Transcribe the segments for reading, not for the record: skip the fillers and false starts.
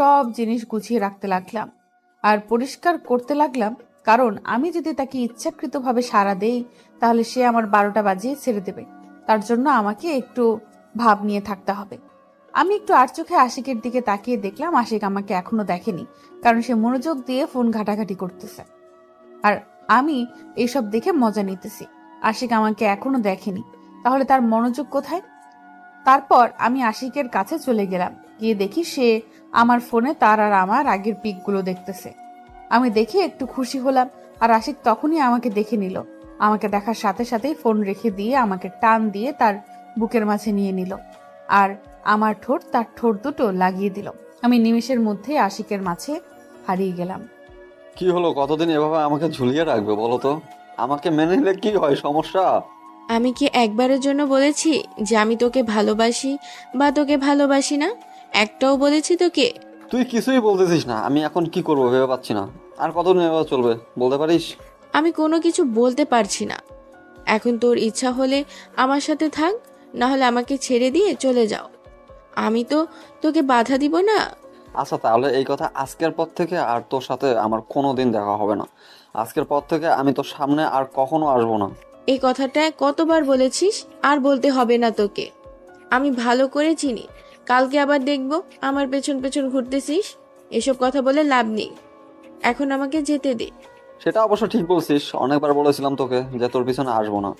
সব জিনিস গুছিয়ে রাখতে লাগলাম আর পরিষ্কার করতে লাগলাম, কারণ আমি যদি তাকে ইচ্ছাকৃতভাবে সাড়া দেই তাহলে সে আমার 12টা বাজিয়ে ছেড়ে দেবে। তার জন্য আমাকে একটু ভাব নিয়ে থাকতে হবে। আমি একটু আর চোখে আশিকের দিকে তাকিয়ে দেখলাম আশিক আমাকে এখনো দেখেনি, কারণ সে মনোযোগ দিয়ে ফোন ঘাটাঘাটি করতেছে আর আমি এইসব দেখে মজা নিতেছি। আশিক আমাকে এখনো দেখেনি, তাহলে তার মনোযোগ কোথায়? তারপর আমি আশিকের কাছে চলে গেলাম, গিয়ে দেখি সে আমার ফোনে তার আর আমার আগের পিকগুলো দেখতেছে। আমি দেখে একটু খুশি হলাম আর আশিক তখনই আমাকে দেখে নিল। আমাকে দেখার সাথে সাথেই ফোন রেখে দিয়ে আমাকে টান দিয়ে তার বুকের মাঝে নিয়ে নিল আর আমার ঠোঁট তার ঠোঁট দুটো লাগিয়ে দিল। আমি নিমেষের মধ্যে আশিকের মাঝে হারিয়ে গেলাম। কি হলো, কতদিন এভাবে আমাকে ঝুলিয়ে রাখবে বলো তো? আমাকে মেনে নিলে কি হয়, সমস্যা? আমি কি একবারের জন্য বলেছি যে আমি তোকে ভালোবাসি বা তোকে ভালোবাসি না? একটাও বলেছি তোকে? তুই কিছুই বলতেছিস না, আমি এখন কি করবো ভেবে পাচ্ছি না। আর কতদিন এভাবে চলবে বলতে পারিস? আমি কোনো কিছু বলতে পারছি না। এখন তোর ইচ্ছা হলে আমার সাথে থাক, না হলে আমাকে ছেড়ে দিয়ে চলে যাও। আমি তো তোকে বাধা দিব না। আচ্ছা, তাহলে এই কথা আজকের পর থেকে আর তোর সাথে আমার কোনো দিন দেখা হবে না। আজকের পর থেকে আমি তোর সামনে আর কখনো আসবো না। এই কথাটা কতবার বলেছিস? আর বলতে হবে না তোকে। আমি ভালো করে চিনি। কালকে আবার দেখবো আমার পেছন পেছন ঘুরতেছিস। এসব কথা বলে লাভ নেই। এখন আমাকে যেতে দে। সেটা অবশ্য ঠিক বলছিস, অনেকবার বলেছিলাম তোকে যে তোর পিছনে আসবো না,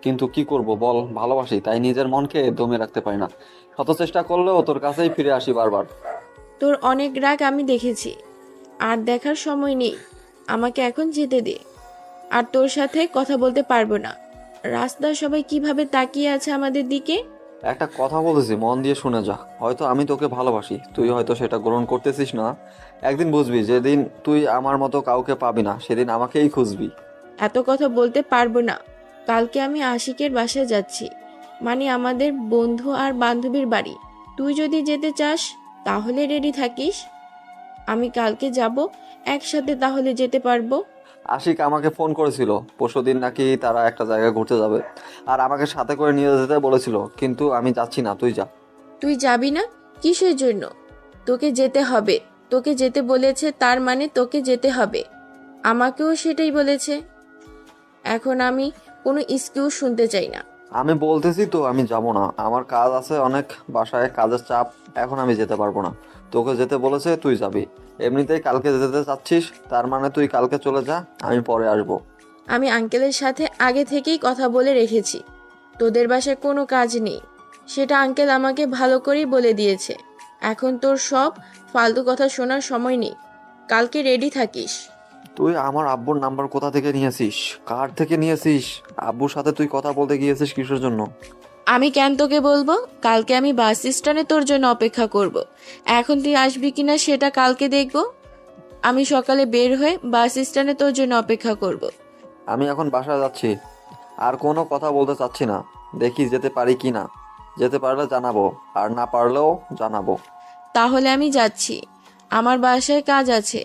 কিন্তু কি করব বল, ভালোবাসি তাই নিজের মনকে দমে রাখতে পারি না। শত চেষ্টা করলেও তোর কাছেই ফিরে আসি বারবার। তোর অনেক রাগ আমি দেখেছি, আর দেখার সময় নেই। আমাকে এখন যেতে দে। আর তোর সাথে কথা বলতে পারবো না। রাস্তার সবাই কিভাবে তাকিয়ে আছে আমাদের দিকে। একটা কথা বলেছি, মন দিয়ে শুনে যা। হয়তো আমি তোকে ভালোবাসি, তুই হয়তো সেটা গ্রহণ করতেছিস না। একদিন বুঝবি, যেদিন তুই আমার মতো কাউকে পাবি না সেদিন আমাকেই খুঁজবি। এত কথা বলতে পারবো না। কালকে আমি আশিকের বাসায় যাচ্ছি, মানে আমাদের বন্ধু আর বান্ধবীর বাড়ি। তুই যদি যেতে চাস তাহলে রেডি থাকিস। আমি কালকে যাব, একসাথে তাহলে যেতে পারবো। আশিক আমাকে ফোন করেছিল পরশুদিন, নাকি তারা একটা জায়গায় ঘুরতে যাবে আর আমাকে সাথে করে নিয়ে যেতে বলেছিল, কিন্তু আমি যাচ্ছি না, তুই যা। তুই যাবি না? কিসের জন্য? তোকে যেতে হবে। তোকে যেতে বলেছে তার মানে তোকে যেতে হবে। আমাকেও সেটাই বলেছে। এখন আমি কোনো এক্সকিউজ শুনতে চাই না। আমি বলতেছি তো আমি যাব না, আমার কাজ আছে অনেক, বাসায় কাজের চাপ, এখন আমি যেতে পারবো না। তোকে যেতে বলেছে, তুই যাবি। এমনিতেই কালকে যেতে চাচ্ছিস, তার মানে তুই কালকে চলে যা, আমি পরে আসবো। আমি আঙ্কেলের সাথে আগে থেকেই কথা বলে রেখেছি। তোদের বাসায় কোনো কাজ নেই, সেটা আঙ্কেল আমাকে ভালো করেই বলে দিয়েছে। এখন তোর সব ফালতু কথা শোনার সময় নেই। কালকে রেডি থাকিস। তুই আমার আব্বুর নাম্বার কোথা থেকে নিয়েছিস, কার থেকে নিয়েছিস? আব্বুর সাথে তুই কথা বলতে গিয়েছিস কিসের জন্য? আমি কেন তোকে বলবো? কালকে আমি বাস স্ট্যান্ডে তোর জন্য অপেক্ষা করব। এখন তুই আসবি কিনা সেটা কালকে দেখব। আমি সকালে বের হয়ে বাস স্ট্যান্ডে তোর জন্য অপেক্ষা করব। আমি এখন বাসায় যাচ্ছি, আর কোনো কথা বলতে চাচ্ছি না। দেখি যেতে পারি কি না, যেতে পারলে জানাবো, আর না পারলেও জানাবো। তাহলে আমি যাচ্ছি। আমার বাসায় কাজ আছে,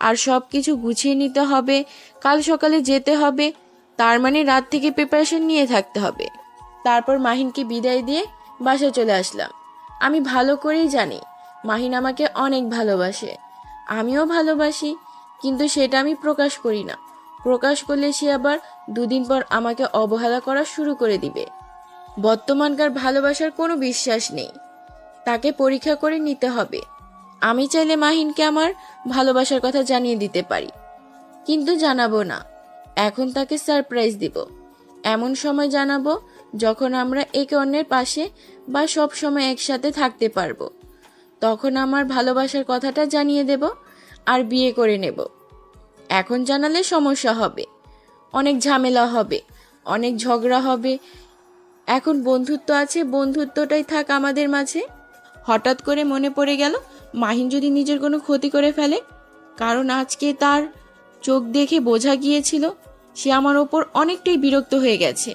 আর সব কিছু গুছিয়ে নিতে হবে। কাল সকালে যেতে হবে, তার মানে রাত থেকে প্রিপারেশন নিয়ে থাকতে হবে। তারপর মাহিনকে বিদায় দিয়ে বাসায় চলে আসলাম। আমি ভালো করেই জানি মাহিন আমাকে অনেক ভালোবাসে, আমিও ভালোবাসি, কিন্তু সেটা আমি প্রকাশ করি না। প্রকাশ করলে সে আবার দুদিন পর আমাকে অবহেলা করা শুরু করে দিবে। বর্তমানকার ভালোবাসার কোনো বিশ্বাস নেই, তাকে পরীক্ষা করে নিতে হবে। আমি চাইলে মাহিনকে আমার ভালোবাসার কথা জানিয়ে দিতে পারি, কিন্তু জানাবো না। এখন তাকে সারপ্রাইজ দিব। এমন সময় জানাবো যখন আমরা একে অন্যের পাশে বা সব সময় একসাথে থাকতে পারবো। তখন আমার ভালোবাসার কথাটা জানিয়ে দেব আর বিয়ে করে নেব। এখন জানালে সমস্যা হবে, অনেক ঝামেলা হবে, অনেক ঝগড়া হবে। এখন বন্ধুত্ব আছে, বন্ধুত্বটাই থাক আমাদের মাঝে। হঠাৎ করে মনে পড়ে গেল মাহিন যদি নিজের কোনো ক্ষতি করে ফেলে, কারণ আজকে তার চোখ দেখে বোঝা গিয়েছিল সে আমার ওপর অনেকটাই বিরক্ত হয়ে গেছে।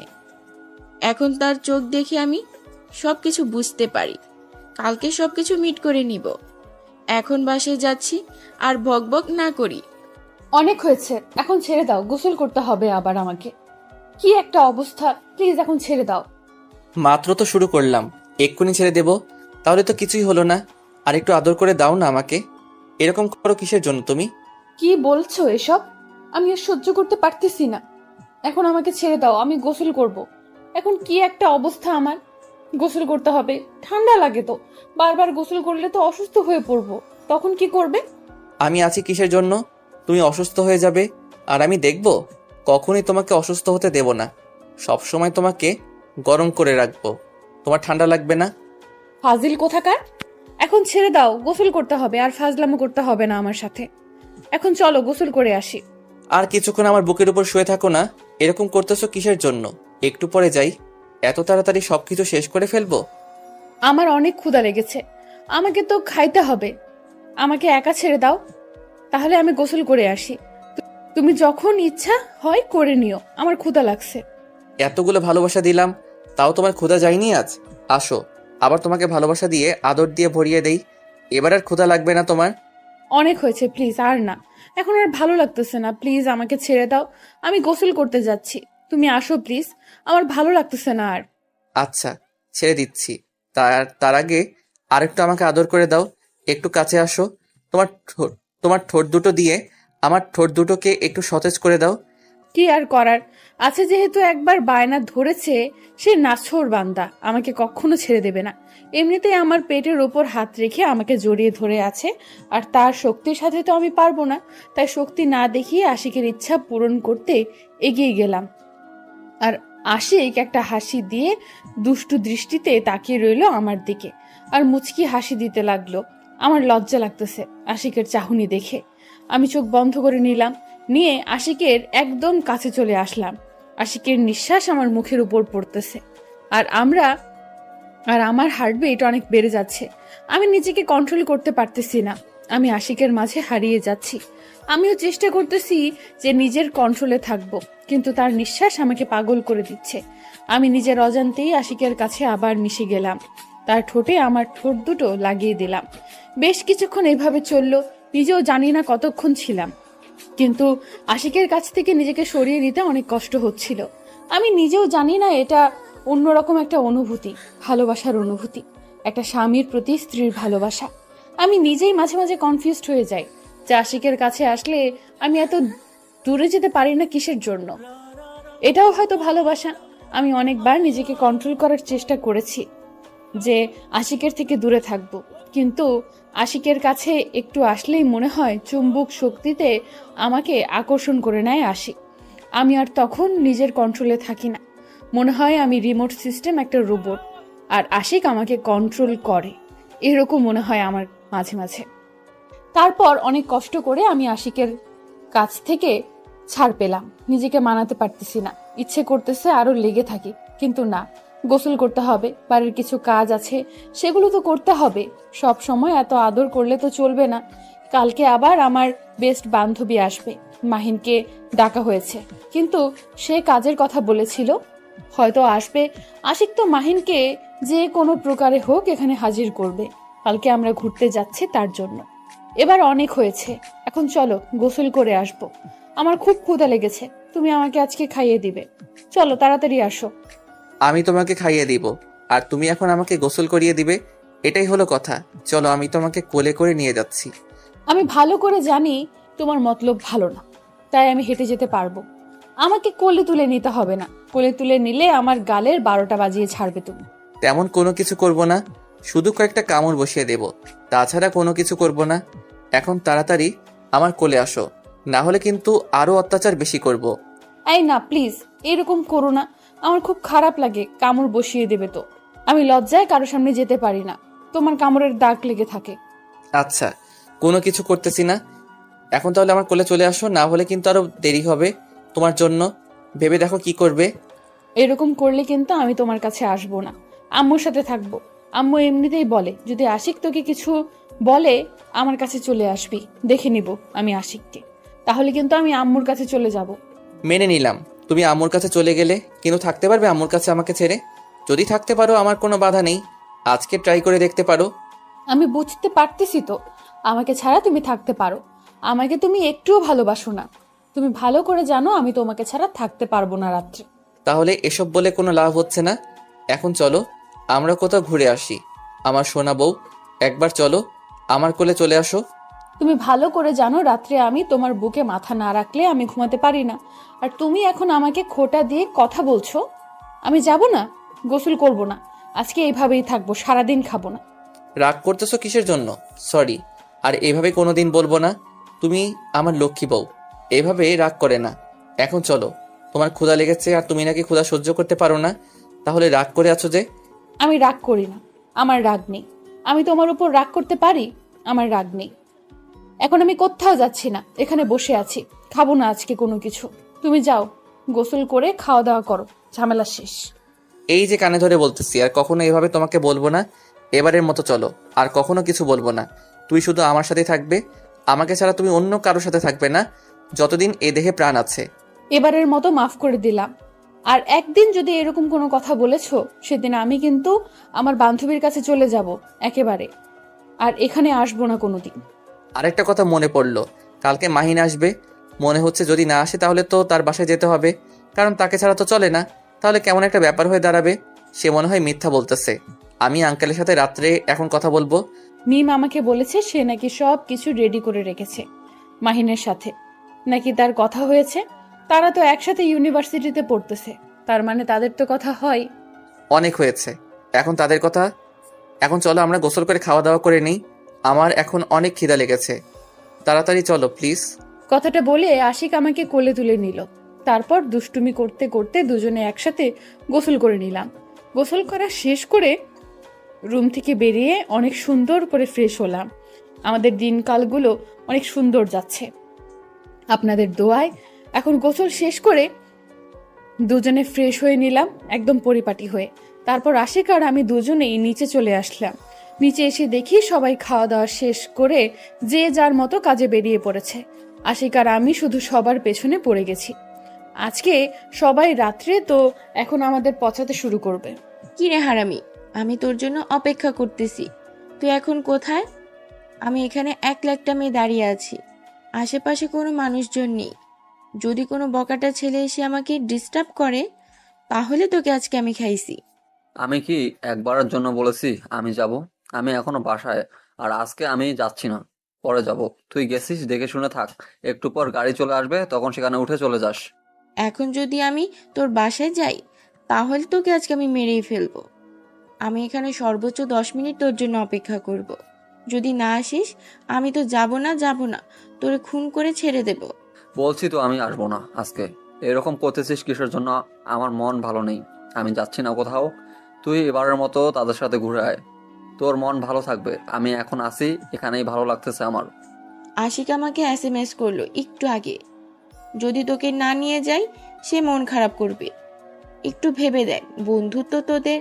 এখন তার চোখ দেখে আমি সবকিছু বুঝতে পারি। কালকে সবকিছু মিট করে নিব। এখন বাসায় যাচ্ছি, আর বকবক না করি। অনেক হয়েছে, এখন ছেড়ে দাও, গোসল করতে হবে আবার আমাকে। কি একটা অবস্থা, প্লিজ এখন ছেড়ে দাও। মাত্র তো শুরু করলাম, এক্ষুনি ছেড়ে দেব? তাহলে তো কিছুই হলো না। আর একটু আদর করে দাও না আমাকে। এরকম করো কিসের জন্য তুমি? কি বলছো এসব? আমি আর সহ্য করতে পারতেছি না। এখন আমাকে ছেড়ে দাও, আমি গোসল করব। এখন কি একটা অবস্থা আমার, গোসল করতে হবে। ঠান্ডা লাগে তো, বারবার গোসল করলে তো অসুস্থ হয়ে পড়বো। তখন কি করবে? আমি আছি কিসের জন্য? তুমি অসুস্থ হয়ে যাবে আর আমি দেখব? কখনোই তোমাকে অসুস্থ হতে দেব না। সব সময় তোমাকে গরম করে রাখবো। তোমার ঠান্ডা লাগবে না। ফাজিল কোথাকার! এখন ছেড়ে দাও, গোসল করতে হবে, আর ফাজলামো করতে হবে না আমার সাথে। এখন চলো গোসল করে আসি। আর কিছুক্ষণ আমার বুকের উপর শুয়ে থাকো না। এরকম করতেছো কিসের জন্য? একটু পরে যাই। এত তাড়াতাড়ি সবকিছু শেষ করে ফেলবো? আমার অনেক ক্ষুধা লেগেছে, আমাকে তো খাইতে হবে। আমাকে একা ছেড়ে দাও, তাহলে আমি গোসল করে আসি। তুমি যখন ইচ্ছা হয় করে নিও, আমার ক্ষুধা লাগছে। এতগুলো ভালোবাসা দিলাম, তাও তোমার ক্ষুধা যায়নি আজ? আসো, আবার তোমাকে ভালোবাসা দিয়ে আদর দিয়ে ভরিয়ে দেই। এবার আর ক্ষুধা লাগবে না তোমার। অনেক হয়েছে, প্লিজ আর না। এখন আর ভালো লাগতেছে না, প্লিজ আমাকে ছেড়ে দাও। আমি গোসল করতে যাচ্ছি, তুমি আসো প্লিজ। আমার ভালো লাগতেছে না আর। আচ্ছা, ছেড়ে দিচ্ছি। তার আগে আরেকটু আমাকে আদর করে দাও। একটু কাছে আসো। তোমার ঠোঁট দুটো দিয়ে আমার ঠোঁট দুটোকে একটু সতেজ করে দাও। কি আর করার আছে, যেহেতু একবার বায়না ধরেছে, সে নাছোড় বান্দা আমাকে কখনো ছেড়ে দেবে না। এমনিতেই আমার পেটের ওপর হাত রেখে আমাকে জড়িয়ে ধরে আছে, আর তার শক্তির সাথে তো আমি পারবো না। তাই শক্তি না দেখিয়ে আশিকের ইচ্ছা পূরণ করতে এগিয়ে গেলাম। আর আশিক একটা হাসি দিয়ে দুষ্টু দৃষ্টিতে তাকিয়ে রইল আমার দিকে, আর মুচকি হাসি দিতে লাগলো। আমার লজ্জা লাগতেছে আশিকের চাহনি দেখে। আমি চোখ বন্ধ করে নিলাম, নিয়ে আশিকের একদম কাছে চলে আসলাম। আশিকের নিঃশ্বাস আমার মুখের উপর পড়তেছে, আর আমার হার্টবিট অনেক বেড়ে যাচ্ছে। আমি নিজেকে কন্ট্রোল করতে পারতেছি না, আমি আশিকের মাঝে হারিয়ে যাচ্ছি। আমিও চেষ্টা করতেছি যে নিজের কন্ট্রোলে থাকবো, কিন্তু তার নিঃশ্বাস আমাকে পাগল করে দিচ্ছে। আমি নিজের অজান্তেই আশিকের কাছে আবার মিশে গেলাম, তার ঠোঁটে আমার ঠোঁট দুটো লাগিয়ে দিলাম। বেশ কিছুক্ষণ এইভাবে চললো, নিজেও জানি না কতক্ষণ ছিলাম। কিন্তু আশিকের কাছ থেকে নিজেকে সরিয়ে নিতে অনেক কষ্ট হচ্ছিল। আমি নিজেও জানি না এটা অন্যরকম একটা অনুভূতি, ভালোবাসার অনুভূতি, একটা স্বামীর প্রতি স্ত্রীর ভালোবাসা। আমি নিজেই মাঝে মাঝে কনফিউজড হয়ে যাই যে আশিকের কাছে আসলে আমি এত দূরে যেতে পারি না কিসের জন্য। এটাও হয়তো ভালোবাসা। আমি অনেকবার নিজেকে কন্ট্রোল করার চেষ্টা করেছি যে আশিকের থেকে দূরে থাকবো, কিন্তু আশিকের কাছে একটু আসলেই মনে হয় চুম্বক শক্তিতে আমাকে আকর্ষণ করে নেয় আশিক। আমি আর তখন নিজের কন্ট্রোলে থাকি না, মনে হয় আমি রিমোট সিস্টেম, একটা রোবট, আর আশিক আমাকে কন্ট্রোল করে, এরকম মনে হয় আমার মাঝে মাঝে। তারপর অনেক কষ্ট করে আমি আশিকের কাছ থেকে ছাড় পেলাম। নিজেকে মানাতে পারতেছি না, ইচ্ছে করতেছে আরো লেগে থাকি, কিন্তু না, গোসল করতে হবে, বাড়ির কিছু কাজ আছে সেগুলো তো করতে হবে। সব সময় এত আদর করলে তো চলবে না। কালকে আবার আমার বেস্ট বান্ধবী আসবে, মাহিনকে ডাকা হয়েছে, কিন্তু সে কাজের কথা বলেছিল, হয়তো আসবে। আশিক তো মাহিনকে যে কোনো প্রকারে হোক এখানে হাজির করবে। কালকে আমরা ঘুরতে যাচ্ছি তার জন্য। এবার অনেক হয়েছে, এখন চলো গোসল করে আসবো। আমার খুব ক্ষুধা লেগেছে, তুমি আমাকে আজকে খাইয়ে দিবে। চলো তাড়াতাড়ি আসো। আমি তোমাকে খাইয়ে দিব, আর তুমি এখন আমাকে গোসল করিয়ে দিবে। এটাই হলো কথা। চলো, আমি তোমাকে কোলে করে নিয়ে যাচ্ছি। আমি ভালো করে জানি তোমার মতলব ভালো না, তাই আমি হেঁটে যেতে পারবো। আমাকে কোলে তুলে নিতে হবে না, কোলে তুলে নিলে আমার গালের 12টা বাজিয়ে ছাড়বে তুমি। তেমন কোনো কিছু করব না, শুধু কয়েকটা কামড় বসিয়ে দেব, তাছাড়া কোনো কিছু করব না। এখন তাড়াতাড়ি আমার কোলে আসো, না হলে কিন্তু আরো অত্যাচার বেশি করব। এই না, প্লিজ এরকম করো না, আমার খুব খারাপ লাগে, কামড় বসিয়ে দেবে তো। আমি লজ্জায় কারো সামনে যেতে পারি না, তোমার কামড়ের দাগ লেগে থাকে। আচ্ছা, কোনো কিছু করতেছি না। এখন তাহলে আমার কোলে চলে আসো, না হলে কিন্তু আরো দেরি হবে তোমার জন্য। ভেবে দেখো কি করবে। এরকম করলে কিন্তু আমি তোমার কাছে আসবো না, আম্মুর সাথে থাকবো। আম্মু এমনিতেই বলে, যদি আশিক তোকে কিছু বলে আমার কাছে চলে আসবি, দেখে নিব আমি আশিককে, তাহলে কিন্তু আমি আম্মুর কাছে চলে যাব। মেনে নিলাম তুমি আম্মুর কাছে চলে গেলে, কিন্তু থাকতে পারবে আম্মুর কাছে আমাকে ছেড়ে? যদি থাকতে পারো, আমার কোনো বাধা নেই, আজকে ট্রাই করে দেখতে পারো। আমি বুঝতে পারতেছি তো, আমাকে ছাড়া তুমি থাকতে পারো, আমাকে তুমি একটুও ভালোবাসো না। তুমি ভালো করে জানো আমি তোমাকে ছাড়া থাকতে পারবো না রাত্রে। তাহলে এসব বলে কোনো লাভ হচ্ছে না। এখন চলো আমরা কোথাও ঘুরে আসি। আমার সোনা বউ, একবার চলো, আমার কোলে চলে আসো। তুমি ভালো করে জানো রাত্রে আমি তোমার বুকে মাথা না রাখলে আমি ঘুমাতে পারি না। আর তুমি এখন আমাকে খোঁটা দিয়ে কথা বলছো। আমি যাব না, গোসল করব না, আজকে এইভাবেই থাকবো, সারাদিন খাবো না। রাগ করতেছো কিসের জন্য? সরি, আর এভাবে কোনোদিন বলবো না। তুমি আমার লক্ষ্মী বউ, এভাবে রাগ করে না। এখন চলো, তোমার ক্ষুধা লেগেছে আর তুমি নাকি ক্ষুধা সহ্য করতে পারো না, তাহলে রাগ করে আছো যে? আমি রাগ করি না, আমার রাগ নেই। আমি তোমার উপর রাগ করতে পারি? আমার রাগ নেই। এখন আমি কোথাও যাচ্ছি না, এখানে বসে আছি, খাবো না আজকে কোনো কিছু। তুমি যাও, গোসল করে খাওয়া দাওয়া করো, ঝামেলা শেষ। এই যে কানে ধরে বলতেছি, আর কখনো এভাবে তোমাকে বলবো না। এবারের মতো চলো, আর কখনো কিছু বলবো না। তুই শুধু আমার সাথেই থাকবে, আমাকে ছাড়া তুমি অন্য কারোর সাথে থাকবে না, যতদিন এ দেহে প্রাণ আছে। এবারের মতো মাফ করে দিলাম। আর একদিন যদি এরকম কোনো কথা বলেছো, সেদিন আমি কিন্তু আমার বান্ধবীর কাছে চলে যাব একেবারে, আর এখানে আসবো না কোনোদিন। আরেকটা কথা মনে পড়লো, কালকে মাহিন আসবে। মনে হচ্ছে যদি না আসে তাহলে তো তার বাসায় যেতে হবে, কারণ তাকে ছাড়া তো চলে না। তাহলে কেমন একটা ব্যাপার হয়ে দাঁড়াবে। সে মনে হয় মিথ্যা বলতেছে। আমি আঙ্কেলের সাথে রাত্রে এখন কথা বলবো। মিম আমাকে বলেছে সে নাকি সব কিছু রেডি করে রেখেছে মাহিনের সাথে, নাকি তার কথা হয়েছে। তারা তো একসাথে ইউনিভার্সিটিতে পড়তেছে, তার মানে তাদের তো কথা হয়। অনেক হয়েছে এখন তাদের কথা। এখন চলো আমরা গোসল করে খাওয়া দাওয়া করে নিই, আমার এখন অনেক খিদা লেগেছে। তাড়াতাড়ি চলো প্লিজ। কথাটা বলে আশিক আমাকে কোলে তুলে নিল। তারপর দুষ্টুমি করতে করতে দুজনে একসাথে গোসল করে নিলাম। গোসল করা শেষ করে রুম থেকে বেরিয়ে অনেক সুন্দর করে ফ্রেশ হলাম। আমাদের দিনকালগুলো অনেক সুন্দর যাচ্ছে আপনাদের দোয়ায়। এখন গোসল শেষ করে দুজনে ফ্রেশ হয়ে নিলাম, একদম পরিপাটি হয়ে। তারপর আশিক আর আমি দুজনেই নিচে চলে আসলাম। নিচে এসে দেখি সবাই খাওয়া দাওয়া শেষ করে যে যার মতো কাজে বেরিয়ে পড়েছে। আশিক আর আমি শুধু সবার পেছনে পড়ে গেছি। আজকে সবাই রাত্রে তো এখন আমাদের পচাতে শুরু করবে। কি রে হারামি, আমি তোর জন্য অপেক্ষা করতেছি, তুই এখন কোথায়? আমি এখানে একলা একটা মেয়ে দাঁড়িয়ে আছি, আশেপাশে কোনো মানুষজন নেই। যদি কোনো বকাটা ছেলে এসে আমাকে ডিস্টার্ব করে, তাহলে তোকে আজকে আমি খাইছি। আমি কি একবারের জন্য বলেছি আমি যাব? আমি এখনো বাসায়, আর আজকে আমি যাচ্ছি না, পরে যাব। তুই গেছিস, দেখে শুনে থাক, একটু পর গাড়ি চলে আসবে, তখন সেখানে উঠে চলে যাস। এখন যদি আমি তোর বাসায় যাই, তাহলে তোকে আজকে আমি মেরেই ফেলবো। আমি এখানে সর্বোচ্চ 10 মিনিট তোর জন্য অপেক্ষা করব। যদি না আসিস, আমি তো যাব না তোরে খুন করে ছেড়ে দেব। বলছি তো আমি আসবো না আজকে। এরকম করতেছিস কিসের জন্য? আমার মন ভালো নেই, আমি যাচ্ছি না কোথাও। তুই এবারের মতো তাদের সাথে ঘুরে আয়, তোর মন ভালো থাকবে। আমি এখন আসি, এখানেই ভালো লাগতেছে আমার। আশিক আমাকে SMS করলো একটু আগে, যদি তোকে না নিয়ে যাই সে মন খারাপ করবে। একটু ভেবে দেখ, বন্ধুত্ব তোদের।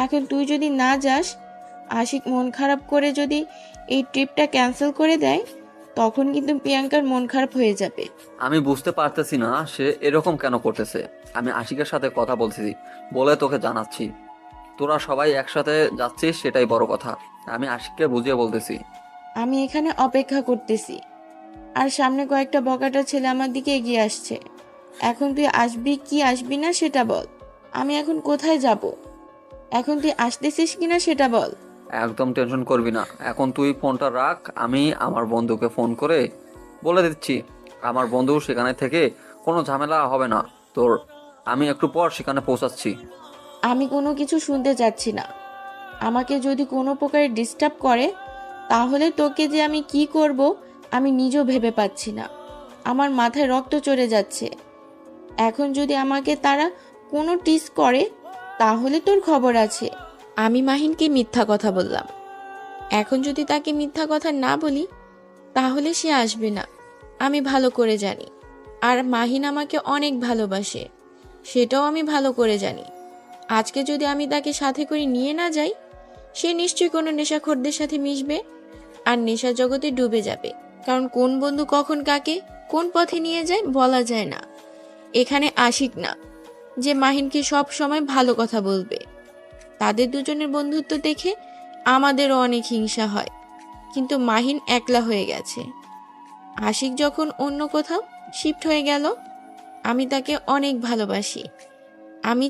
এখন তুই যদি না যাস, আশিক মন খারাপ করে যদি এই ট্রিপটা ক্যান্সেল করে দেয়, তখন কিন্তু প্রিয়াঙ্কার মন খারাপ হয়ে যাবে। আমি বুঝতে পারতেছি না সে এরকম কেন করতেছে। আমি আশিকের সাথে কথা বলছি বলে তোকে জানাচ্ছি। তোরা সবাই একসাথে যাচ্ছিস, সেটাই বড় কথা। আমি আশিককে বুঝিয়ে বলতেছি। আমি এখানে অপেক্ষা করতেছি, আর সামনে কয়েকটা বকাটা ছেলে আমার দিকে এগিয়ে আসছে। এখন তুই আসবি কি আসবি না সেটা বল। আমি এখন কোথায় যাব? এখন তুই আসতেছিস কিনা সেটা বল। একদম টেনশন করবি না, এখন তুই ফোনটা রাখ, আমি আমার বন্ধুকে ফোন করে বলে দিচ্ছি। আমার বন্ধু সেখানে থেকে কোনো ঝামেলা হবে না তোর। আমি একটু পর সেখানে পৌঁছাচ্ছি। আমি কোনো কিছু শুনতে চাচ্ছি না। আমাকে যদি কোনো প্রকারে ডিস্টার্ব করে, তাহলে তোকে যে আমি কি করব আমি নিজেও ভেবে পাচ্ছি না। আমার মাথায় রক্ত চড়ে যাচ্ছে। এখন যদি আমাকে তারা কোনো টিস করে, তাহলে তোর খবর আছে। আমি মাহিনকে মিথ্যা কথা বললাম, এখন যদি তাকে মিথ্যা কথা না বলি, তাহলে সে আসবে না, আমি ভালো করে জানি। আর মাহিন আমাকে অনেক ভালোবাসে, সেটাও আমি ভালো করে জানি। আজকে যদি আমি তাকে সাথে করে নিয়ে না যাই, সে নিশ্চয়ই কোনো নেশাখোরদের সাথে মিশবে আর নেশা জগতে ডুবে যাবে। কারণ কোন বন্ধু কখন কাকে কোন পথে নিয়ে যায় বলা যায় না। এখানে আশিক না যে মাহিনকে সব সময় ভালো কথা বলবে। তাদের দুজনের বন্ধুত্ব দেখে আমাদেরও অনেক হিংসা হয়, কিন্তু মাহিন একলা হয়ে গেছে। আশিক যখন অন্য কোথাও শিফট হয়ে গেল, আমি তাকে অনেক ভালোবাসি। আমি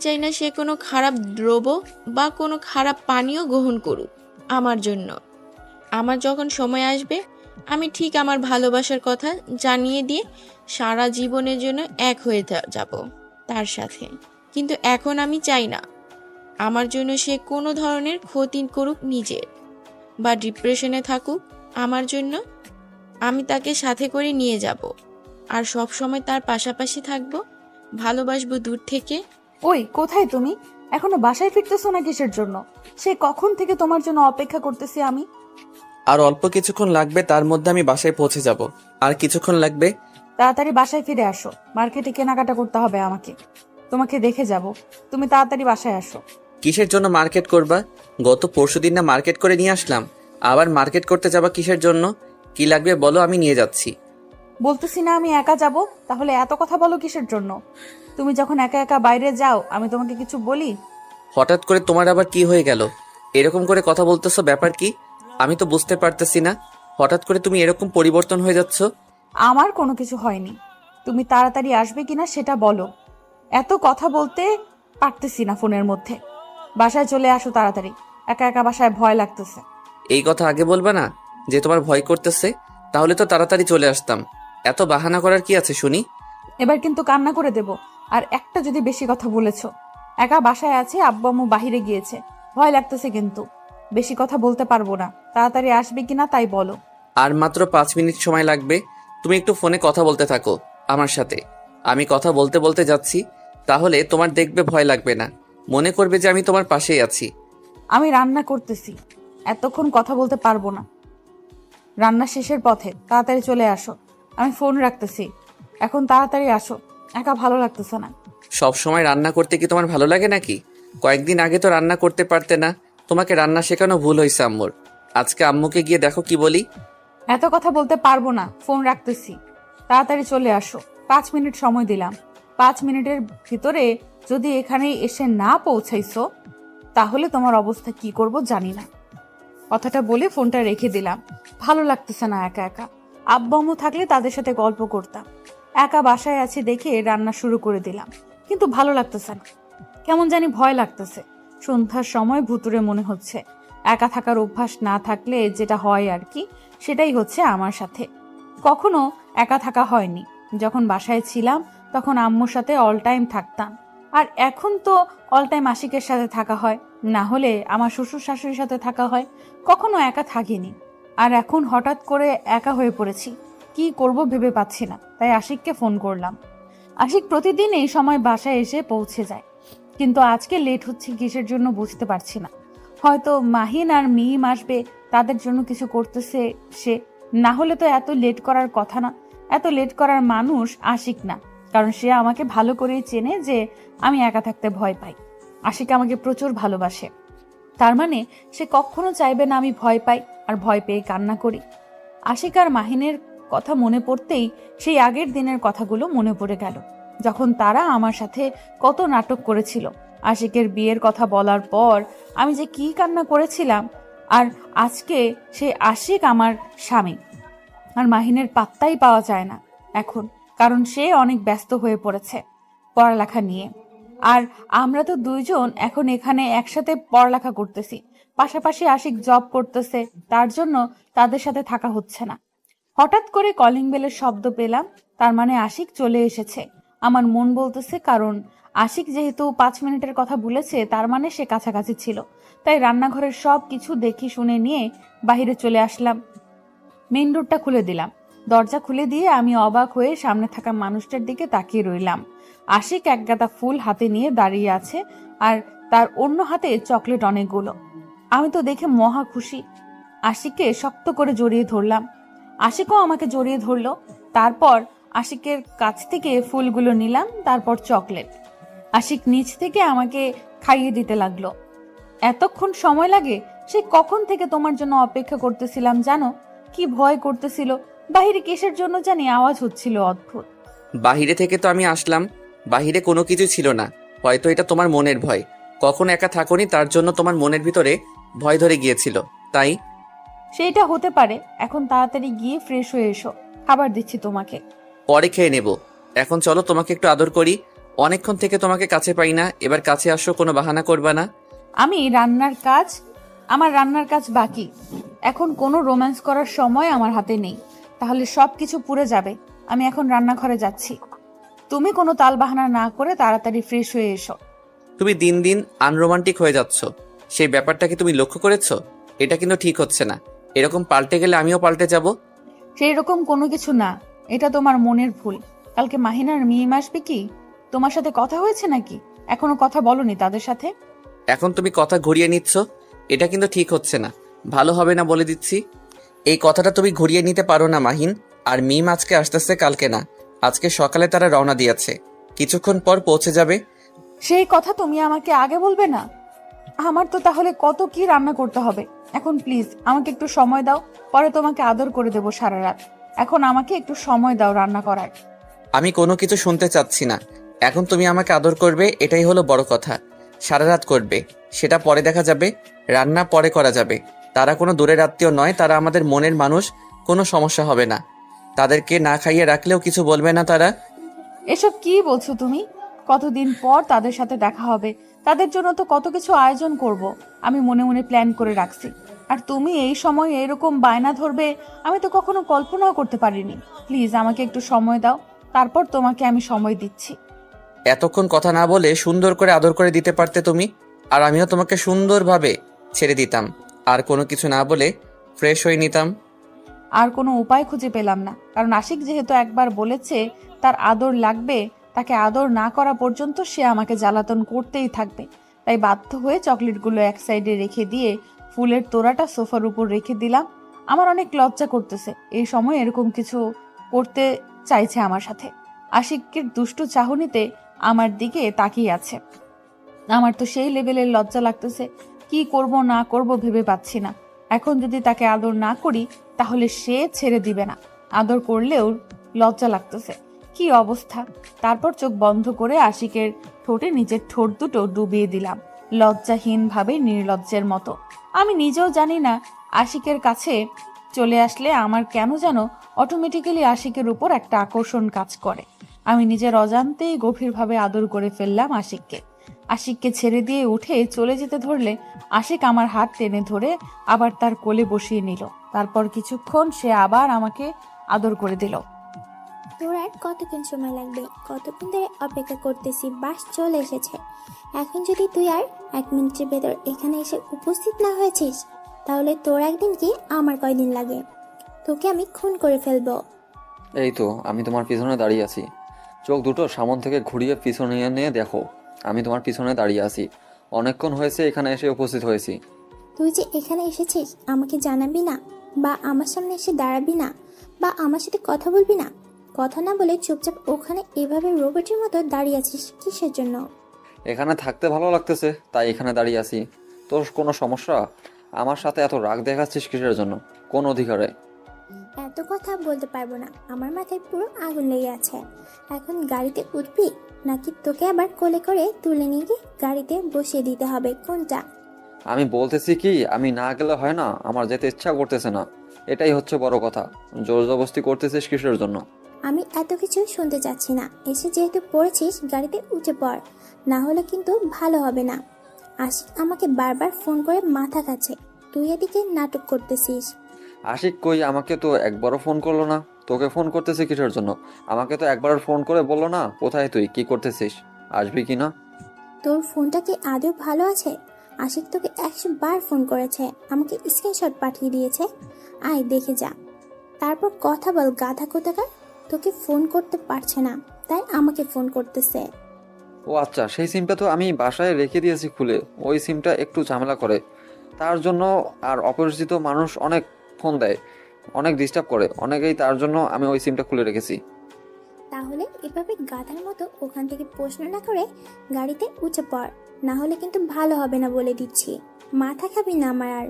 চাই না সে কোনো খারাপ দ্রব্য বা কোনো খারাপ পানীয় গ্রহণ করুক আমার জন্য। আমার যখন সময় আসবে আমি ঠিক আমার ভালোবাসার কথা জানিয়ে দিয়ে সারা জীবনের জন্য এক হয়ে যাব তার সাথে। কিন্তু এখন আমি চাই না আমার জন্য সে কোনো ধরনের ক্ষতি করুক নিজের, বা ডিপ্রেশনে থাকুক। আমার জন্য আমি তাকে সাথে করে নিয়ে যাব, আর সব সময় তার পাশাপাশি থাকবো, ভালোবাসবো দূর থেকে। ওই কোথায় তুমি? এখনো বাসায় ফিরতেছো না কিসের জন্য? সে কখন থেকে তোমার জন্য অপেক্ষা করতেছি আমি। আর অল্প কিছুক্ষণ লাগবে, তার মধ্যে আমি বাসায় পৌঁছে যাব। আর কিছুক্ষণ লাগবে। তাড়াতাড়ি বাসায় ফিরে আসো, মার্কেটে কেনাকাটা করতে হবে আমাকে। তোমাকে দেখে যাব, তুমি তাড়াতাড়ি বাসায় আসো। কিসের জন্য মার্কেট করবা? গত পরশুদিন না মার্কেট করে নিয়ে আসলাম, আবার মার্কেট করতে যাবা কিসের জন্য? কি লাগবে বলো, আমি নিয়ে যাচ্ছি। বলতেছি না আমি একা যাব, তাহলে এত কথা বলো কিসের জন্য? তুমি যখন একা একা বাইরে যাও আমি তোমাকে কিছু বলি? হঠাৎ করে তোমার আবার কি হয়ে গেল? এরকম করে কথা বলতেছো, ব্যাপার কি? আমি তো বুঝতে পারতেছি না, হঠাৎ করে তুমি এরকম পরিবর্তন হয়ে যাচ্ছ। আমার কোনো কিছু হয়নি, তুমি তাড়াতাড়ি আসবে কিনা সেটা বলো। এত কথা বলতে পারতেছি না ফোনের মধ্যে। বাসায় চলে আসো তাড়াতাড়ি, একা একা বাসায় ভয় লাগতেছে। এই কথা আগে বলবা না যে তোমার ভয় করতেছে? তাহলে তো তাড়াতাড়ি চলে আসতাম। এত বাহানা করার কি আছে শুনি? এবার কিন্তু কান্না করে দেব। আর একটা যদি বেশি কথা বলেছো। একা বাসায় আছে, আব্বু আম্মু বাহিরে গিয়েছে, ভয় লাগতেছে কিন্তু। বেশি কথা বলতে পারবো না, তাড়াতাড়ি আসবে কিনা তাই বলো। আর মাত্র 5 মিনিট সময় লাগবে। তুমি একটু ফোনে কথা বলতে থাকো আমার সাথে। আমি কথা বলতে বলতে যাচ্ছি, তাহলে তোমার দেখবে ভয় লাগবে না, মনে করবে যে আমি তোমার পাশেই আছি। আমি রান্না করতেছি, এতক্ষণ কথা বলতে পারবো না। রান্না শেষের পথে, তাড়াতাড়ি চলে আসো। আমি ফোন রাখতেছি, এখন তাড়াতাড়ি আসো, একা ভালো লাগতেছে না। সব সময় রান্না করতে কি তোমার ভালো লাগে নাকি? কয়েকদিন আগে তো রান্না করতে পারতে না। তোমাকে রান্না শেখানো ভুল হয়েছে আম্মুর। আজকে আম্মুকে গিয়ে দেখো কি বলি। এত কথা বলতে পারবো না, ফোন রাখতেছি, তাড়াতাড়ি চলে আসো। 5 মিনিট সময় দিলাম, 5 মিনিটের ভিতরে যদি এখানে এসে না পৌঁছাইছো তাহলে তোমার অবস্থা কি করব জানি না। কথাটা বলে ফোনটা রেখে দিলাম। ভালো লাগতেছে না একা একা। আব্বু আম্মু থাকলে তাদের সাথে গল্প করতাম। একা বাসায় আছি দেখে রান্না শুরু করে দিলাম, কিন্তু ভালো লাগতেছে না, কেমন জানি ভয় লাগতেছে। সন্ধ্যার সময় ভুতুরে মনে হচ্ছে। একা থাকার অভ্যাস না থাকলে যেটা হয় আর কি, সেটাই হচ্ছে আমার সাথে। কখনো একা থাকা হয়নি। যখন বাসায় ছিলাম তখন আম্মুর সাথে অল টাইম থাকতাম, আর এখন তো অল টাইম আশিকের সাথে থাকা হয়, না হলে আমার শ্বশুর শাশুড়ির সাথে থাকা হয়। কখনো একা থাকিনি, আর এখন হঠাৎ করে একা হয়ে পড়েছি। কি করব ভেবে পাচ্ছি না, তাই আশিককে ফোন করলাম। আশিক প্রতিদিন এই সময় বাসায় এসে পৌঁছে যায়, কিন্তু আজকে লেট হচ্ছে কিসের জন্য বুঝতে পারছি না। হয়তো মাহিন আর মিম আসবে, তাদের জন্য কিছু করতেছে সে, না হলে তো এত লেট করার কথা না। এত লেট করার মানুষ আশিক না, কারণ সে আমাকে ভালো করেই চেনে যে আমি একা থাকতে ভয় পাই। আশিক আমাকে প্রচুর ভালোবাসে, তার মানে সে কখনো চাইবে না আমি ভয় পাই আর ভয় পেয়ে কান্না করি। আশিক আর মাহিনের কথা মনে পড়তেই সেই আগের দিনের কথাগুলো মনে পড়ে গেল, যখন তারা আমার সাথে কত নাটক করেছিল। আশিকের বিয়ের কথা বলার পর আমি যে কি কান্না করেছিলাম, আর আজকে সে আশিক আমার স্বামী, আর মাহিনের পাত্তাই পাওয়া যায় না এখন, কারণ সে অনেক ব্যস্ত হয়ে পড়েছে পড়ালেখা নিয়ে। আর আমরা তো দুইজন এখন এখানে একসাথে পড়ালেখা করতেছি, পাশাপাশি আশিক জব করতেছে, তার জন্য তাদের সাথে থাকা হচ্ছে না। হঠাৎ করে কলিং বেলের শব্দ পেলাম, তার মানে আশিক চলে এসেছে। আমার মন বলতেছে, কারণ আশিক যেহেতু 5 মিনিটের কথা বলেছে, তার মানে সে কাছাকাছি ছিল। তাই রান্নাঘরের সব কিছু দেখি শুনে নিয়ে বাহিরে চলে আসলাম। মেইন ডোরটা খুলে দিলাম। দরজা খুলে দিয়ে আমি অবাক হয়ে সামনে থাকা মানুষটার দিকে তাকিয়ে রইলাম। আশিক এক গাদা ফুল হাতে নিয়ে দাঁড়িয়ে আছে, আর তার অন্য হাতে চকলেট অনেকগুলো। আমি তো দেখে মহা খুশি। আশিককে শক্ত করে জড়িয়ে ধরলাম, আশিকও আমাকে জড়িয়ে ধরলো। তারপর আশিকের কাছ থেকে ফুলগুলো নিলাম, তারপর চকলেট। আশিক নিচ থেকে আমাকে খাইয়ে দিতে লাগলো। এতক্ষণ সময় লাগে? সে কখন থেকে তোমার জন্য অপেক্ষা করতেছিলাম জানো? কি ভয় করতেছিল, বাহিরে কিসের জন্য জানি আওয়াজ হচ্ছিল অদ্ভুত। বাহিরে থেকে তো আমি আসলাম, বাহিরে কোনো কিছু ছিল না। হয়তো এটা তোমার মনের ভয়, কখন একা থাকোনি তার জন্য তোমার মনের ভিতরে ভয় ধরে গিয়েছিল, তাই। সেইটা হতে পারে। এখন তাড়াতাড়ি গিয়ে ফ্রেশ হয়ে এসো, খাবার দিচ্ছি তোমাকে। পরে খেয়ে নেব, এখন চলো তোমাকে একটু আদর করি। অনেকক্ষণ থেকে তোমাকে কাছে পাই না, এবার কাছে আসো, কোনো বাহানা করবা না। আমি রান্নার কাজ আমার রান্নার কাজ বাকি। এখন কোনো রোম্যান্স করার সময় আমার হাতে নেই, তাহলে সব কিছু পুড়ে যাবে। আমি এখন রান্নাঘরে যাচ্ছি। তুমি কোনো তালবাহানা না করে তাড়াতাড়ি ফ্রেশ হয়ে এসো। তুমি দিন দিন আনরোমান্টিক হয়ে যাচ্ছ। সেই ব্যাপারটা কি তুমি লক্ষ্য করেছো? এটা কিন্তু ঠিক হচ্ছে না। এরকম পাল্টে গেলে আমিও পাল্টে যাব। সেই রকম কোনো কিছু না, এটা তোমার মনের ভুল। কালকে মাহিনার মিম আসবে কি? তোমার সাথে কথা হয়েছে নাকি? এখনো কথা বলনি তাদের সাথে? এখন তুমি কথা ঘুরিয়ে নিচ্ছ, এটা কিন্তু ঠিক হচ্ছে না। ভালো হবে না বলে দিচ্ছি। এই কথাটা তুমি ঘুরিয়ে নিতে পারো না মাহিন। আর মিম আজকে আসতেছে, কালকে না। আজকে সকালে তারা রওনা দিয়েছে, কিছুক্ষণ পর পৌঁছে যাবে। সেই কথা তুমি আমাকে আগে বলবে না? আমার তো তাহলে কত কি রান্না করতে হবে। এখন প্লিজ আমাকে একটু সময় দাও, পরে তোমাকে আদর করে দেবো সারা রাত। এখন আমাকে একটু সময় দাও রান্না করার। আমি কোনো কিছু শুনতে চাচ্ছি না। এখন তুমি আমাকে আদর করবে, এটাই হলো বড় কথা। সারা রাত করবে, সেটা পরে দেখা যাবে। রান্না পরে করা যাবে। তারা কোনো দূরের আত্মীয় নয়, তারা আমাদের মনের মানুষ। কোনো সমস্যা হবে না। তাদেরকে না খাইয়ে রাখলেও কিছু বলবে না তারা। এসব কি বলছো তুমি? কতদিন পর তাদের সাথে দেখা হবে, তাদের জন্য তো কত কিছু আয়োজন করব। আমি মনে মনে প্ল্যান করে রাখছি, আর তুমি এই সময় এরকম বায়না ধরবে আমি তো কখনো কল্পনাও করতে পারিনি। প্লিজ আমাকে একটু সময় দাও, তারপর তোমাকে আমি সময় দিচ্ছি। এতক্ষণ কথা না বলে সুন্দর করে আদর করে দিতে পারতে তুমি, আর আমিও তোমাকে সুন্দরভাবে ছেড়ে দিতাম। আর কোনো কিছু না বলে ফ্রেশ হয়ে নিতাম। আর কোনো উপায় খুঁজে পেলাম না, কারণ আশিক যেহেতু একবার বলেছে তার আদর লাগবে, তাকে আদর না করা পর্যন্ত সে আমাকে জ্বালাতন করতেই থাকবে। তাই বাধ্য হয়ে চকলেটগুলো এক সাইডে রেখে দিয়ে ফুলের তোড়াটা সোফার উপর রেখে দিলাম। আমার অনেক লজ্জা করতেছে এই সময় এরকম কিছু করতে চাইছে আমার সাথে। আশিকের দুষ্টু চাহনিতে আমার দিকে তাকিয়ে আছে। আমার তো সেই লেভেলের লজ্জা লাগতেছে, কি করব না করব ভেবে পাচ্ছি না। এখন যদি তাকে আদর না করি তাহলে সে ছেড়ে দিবে না, আদর করলেও লজ্জা লাগতেছে। কি অবস্থা! তারপর চোখ বন্ধ করে আশিকের ঠোঁটে নিজের ঠোঁট দুটো ডুবিয়ে দিলাম, লজ্জাহীনভাবে, নির্লজ্জের মতো। আমি নিজেও জানি না আশিকের কাছে চলে আসলে আমার কেন যেন অটোমেটিক্যালি আশিকের উপর একটা আকর্ষণ কাজ করে। আমি নিজের অজান্তেই গভীরভাবে আদর করে ফেললাম আশিককে। আশিককে ছেড়ে দিয়ে উঠে চলে যেতে ধরলে আশিক আমার হাত টেনে ধরে আবার তার কোলে বসিয়ে নিল। তারপর কিছুক্ষণ সে আবার আমাকে আদর করে দিল। তোর আর কতক্ষণ সময় লাগবে? কতক্ষণ ধরে অপেক্ষা করতেছি, বাস চলে এসেছে। এখন যদি তুই আর 1 মিনিটের ভেতর এখানে এসে উপস্থিত না হয়েছিস, তাহলে তোর একদিন কি আমার কয়দিন লাগে? তোকে আমি খুন করে ফেলবো। এই তো আমি তোমার পিছনে দাঁড়িয়ে আছি। চোখ দুটো সামন থেকে ঘুরিয়ে পিছনে নিয়ে দেখো, আমি তোমার পিছনে দাঁড়িয়ে আছি। অনেকক্ষণ হয়েছে এখানে এসে উপস্থিত হয়েছি। তুই যে এখানে এসেছিস আমাকে জানাবি না, বা আমার সামনে এসে দাঁড়াবি না, বা আমার সাথে কথা বলবি না? কথা না বলে চুপচাপ ওখানে এভাবে রোবটের মতো দাঁড়িয়ে আছিস কিসের জন্য? এখানে থাকতে ভালো লাগতেছে তাই এখানে দাঁড়িয়ে আছি। তোর কোনো সমস্যা? আমার সাথে এত রাগ দেখাচ্ছিস কিসের জন্য? কোন অধিকারে? এত কথা বলতে পারবো না, আমার মাথায় পুরো আগুন লেগে আছে। এখন গাড়িতে উঠবি, নাকি তোকে আবার কোলে করে তুলে নিয়ে গিয়ে গাড়িতে বসিয়ে দিতে হবে, কোনটা? আমি বলতেছি কি, আমি না গেলে হয় না? আমার যেতে ইচ্ছা করতেছে না, এটাই হচ্ছে বড় কথা। জোর জবরদস্তি করতেছিস কিসের জন্য? আমি এত কিছু শুনতে চাচ্ছি না, এসে যেহেতু পড়েছিস গাড়িতে উঠে পড়, না হলে কিন্তু ভালো হবে না। আশিক আমাকে বারবার ফোন করে মাথা খাচ্ছে, তুই এদিকে নাটক করতেছিস। আশিক কই? আমাকে তো একবারও ফোন করলো না। তোকে ফোন করতেছি কিসের জন্য? আমাকে তো একবার ফোন করে বললো না কোথায় তুই, কি করতেছিস, আসবি কি না। তোর ফোনটা কি আদৌ ভালো আছে? আশিক তোকে 100 বার ফোন করেছে, আমাকে স্ক্রিনশট পাঠিয়ে দিয়েছে, আয় দেখে যা। তারপর কথা বল গাধা কোথাকার। তোকে ফোন করতে পারছে না, তাই আমাকে ফোন করতেছে। ও আচ্ছা, সেই সিমটা তো আমি বাসায় রেখে দিয়েছি খুলে। ওই সিমটা একটু ঝামেলা করে, তার জন্য। আর অপরিচিত মানুষ অনেক ফোন দেয়, অনেক ডিস্টার্ব করে অনেকেই, তার জন্য আমি ওই সিমটা খুলে রেখেছি। তাহলে এভাবে গাধার মতো ওখান থেকে প্রশ্ন না করে গাড়িতে উঠে পড়, না হলে কিন্তু ভালো হবে না বলে দিচ্ছি। মাথা খাবি না আমার আর।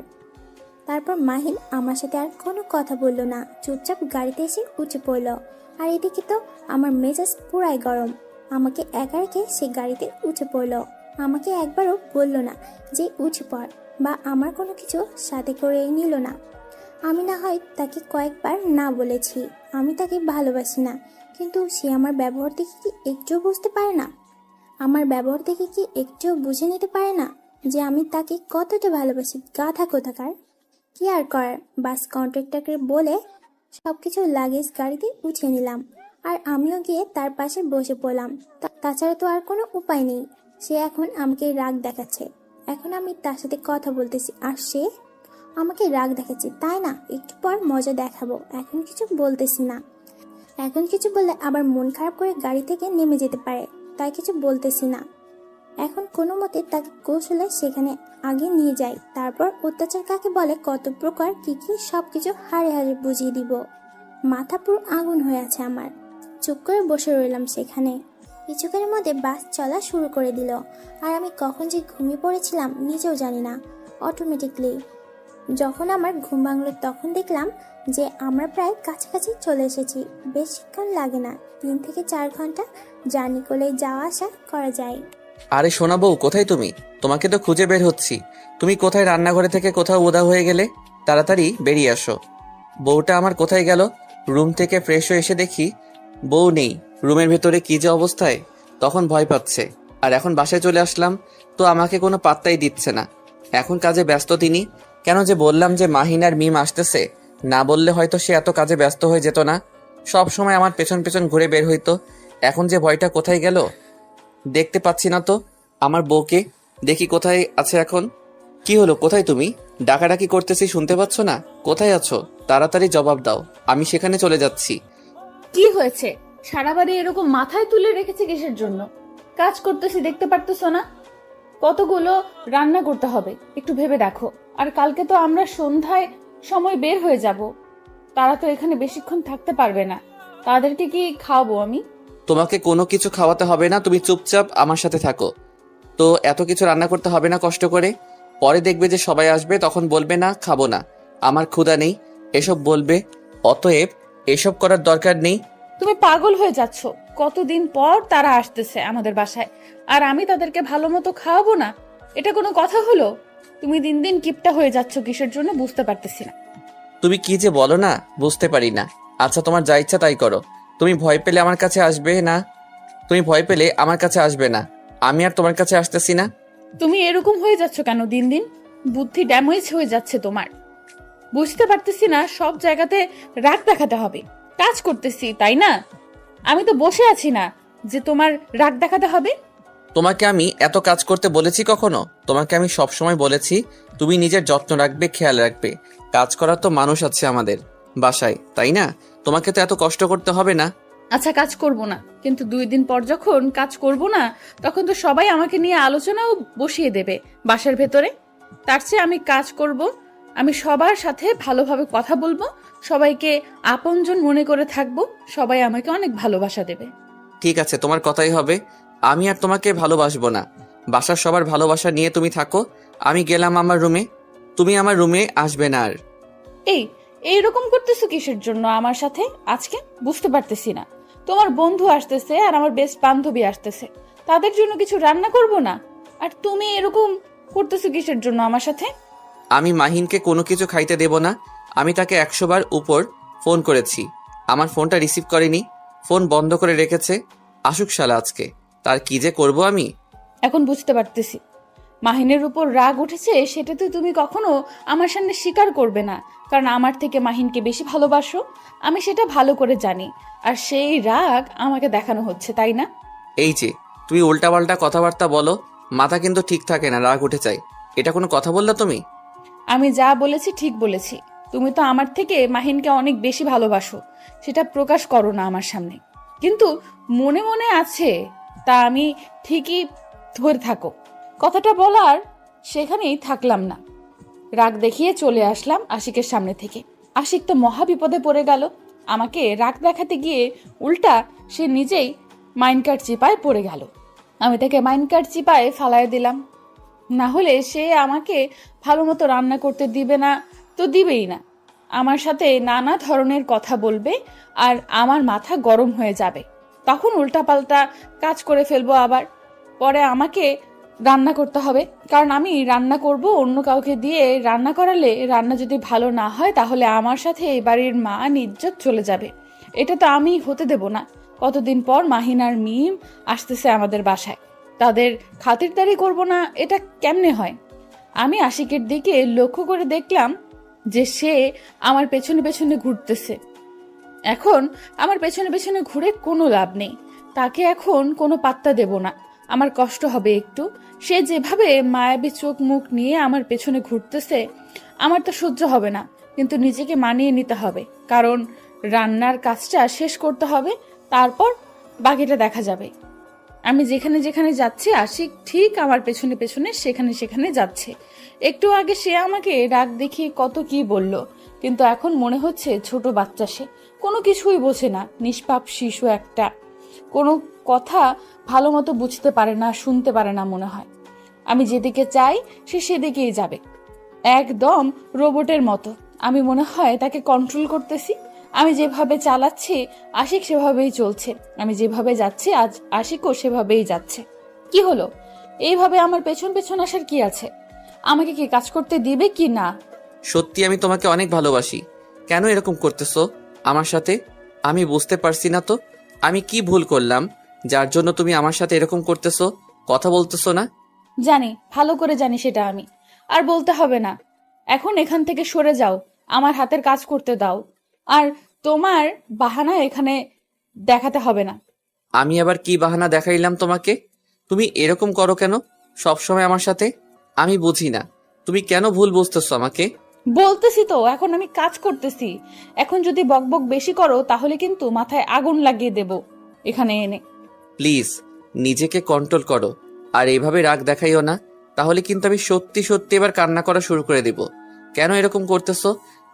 তারপর মাহিন আমার সাথে আর কোনো কথা বলল না, চুপচাপ গাড়িতে এসে উঠে পড়ল। আর এদিকে তো আমার মেজাজ পুরাই গরম। আমাকে একা রেখে সে গাড়িতে উঠে পড়ল। আমাকে একবারও বলল না যে উঠে পড়, বা আমার কোনো কিছু সাথে করে নিল না। আমি না হয় তাকে কয়েকবার না বলেছি আমি তাকে ভালোবাসি না, কিন্তু সে আমার ব্যবহার দেখে কি একটুও বুঝতে পারে না? আমার ব্যবহার দেখে কি একটুও বুঝে নিতে পারে না? যে আমি তাকে কতটা ভালোবাসি। গাধা কোথাকার। কি আর করার, বাস কন্ট্রাক্টরকে বলে সবকিছু লাগেজ গাড়িতে উঠিয়ে নিলাম, আর আমিও গিয়ে তার পাশে বসে পড়লাম। তাছাড়া তো আর কোনো উপায় নেই। সে এখন আমাকে রাগ দেখাচ্ছে। এখন আমি তার সাথে কথা বলতেছি আর সে আমাকে রাগ দেখাচ্ছে, তাই না? একটু পর মজা দেখাবো। এখন কিছু বলতেছি না। এখন কিছু বললে আবার মন খারাপ করে গাড়ি থেকে নেমে যেতে পারে, তাই কিছু বলতেছি না। এখন কোনো মতে তাকে কৌশলে সেখানে আগে নিয়ে যাই, তারপর অত্যাচার কাকে বলে, কত প্রকার কি কি সবকিছু হাড়ে হাড়ে বুঝিয়ে দিব। মাথা পুরো আগুন হয়ে আছে আমার। চুপ করে বসে রইলাম সেখানে। কিছুক্ষণের মধ্যে বাস চলা শুরু করে দিল, আর আমি কখন যে ঘুমিয়ে পড়েছিলাম নিজেও জানি না। অটোমেটিকলি যখন আমার ঘুম ভাঙল তখন দেখলাম যে আমরা প্রায় কাছাকাছি চলে এসেছি। বেশিক্ষণ লাগে না, 3 থেকে 4 ঘন্টা জার্নি করলে যাওয়া আসা করা যায়। আরে সোনা বউ, কোথায় তুমি? তোমাকে তো খুঁজে বের হচ্ছি। তুমি কোথায়? রান্নাঘরে থেকে কোথাও উদা হয়ে গেলে। তাড়াতাড়ি বেরিয়ে আসো। বউটা আমার কোথায় গেল? রুম থেকে ফ্রেশ হয়ে এসে দেখি বউ নেই। রুমের ভেতরে কি যে অবস্থায়, তখন ভয় পাচ্ছে। আর এখন বাসায় চলে আসলাম তো আমাকে কোনো পাত্তাই দিচ্ছে না। এখন কাজে ব্যস্ত তিনি। কেন যে বললাম যে মাহিন আর মিম আসতেছে, না বললে হয়তো সে এত কাজে ব্যস্ত হয়ে যেত না। সব সময় আমার পেছন পেছন ঘুরে বের হইতো। এখন যে ভয়টা কোথায় গেল দেখতে পাচ্ছি না তো। আমার বউকে দেখি কোথায় আছে এখন। কি হলো, কোথায় তুমি? ডাকাডাকি করতেছি, শুনতে পাচ্ছ না? কোথায় আছো? তাড়াতাড়ি জবাব দাও, আমি সেখানে চলে যাচ্ছি। কি হয়েছে? সারা বাড়ি এরকম মাথায় তুলে রেখেছে কিসের জন্য? কাজ করতেছি, দেখতে পারতেছো না? কতগুলো রান্না করতে হবে, একটু ভেবে দেখো। আর কালকে তো আমরা সন্ধ্যায় সময় বের হয়ে যাব। তারা তো এখানে বেশিক্ষণ থাকতে পারবে না। তাদেরকে কি খাওয়াবো আমি? তোমাকে কোনো কিছু খাওয়াতে হবে না, তুমি চুপচাপ আমার সাথে থাকো। তো এত কিছু রান্না করতে হবে না কষ্ট করে। পরে দেখবে যে সবাই আসবে, তখন বলবে না খাবো না, আমার ক্ষুধা নেই, এসব বলবে। অতএব এসব করার দরকার নেই। তুমি পাগল হয়ে যাচ্ছ। কতদিন পর তারা আসতেছে আমাদের বাসায়, আর আমি তাদেরকে ভালো মতো খাওয়াবো না? এটা কোনো কথা হলো? তুমি দিন দিন কিপটা হয়ে যাচ্ছ কিসের জন্য বুঝতে পারতেছি না। তুমি কি যে বলো না, বুঝতে পারি না। আচ্ছা, তোমার যা ইচ্ছা তাই করো। তুমি ভয় পেলে আমার কাছে আসবে না। তুমি ভয় পেলে আমার কাছে আসবে না, আমি আর তোমার কাছে আসতেছি না। তুমি এরকম হয়ে যাচ্ছ কেন দিন দিন? বুদ্ধি ড্যামেজ হয়ে যাচ্ছে তোমার। বুঝতে পারতেছি না, সব জায়গাতে রাগ দেখাতে হবে। কাজ করতেছি, তাই না? আমি তো বসে আছি না যে তোমার রাগ দেখাতে হবে। তোমাকে আমি এত কাজ করতে বলেছি কখনো? তোমাকে আমি সব সময় বলেছি তুমি নিজের যত্ন রাখবে, খেয়াল রাখবে। কাজ করার তো মানুষ আছে আমাদের বাসায়, তাই না? তোমাকে তো এত কষ্ট করতে হবে না। আচ্ছা, কাজ করব না, কিন্তু 2 দিন পর যখন কাজ করব না, তখন তো সবাই আমাকে নিয়ে আলোচনাও বসিয়ে দেবে বাসার ভেতরে। তার চেয়ে আমি কাজ করব, আমি সবার সাথে ভালোভাবে কথা বলবো, সবাইকে আপনজন মনে করে থাকবো, সবাই আমাকে অনেক ভালোবাসা দেবে। ঠিক আছে, তোমার কথাই হবে। আমি আর তোমাকে ভালোবাসবো না। বাসার সবার ভালোবাসা নিয়ে তুমি থাকো। আমি গেলাম আমার রুমে, তুমি আমার রুমে আসবে না আর। এইরকম করতেছো কিসের জন্য আমার সাথে আজকে? বুঝতে পারতেছি না। তোমার বন্ধু আসতেছে আর আমার বেস্ট বান্ধবী আসতেছে, তাদের জন্য কিছু রান্না করব না? আর তুমি এরকম করতেছো কিসের জন্য আমার সাথে? আমি মাহিনকে কোনো কিছু খাইতে দেব না। আমি তাকে 100 বার উপর ফোন করেছি, আমার ফোনটা রিসিভ করেনি, ফোন বন্ধ করে রেখেছে। আসুক শালা আজকে, তার কি যে করব আমি। এখন বুঝতে পারতেছি মাহিনের উপর রাগ উঠেছে, সেটা তো তুমি কখনো আমার সামনে স্বীকার করবে না, কারণ আমার থেকে মাহিনকে বেশি ভালোবাসো, আমি সেটা ভালো করে জানি। আর সেই রাগ আমাকে দেখানো হচ্ছে, তাই না? এই যে তুমি উল্টাপাল্টা কথাবার্তা বলো, মাথা কিন্তু ঠিক থাকে না, রাগ উঠে যায়। এটা কোনো কথা বললা তুমি? আমি যা বলেছি ঠিক বলেছি। তুমি তো আমার থেকে মাহিনকে অনেক বেশি ভালোবাসো, সেটা প্রকাশ করো না আমার সামনে, কিন্তু মনে মনে আছে, তা আমি ঠিকই ধরে থাকো। কথাটা বলার সেখানেই থাকলাম না, রাগ দেখিয়ে চলে আসলাম আশিকের সামনে থেকে। আশিক তো মহা বিপদে পড়ে গেল। আমাকে রাগ দেখাতে গিয়ে উল্টা সে নিজেই মাইনকার চিপায় পড়ে গেল। আমি তাকে মাইনকার চিপায় ফালায় দিলাম। না হলে সে আমাকে ভালো মতো রান্না করতে দিবে না তো দিবেই না, আমার সাথে নানা ধরনের কথা বলবে, আর আমার মাথা গরম হয়ে যাবে। তখন উল্টাপাল্টা কাজ করে ফেলবো আবার। পরে আমাকে রান্না করতে হবে, কারণ আমি রান্না করব অন্য কাউকে দিয়ে। রান্না করালে রান্না যদি ভালো না হয় তাহলে আমার সাথে এই বাড়ির মান ইজ্জত চলে যাবে। এটা তো আমি হতে দেব না। কতদিন পর মাহিন আর মিম আসতেছে আমাদের বাসায়, তাদের খাতিরদারি করব না, এটা কেমনে হয়? আমি আশিকের দিকে লক্ষ্য করে দেখলাম যে সে আমার পেছনে পেছনে ঘুরতেছে। এখন আমার পেছনে পেছনে ঘুরে কোনো লাভ নেই, তাকে এখন কোনো পাত্তা দেব না। আমার কষ্ট হবে একটু। সে যেভাবে মায়াবী চোখ মুখ নিয়ে আমার পেছনে ঘুরতেছে, আমার তো সহ্য হবে না, কিন্তু নিজেকে মানিয়ে নিতে হবে, কারণ রান্নার কাজটা শেষ করতে হবে, তারপর বাকিটা দেখা যাবে। আমি যেখানে যেখানে যাচ্ছি আশিক ঠিক আমার পেছনে পেছনে সেখানে সেখানে যাচ্ছে। একটু আগে সে আমাকে রাগ দেখিয়ে কত কি বলল, কিন্তু এখন মনে হচ্ছে ছোট বাচ্চা, সে কোনো কিছুই বোঝে না, নিষ্পাপ শিশু একটা, কোনো কথা ভালো মতো বুঝতে পারে না, শুনতে পারে না মনে হয়। আমি যেদিকে চাই সে সেদিকেই যাবে, একদম রোবটের মতো। আমি মনে হয় তাকে কন্ট্রোল করতেছি। আমি যেভাবে চালাচ্ছি আশিক সেভাবেই চলছে, আমি যেভাবে যাচ্ছি আজ আশিকও সেভাবেই যাচ্ছে। কি হলো? এইভাবে আমার পেছন পেছন আসার কি আছে? আমাকে কি কাজ করতে দিবে কি না? সত্যি আমি তোমাকে অনেক ভালোবাসি। কেন এরকম করতেছো আমার সাথে? আমি বুঝতে পারছি না তো আমি কি ভুল করলাম যার জন্য তুমি আমার সাথে এরকম করতেছো, কথা বলতেছো না? জানি, ভালো করে জানি সেটা আমি। আর বলতে হবে না। এখন এখান থেকে সরে যাও, আমার হাতের কাজ করতে দাও। আর তোমার বাহানা এখানে দেখাতে হবে না। আমি আবার কি বাহানা দেখাইলাম তোমাকে? তুমি এরকম করো কেন সব সময় আমার সাথে? আমি বুঝি না তুমি কেন ভুল বুঝতেছো আমাকে। বলতেছি তো, এখন আমি কাজ করতেছি। এখন যদি বকবক বেশি করো তাহলে কিন্তু মাথায় আগুন লাগিয়ে দেব এখানে এনে। প্লিজ নিজেকে কন্ট্রোল করো, আর এইভাবে রাগ দেখাইও না, তাহলে কিন্তু আমি সত্যি সত্যি এবার কান্না করা শুরু করে দিব। কেন এরকম করতেছো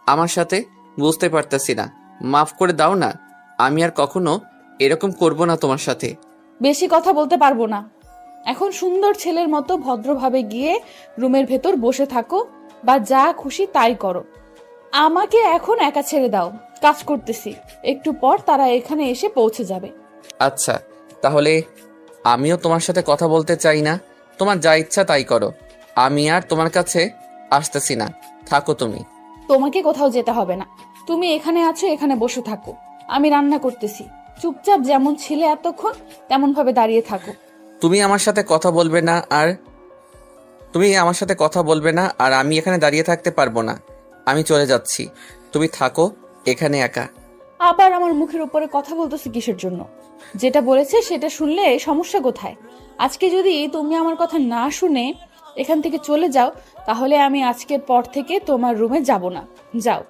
আমার সাথে বুঝতে পারতেছি না। মাফ করে দাও না, আমি আর কখনো এরকম করব না তোমার সাথে। বেশি কথা বলতে পারবো না। এখন সুন্দর ছেলের মতো ভদ্রভাবে গিয়ে রুমের ভেতর বসে থাকো, বা যা খুশি তাই করো। আমাকে এখন একা ছেড়ে দাও, কাজ করতেছি। একটু পর তারা এখানে এসে পৌঁছে যাবে। আচ্ছা, তাহলে আমিও তোমার সাথে কথা বলতে চাই না, তোমার যা ইচ্ছা তাই করো। আমি আর তোমার কাছে আসতেছি না, থাকো তুমি। তোমাকে কোথাও যেতে হবে না, তুমি এখানে আছো, এখানে বসে থাকো। আমি রান্না করতেছি, চুপচাপ যেমন ছিলে এতক্ষণ তেমন ভাবে দাঁড়িয়ে থাকো। তুমি আমার সাথে কথা বলবে না, আর আমি এখানে দাঁড়িয়ে থাকতে পারবো না। আমি চলে যাচ্ছি, তুমি থাকো এখানে একা। আবার আমার মুখের উপরে কথা বলতেছে কিসের জন্য? যেটা বলেছে সেটা শুনলে সমস্যা কোথায়? আজকে যদি তুমি আমার কথা না শুনে এখান থেকে চলে যাও, তাহলে আমি আজকের পর থেকে তোমার রুমে যাব না। যাও।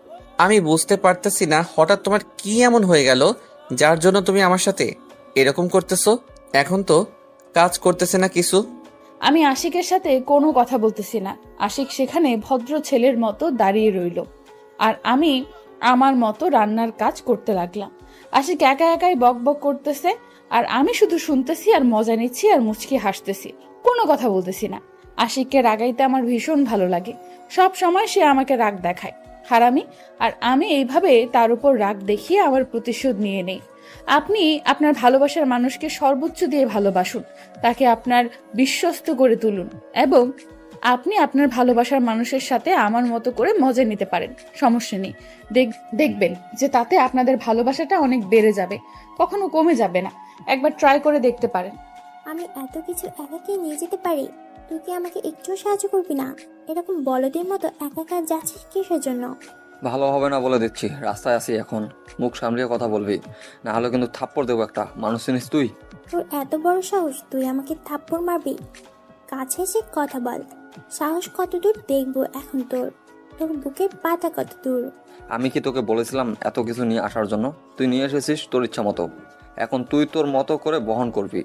আমি বুঝতে পারতেছি না হঠাৎ তোমার কি এমন হয়ে গেল যার জন্য তুমি আমার সাথে এরকম করতেছো। এখন তো কাজ করতেছে না কিছু। আমি আশিকের সাথে কোনো কথা বলতেছি না। আশিক সেখানে ভদ্র ছেলের মতো দাঁড়িয়ে রইল, আর আমি আমার মতো রান্নার কাজ করতে লাগলাম। আশিক একা একাই বক বক করতেছে, আর আমি শুধু শুনতেছি আর মজা নিচ্ছি আর মুচকি হাসতেছি, কোনো কথা বলতেছি না। আশিককে রাগাইতে আমার ভীষণ ভালো লাগে। সব সময় সে আমাকে রাগ দেখায়, হারামি। আর আমি এইভাবে তার উপর রাগ দেখিয়ে আমার প্রতিশোধ নিয়ে নেই। আপনি আপনার ভালোবাসার মানুষকে সর্বোচ্চ দিয়ে ভালোবাসুন, তাকে আপনার বিশ্বস্ত করে তুলুন, এবং আপনি আপনার ভালোবাসার মানুষের সাথে আমার মতো করে মজা নিতে পারেন, সমস্যা নেই। দেখবেন যে তাতে আপনাদের ভালোবাসাটা অনেক বেড়ে যাবে, কখনো কমে যাবে না। একবার ট্রাই করে দেখতে পারেন। আমি এত কিছু একাকে নিয়ে যেতে পারি, তুই কি আমাকে একটুও সাহায্য করবি না? এরকম বলদের মতো একা একা যাচ্ছিস কিসের জন্য? ভালো হবে না বলে দিচ্ছি, রাস্তায় আছি এখন, মুখ সামলিয়ে কথা বলবি, না হলে কিন্তু থাপ্পড় দেবো একটা। মানুষ চিনিস তুই? তোর এত বড় সাহস, তুই আমাকে থাপ্পড় মারবি? কাছে এসে কথা বল। সাহস কত দূর দেখবো এখন তোর। তোর বুকের পাতা কত দূর? আমি কি তোকে বলেছিলাম এত কিছু নিয়ে আসার জন্য? তুই নিয়ে এসেছিস তোর ইচ্ছা মতো, এখন তুই তোর মতো করে বহন করবি।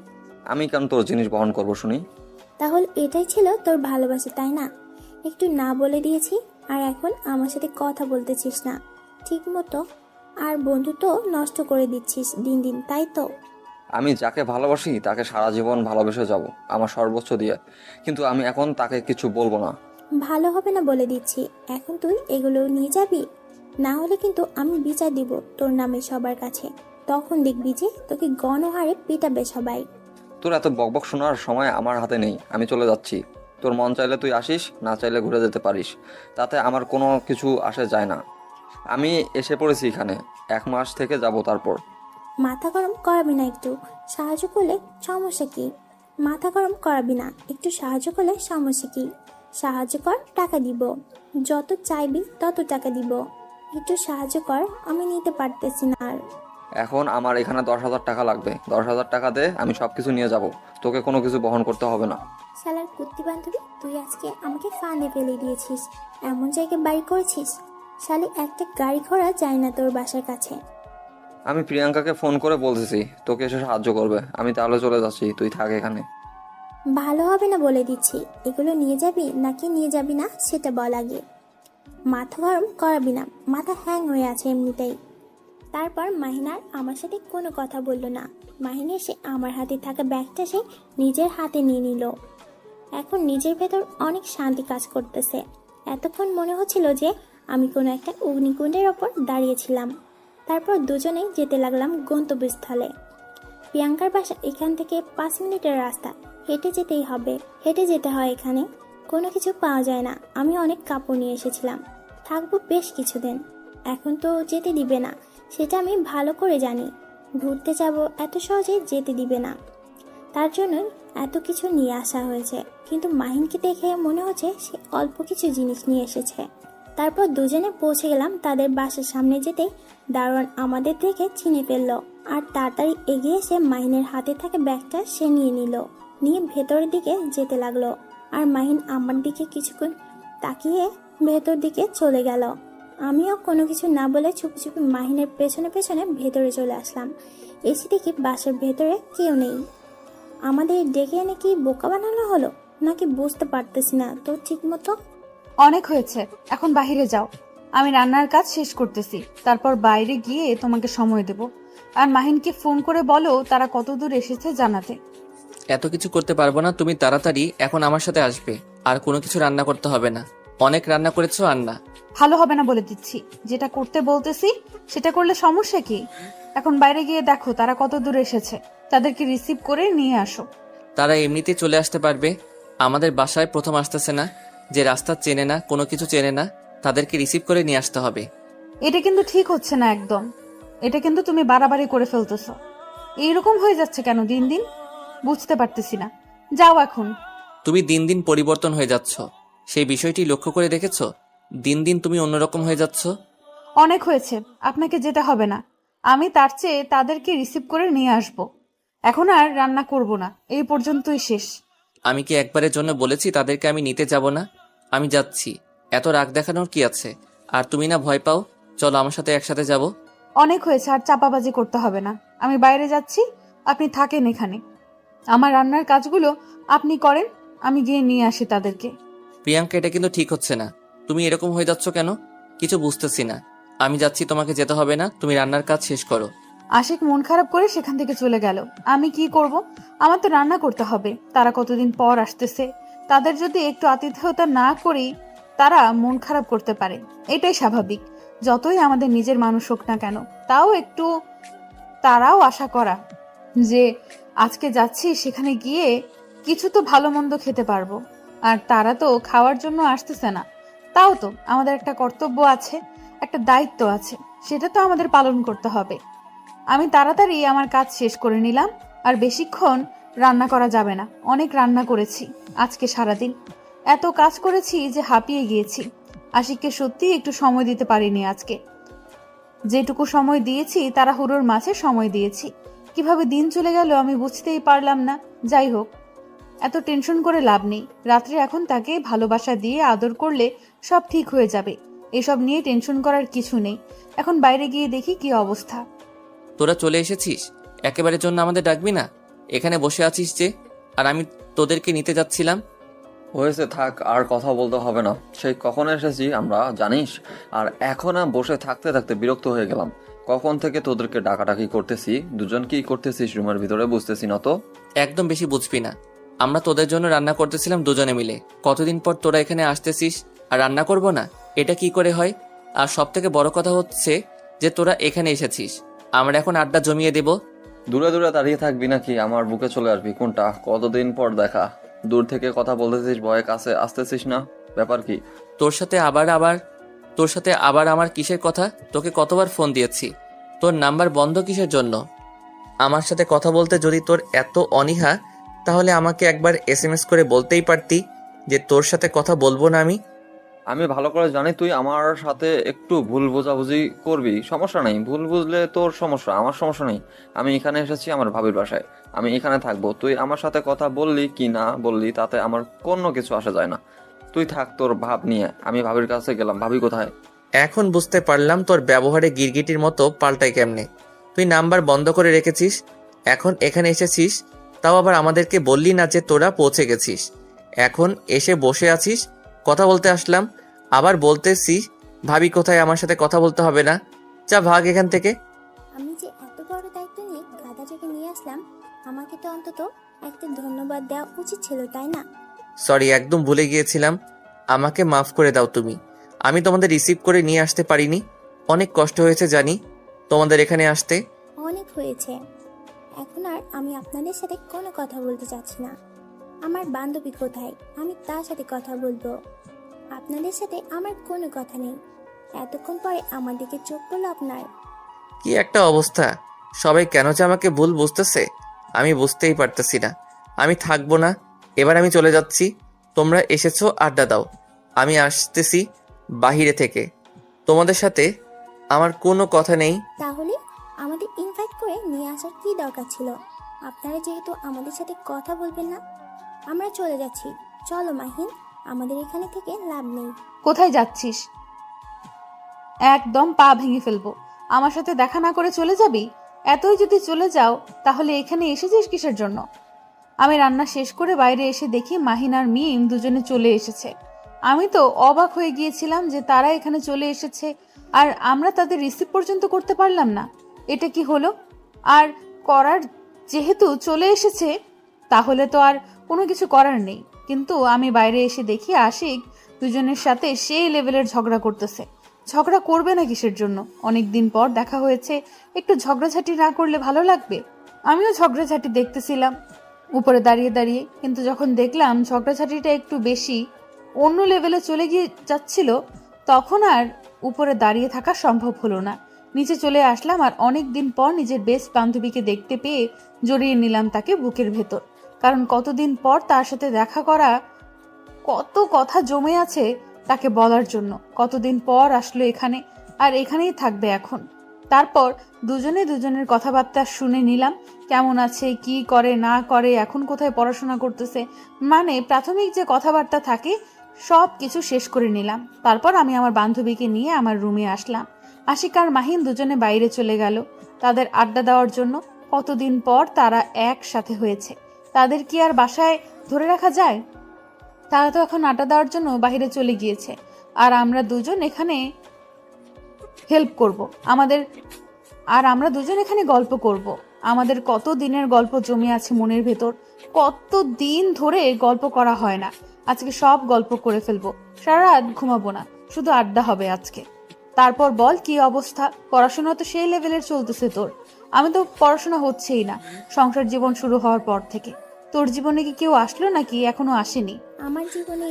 আমি কেন তোর জিনিস বহন করবো শুনি? তাহলে এটাই ছিল তোর ভালোবাসা, তাই না? একটু না বলে দিয়েছি, আর এখন আমার সাথে কথা বলতেছিস না ঠিক মতো, আর বন্ধুত্ব নষ্ট করে দিচ্ছিস দিন দিন, তাই তো? আমি যাকে ভালোবাসি তাকে সারা জীবন ভালোবেসে যাব, আমার সর্বোচ্চ দিয়ে, কিন্তু আমি এখন তাকে কিছু বলবো না। ভালো হবে না বলে দিচ্ছি। এখন তুই এগুলো নিয়ে যাবি, না হলে কিন্তু আমি বিচার দিব তোর নামে সবার কাছে। তখন দেখবি যে তোকে গণহারে পিটাবে সবাই। তোর এত বকবক শোনার সময় আমার হাতে নেই, আমি চলে যাচ্ছি। তোর মন চাইলে তুই আসিস, না চাইলে ঘুরে যেতে পারিস, তাতে আমার কোনো কিছু আসে যায় না। আমি এসে পড়েছি এখানে, 1 মাস থেকে যাব তারপর। মাথা গরম করাবি না একটু, সাহায্য করলে সমস্যা কি? মাথা গরম করাবি না, একটু সাহায্য করলে সমস্যা কি? সাহায্য কর, টাকা দিব। যত চাইবি তত টাকা দিব। একটু সাহায্য কর, আমি নিতে পারতেছি না আর। এখন আমার এখানে 10,000 টাকা লাগবে। 10,000 টাকা দে, আমি সব কিছু নিয়ে যাব। তোকে কোনো কিছু বহন করতে হবে না। শালার কুত্তি বান্ধবী, তুই আজকে আমাকে ফাঁদে ফেলে দিয়েছিস, এমন জায়গায় বাড়ি করেছিস। শালি একটা গাড়ি ঘোড়া যায় না তোর বাসার কাছে। আমি প্রিয়াঙ্কাকে ফোন করে বলতেছি তোকে এসে সাহায্য করবে। আমি তাহলে চলে যাচ্ছি, তুই থাক এখানে। ভালো হবে না বলে দিচ্ছি। এগুলো নিয়ে যাবি নাকি নিয়ে যাবি না সেটা বল আগে। মাথা গরম করাবি না, মাথা হ্যাং হয়ে আছে এমনিতেই। তারপর মাহিন আর আমার সাথে কোনো কথা বললো না। মাহিন এসে আমার হাতে থাকা ব্যাগটা সে নিজের হাতে নিয়ে নিল। এখন নিজের ভেতর অনেক শান্তি কাজ করতেছে। এতক্ষণ মনে হচ্ছিল যে আমি কোনো একটা অগ্নিকুণ্ডের ওপর দাঁড়িয়েছিলাম। তারপর দুজনেই যেতে লাগলাম গন্তব্যস্থলে। প্রিয়াঙ্কার বাসা এখান থেকে 5 মিনিটের রাস্তা। হেঁটে যেতেই হবে, হেঁটে যেতে হয়। এখানে কোনো কিছু পাওয়া যায় না। আমি অনেক কাপড় নিয়ে এসেছিলাম, থাকবো বেশ কিছুদিন। এখন তো যেতে দিবে না, সেটা আমি ভালো করে জানি। ঘুরতে যাব, এত সহজে যেতে দিবে না। তার জন্য এত কিছু নিয়ে আসা হয়েছে। কিন্তু মাহিনকে দেখে মনে হচ্ছে সে অল্প কিছু জিনিস নিয়ে এসেছে। তারপর দুজনে পৌঁছে গেলাম তাদের বাসার সামনে। যেতেই দারোয়ান আমাদের দেখে চিনে ফেললো আর তাড়াতাড়ি এগিয়ে এসে মাহিনের হাতে থাকা ব্যাগটা সে নিয়ে নিল, নিয়ে ভেতরের দিকে যেতে লাগলো। আর মাহিন আমার দিকে কিছুক্ষণ তাকিয়ে ভেতর দিকে চলে গেল। আমিও কোনো কিছু না বলে চুপি চুপি মাহিনের পেছনে পেছনে ভেতরে চলে আসলাম। এসে দেখি বাসার ভেতরে কেউ নেই। আমাদের ডেকে এনে কি বোকা বানানো হলো নাকি বুঝতে পারতেছি না তো ঠিক মতো। অনেক হয়েছে, এখন বাইরে যাও। আমি রান্নার কাজ শেষ করতেছি, তারপর বাইরে গিয়ে তোমাকে সময় দেব। আর মাহিনকে ফোন করে বলো তারা কত দূর এসেছে জানাতে। এত কিছু করতে পারবো না, তুমি তাড়াতাড়ি এখন আমার সাথে আসবে। আর কোনো কিছু রান্না করতে হবে না, অনেক রান্না করেছো আর না। ভালো হবে না বলে দিচ্ছি। যেটা করতে বলতেছি সেটা করলে সমস্যা কি? এখন বাইরে গিয়ে দেখো তারা কত দূর এসেছে, তাদেরকে রিসিভ করে নিয়ে আসো। তারা এমনিতে চলে আসতে পারবে। আমাদের বাসায় প্রথম আসতেছে না, যে রাস্তা চেনে না, কোনো কিছু চেনে না, তাদেরকে রিসিভ করে নিয়ে আসতে হবে। এটা কিন্তু ঠিক হচ্ছে না একদম। এটা কিন্তু তুমি বাড়াবাড়ি করে ফেলতেছো। এইরকম হয়ে যাচ্ছে কেন দিন দিন, বুঝতে পারতেছি না। যাও এখন। তুমি দিন দিন পরিবর্তন হয়ে যাচ্ছ, সেই বিষয়টি লক্ষ্য করে দেখেছো? দিন দিন তুমি অন্যরকম হয়ে যাচ্ছ। অনেক হয়েছে, আপনাকে যেতে হবে না। আমি তার চেয়ে তাদেরকে রিসিভ করে নিয়ে আসব। এখন আর রান্না করব না, এই পর্যন্তই শেষ। আমি কি একবারের জন্য বলেছি তাদেরকে আমি নিতে যাব না? আমি যাচ্ছি, এত রাগ দেখানোর কি আছে? আর তুমি না ভয় পাও, চলো আমার সাথে একসাথে যাব। অনেক হয়েছে, আর চাপাবাজি করতে হবে না। আমি বাইরে যাচ্ছি, আপনি থাকেন এখানে। আমার রান্নার কাজগুলো আপনি করেন, আমি গিয়ে নিয়ে আসি তাদেরকে। প্রিয়াঙ্কা, এটা কিন্তু ঠিক হচ্ছে না। তুমি এরকম হয়ে যাচ্ছ কেন? কিছু বুঝতেছি না। আমি যাচ্ছি, তোমাকে যেতে হবে না, তুমি রান্নার কাজ শেষ করো। আশিক মন খারাপ করে সেখান থেকে চলে গেল। আমি কি করব? আমার তো রান্না করতে হবে। তারা কতদিন পর আসতেছে, তাদের যদি একটু আতিথেয়তা না করি তারা মন খারাপ করতে পারে। এটাই স্বাভাবিক, যতই আমাদের নিজের মানুষ হোক না কেন। তাও একটু তারাও আশা করা যে আজকে যাচ্ছি, সেখানে গিয়ে কিছু তো ভালো মন্দ খেতে পারবো। আর তারা তো খাওয়ার জন্য আসতেছে না। তাও তো আমাদের একটা কর্তব্য আছে, একটা দায়িত্ব আছে, সেটা তো আমাদের পালন করতে হবে। আমি তাড়াতাড়ি আমার কাজ শেষ করে নিলাম। আর বেশিক্ষণ রান্না করা যাবে না। অনেক রান্না করেছি আজকে সারাদিন, এত কাজ করেছি যে হাঁপিয়ে গিয়েছি। আশিককে সত্যি একটু সময় দিতে পারিনি আজকে। যেটুকু সময় দিয়েছি তাড়াহুড়োর মাঝে সময় দিয়েছি। কিভাবে দিন চলে গেল আমি বুঝতেই পারলাম না। যাই হোক, এত টেনশন করে লাভ নেই। রাত্রে এখন তাকে ভালোবাসা দিয়ে আদর করলে সব ঠিক হয়ে যাবে। এসব নিয়ে টেনশন করার কিছু নেই। এখন বাইরে গিয়ে দেখি কি অবস্থা। তোরা চলে এসেছিস, একেবারে জন্য আমাদের ডাকবি না? এখানে বসে আছিস যে, আর আমি তোদেরকে নিতে যাচ্ছিলাম। হয়েছে, থাক, আর কথা বলতে হবে না। সেই কখন এসেছি আমরা জানিস? আর এখন বসে থাকতে থাকতে বিরক্ত হয়ে গেলাম। কখন থেকে তোদেরকে ডাকাডাকি করতেছি, দুজন কি করতেছিস রুমের ভিতরে বুঝতেছি না তো। একদম বেশি বুঝবি না। আমরা তোদের জন্য রান্না করতেছিলাম দুজনে মিলে। কতদিন পর তোরা এখানে আসতেছিস আর রান্না করব না? এটা কি করে হয়? আর সব থেকে বড় কথা হচ্ছে যে তোরা এখানে এসেছিস, আমরা এখন আড্ডা জমিয়ে দেব। দূরে দূরে দাঁড়িয়ে থাকবি নাকি আমার বুকে চলে আসবি? কোনটা? কতদিন পর দেখা, দূর থেকে কথা বলতেছিস, ভয়ে কাছে আসতেছিস না? ব্যাপার কি? তোর সাথে আবার আমার কিসের কথা? তোকে কতবার ফোন দিয়েছি, তোর নাম্বার বন্ধ কিসের জন্য? আমার সাথে কথা বলতে যদি তোর এত অনীহা, তাহলে আমাকে একবার SMS করে বলতেই পারতি যে তোর সাথে কথা বলবো না আমি। আমি ভালো করে জানি তুই আমার সাথে একটু ভুল বোঝাবুঝি করবি, সমস্যা নেই। ভুল বুঝলে তোর সমস্যা, আমার সমস্যা নেই। আমি এখানে এসেছি আমার ভাবির বাসায়, আমি এখানে থাকবো। তুই আমার সাথে কথা বললি কি না বললি তাতে আমার কোনো কিছু আসা যায় না। তুই থাক তোর ভাব নিয়ে। আমি ভাবির কাছে গেলাম। ভাবি কোথায়? এখন বুঝতে পারলাম তোর ব্যবহারে গিরগিটির মতো পাল্টাই কেমনে। তুই নাম্বার বন্ধ করে রেখেছিস, এখন এখানে এসেছিস, তাও আবার আমাদেরকে বললি না যে তোরা পৌঁছে গেছিস। এখন এসে বসে আছিস, কথা বলতে আসলাম, আবার বলতেছি ভাবি কোথায়, আমার সাথে কথা বলতে হবে না, যা ভাগ এখান থেকে। আমি যে এত বড় দায়িত্ব নিয়ে গাধাটাকে নিয়ে আসলাম, আমাকে তো অন্তত একটা ধন্যবাদ দেওয়া উচিত ছিল, তাই না? সরি, একদম ভুলে গিয়েছিলাম, আমাকে মাফ করে দাও তুমি। আমি তোমাদের রিসিভ করে নিয়ে আসতে পারিনি, অনেক কষ্ট হয়েছে জানি তোমাদের এখানে আসতে। অনেক হয়েছে, এখন আর আমি আপনাদের সাথে কোনো কথা বলতে চাচ্ছি না। আমার বান্ধবী কোথায়, আমি তার সাথে কথা বলবো। আপনাদের সাথে আমার কোনো কথা নেই। এতক্ষণ পরে আমার দিকে চোখ পড়লো আপনার। কি একটা অবস্থা, সবাই কেন যে আমাকে ভুল বুঝতেছে আমি বুঝতেই পারতেছি না। আমি থাকবো না, এবার আমি চলে যাচ্ছি। তোমরা এসেছো, আড্ডা দাও, আমি আসতেছি বাহিরে থেকে। তোমাদের সাথে আমার কোনো কথা নেই। তাহলে আমাদের ইনভাইট করে নিয়ে আসার কি দরকার ছিল? আপনারা যেহেতু আমাদের সাথে কথা বলবেন না, আমরা চলে যাচ্ছি। চলো মাহিন, আমাদের এখানে থেকে লাভ নেই। কোথায় যাচ্ছিস? একদম পা ভেঙে ফেলবো। আমার সাথে দেখা না করে চলে যাবি? এতই যদি চলে যাও তাহলে এখানে এসেছিস কিসের জন্য? আমি রান্না শেষ করে বাইরে এসে দেখি মাহিন আর মিম দুজনে চলে এসেছে। আমি তো অবাক হয়ে গিয়েছিলাম যে তারা এখানে চলে এসেছে আর আমরা তাদের রিসিভ পর্যন্ত করতে পারলাম না। এটা কি হলো? আর করার যেহেতু চলে এসেছে তাহলে তো আর কোনো কিছু করার নেই। কিন্তু আমি বাইরে এসে দেখি আশিক দুজনের সাথে সেই লেভেলের ঝগড়া করতেছে। ঝগড়া করবে না কিসের জন্য? অনেক দিন পর দেখা হয়েছে, একটু ঝগড়াঝাটি না করলে ভালো লাগবে? আমিও ঝগড়াঝাটি দেখতেছিলাম উপরে দাঁড়িয়ে দাঁড়িয়ে, কিন্তু যখন দেখলাম ঝগড়াঝাটিটা একটু বেশি অন্য লেভেলে চলে গিয়ে যাচ্ছিল তখন আর উপরে দাঁড়িয়ে থাকা সম্ভব হলো না। নিচে চলে আসলাম আর অনেক দিন পর নিজের বেস্ট বান্ধবীকে দেখতে পেয়ে জড়িয়ে নিলাম তাকে বুকের ভেতর। কারণ কতদিন পর তার সাথে দেখা করা, কত কথা জমে আছে তাকে বলার জন্য। কতদিন পর আসলো এখানে আর এখানেই থাকবে এখন। তারপর দুজনে দুজনের কথাবার্তা শুনে নিলাম, কেমন আছে, কি করে না করে, এখন কোথায় পড়াশোনা করতেছে, মানে প্রাথমিক যে কথাবার্তা থাকে সব কিছু শেষ করে নিলাম। তারপর আমি আমার বান্ধবীকে নিয়ে আমার রুমে আসলাম। আশিক আর মাহিন দুজনে বাইরে চলে গেল তাদের আড্ডা দেওয়ার জন্য। কতদিন পর তারা একসাথে হয়েছে, তাদের কি আর বাসায় ধরে রাখা যায়? তারা তো এখন আড্ডা দেওয়ার জন্য বাইরে চলে গিয়েছে আর আমরা দুজন এখানে হেল্প করব আমাদের, আর আমরা দুজন এখানে গল্প করব। আমাদের কত দিনের গল্প জমে আছে মনের ভেতর, কত দিন ধরে গল্প করা হয় না। আজকে সব গল্প করে ফেলবো, সারা রাত ঘুমাবো না, শুধু আড্ডা হবে আজকে। তারপর বল কি অবস্থা? পড়াশোনা তো সেই লেভেলের চলতেছে তোর। আমি তো পড়াশোনা হচ্ছেই না সংসার জীবন শুরু হওয়ার পর থেকে। তোর জীবনে কি কেউ আসলো নাকি এখনো আসেনি? আমার জীবনে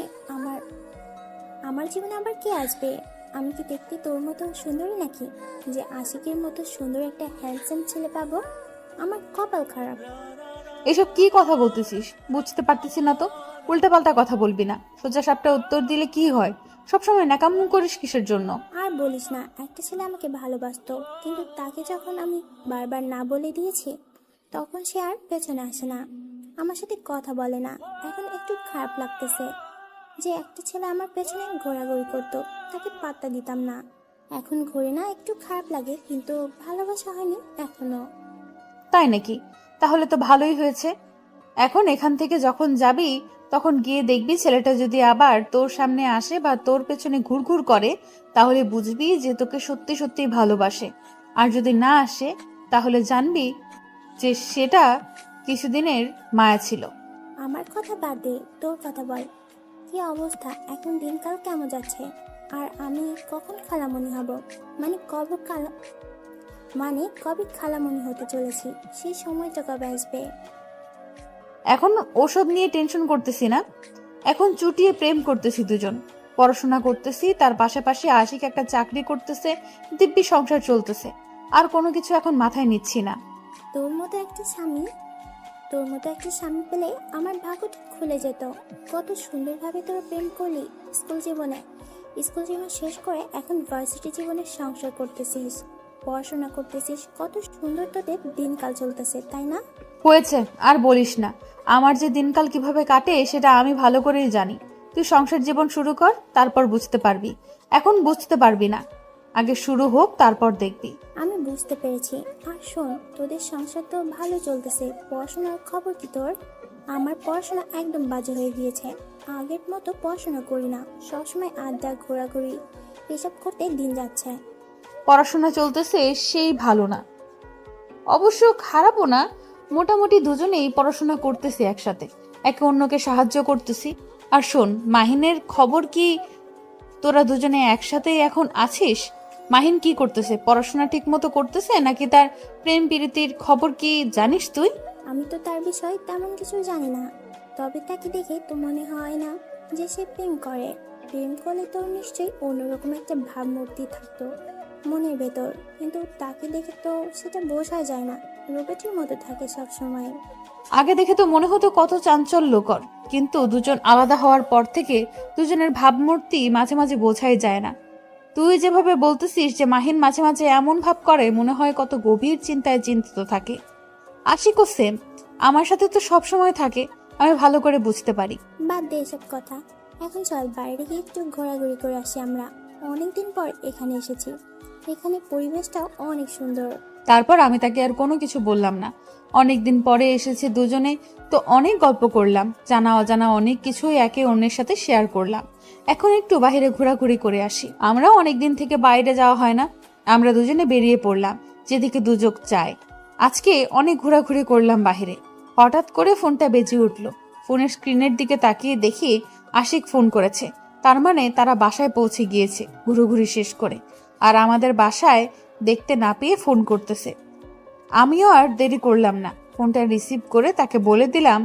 আমার জীবনে আবার কে আসবে? আমি কি দেখতে তোর মতো সুন্দরী নাকি যে আশিকের মতো সুন্দর একটা হ্যান্ডসাম ছেলে পাবো? আমার কপাল খারাপ। এসব কি কথা বলতেছিস বুঝতে পারতেছি না তো। উল্টাপাল্টা কথা বলবি না, সোজা সাপটা উত্তর দিলে কি হয়? সবসময় ন্যাকামো করিস কিসের জন্য? আর বলিস না, একটা ছেলে আমাকে ভালোবাসতো, কিন্তু তাকে যখন আমি বারবার না বলে দিয়েছি তখন সে আর পেছনে আসে না, আমার সাথে কথা বলে না। এখন একটু খারাপ লাগতেছে যে একটা ছেলে আমার পেছনে ঘোরাঘুরি করতো, তাকে পাত্তা দিতাম না। এখন ঘুরে না, একটু খারাপ লাগে, কিন্তু ভালোবাসা হয়নি এখনো। তাই নাকি? তাহলে তো ভালোই হয়েছে। এখন এখান থেকে যখন যাবি তখন গিয়ে দেখবি ছেলেটা যদি আবার তোর সামনে আসে বা তোর পেছনে ঘুরঘুর করে তাহলে বুঝবি যে তোকে সত্যি সত্যি ভালোবাসে। আর যদি না আসে তাহলে জানবি যে সেটা কিছুদিনের মায়া ছিল। আমার কথা বাদ দে, তোর কথা বল। কি অবস্থা এখন? দিনকাল কেমন যাচ্ছে? আর আমি কখন খালামণি হব? কবে খালামণি হতে চলেছি? সেই সময়টা কবে আসবে? এখন ওসব নিয়ে টেনশন করতেছি না, এখন চুটিয়ে প্রেম করতেছি দুজন, পড়াশোনা করতেছি, তার পাশাপাশি আশিক একটা চাকরি করতেছে, দিব্যি সংসার চলতেছে। আর কোনো কিছু এখন মাথায় নিচ্ছি না। তোর মতো একটা স্বামী তোর মতো একটা স্বামী পেলে আমার ভাগ্যটা খুলে যেত। কত সুন্দরভাবে তোর প্রেম করলি স্কুল জীবনে। স্কুল জীবন শেষ করে এখন ভার্সিটি জীবনে সংসার করতেছিস, পড়াশোনা করতেছিস, কত সুন্দর তোদের দিনকাল চলতেছে, তাই না? হয়েছে, আর বলিস না। আমার যে দিনকাল কিভাবে কাটে সেটা আমি ভালো করেই জানি। তুই সংসার জীবন শুরু কর, তারপর বুঝতে পারবি। এখন বুঝতে পারবি না, আগে শুরু হোক, তারপর দেখবি। আমি বুঝতে পেরেছি। আর শোন, তোদের সংসার তো ভালো চলতেছে, পড়াশোনার খবর কি তোর? আমার পড়াশোনা একদম বাজে হয়ে গিয়েছে। আগের মতো পড়াশোনা করি না, সবসময় আড্ডা, ঘোরাঘুরি এসব করতে দিন যাচ্ছে। পড়াশোনা চলতেছে সেই ভালো না, অবশ্য খারাপও না। মোটামুটি দুজনেই পড়াশোনা করতেছি একসাথে, একে অন্যকে সাহায্য করতেছি। আর শোন, মাহিনের খবর কি? তোরা দুজনে একসাথে এখন আছিস? মাহিন কি করতেছে? পড়াশোনা ঠিক মতো করতেছে নাকি তার প্রেম প্রীতির খবর কি জানিস তুই? আমি তো তার বিষয়ে তেমন কিছু জানি না, তবে তাকে দেখে তো মনে হয় না যে সে প্রেম করে। প্রেম করলে তো নিশ্চয়ই অন্যরকম একটা ভাবমূর্তি থাকতো মনের ভেতর, কিন্তু তাকে দেখে তো সেটা বোঝা যায় না, রোবটের মতো থাকে সব সময়। আগে দেখে তো মনে হতো কত চাঞ্চল্যকর, কিন্তু দুজন আলাদা হওয়ার পর থেকে দুজনের ভাবমূর্তি মাঝে মাঝে বোঝাই যায় না। তুই যেভাবে বলতেছিস যে মাহিন মাঝে মাঝে এমন ভাব করে, মনে হয় কত গভীর চিন্তায় চিন্তিত থাকে। আশিকও সেম, আমার সাথে তো সব সময় থাকে, আমি ভালো করে বুঝতে পারি। বাদ দে এসব কথা, এখন চল বাইরে গিয়ে একটু ঘোরাঘুরি করে আসি। আমরা অনেকদিন পর এখানে এসেছি, এখানে পরিবেশটাও অনেক সুন্দর। তারপর আমি তাকে আর কোনো কিছু বললাম না। অনেকদিন পরে এসেছে দুজনে, তো অনেক গল্প করলাম, জানা অজানা অনেক কিছুই একে অন্যের সাথে শেয়ার করলাম। এখন একটু বাইরে ঘোরাঘুরি করে আসি। আমরাও অনেকদিন থেকে বাইরে যাওয়া হয় না, আমরা দুজনে বেরিয়ে পড়লাম যেদিকে দুযোগ চায়। আজকে অনেক ঘোরাঘুরি করলাম বাইরে। হঠাৎ করে ফোনটা বেজে উঠলো। ফোনের স্ক্রিনের দিকে তাকিয়ে দেখি আশিক ফোন করেছে। তার মানে তারা বাসায় পৌঁছে গিয়েছে ঘুরোঘুরি শেষ করে, আর আমাদের বাসায় দেখতে না পেয়ে ফোন করতেছে। আমিও আর দেরি করলাম না, ফোনটা রিসিভ করে তাকে বলে দিলাম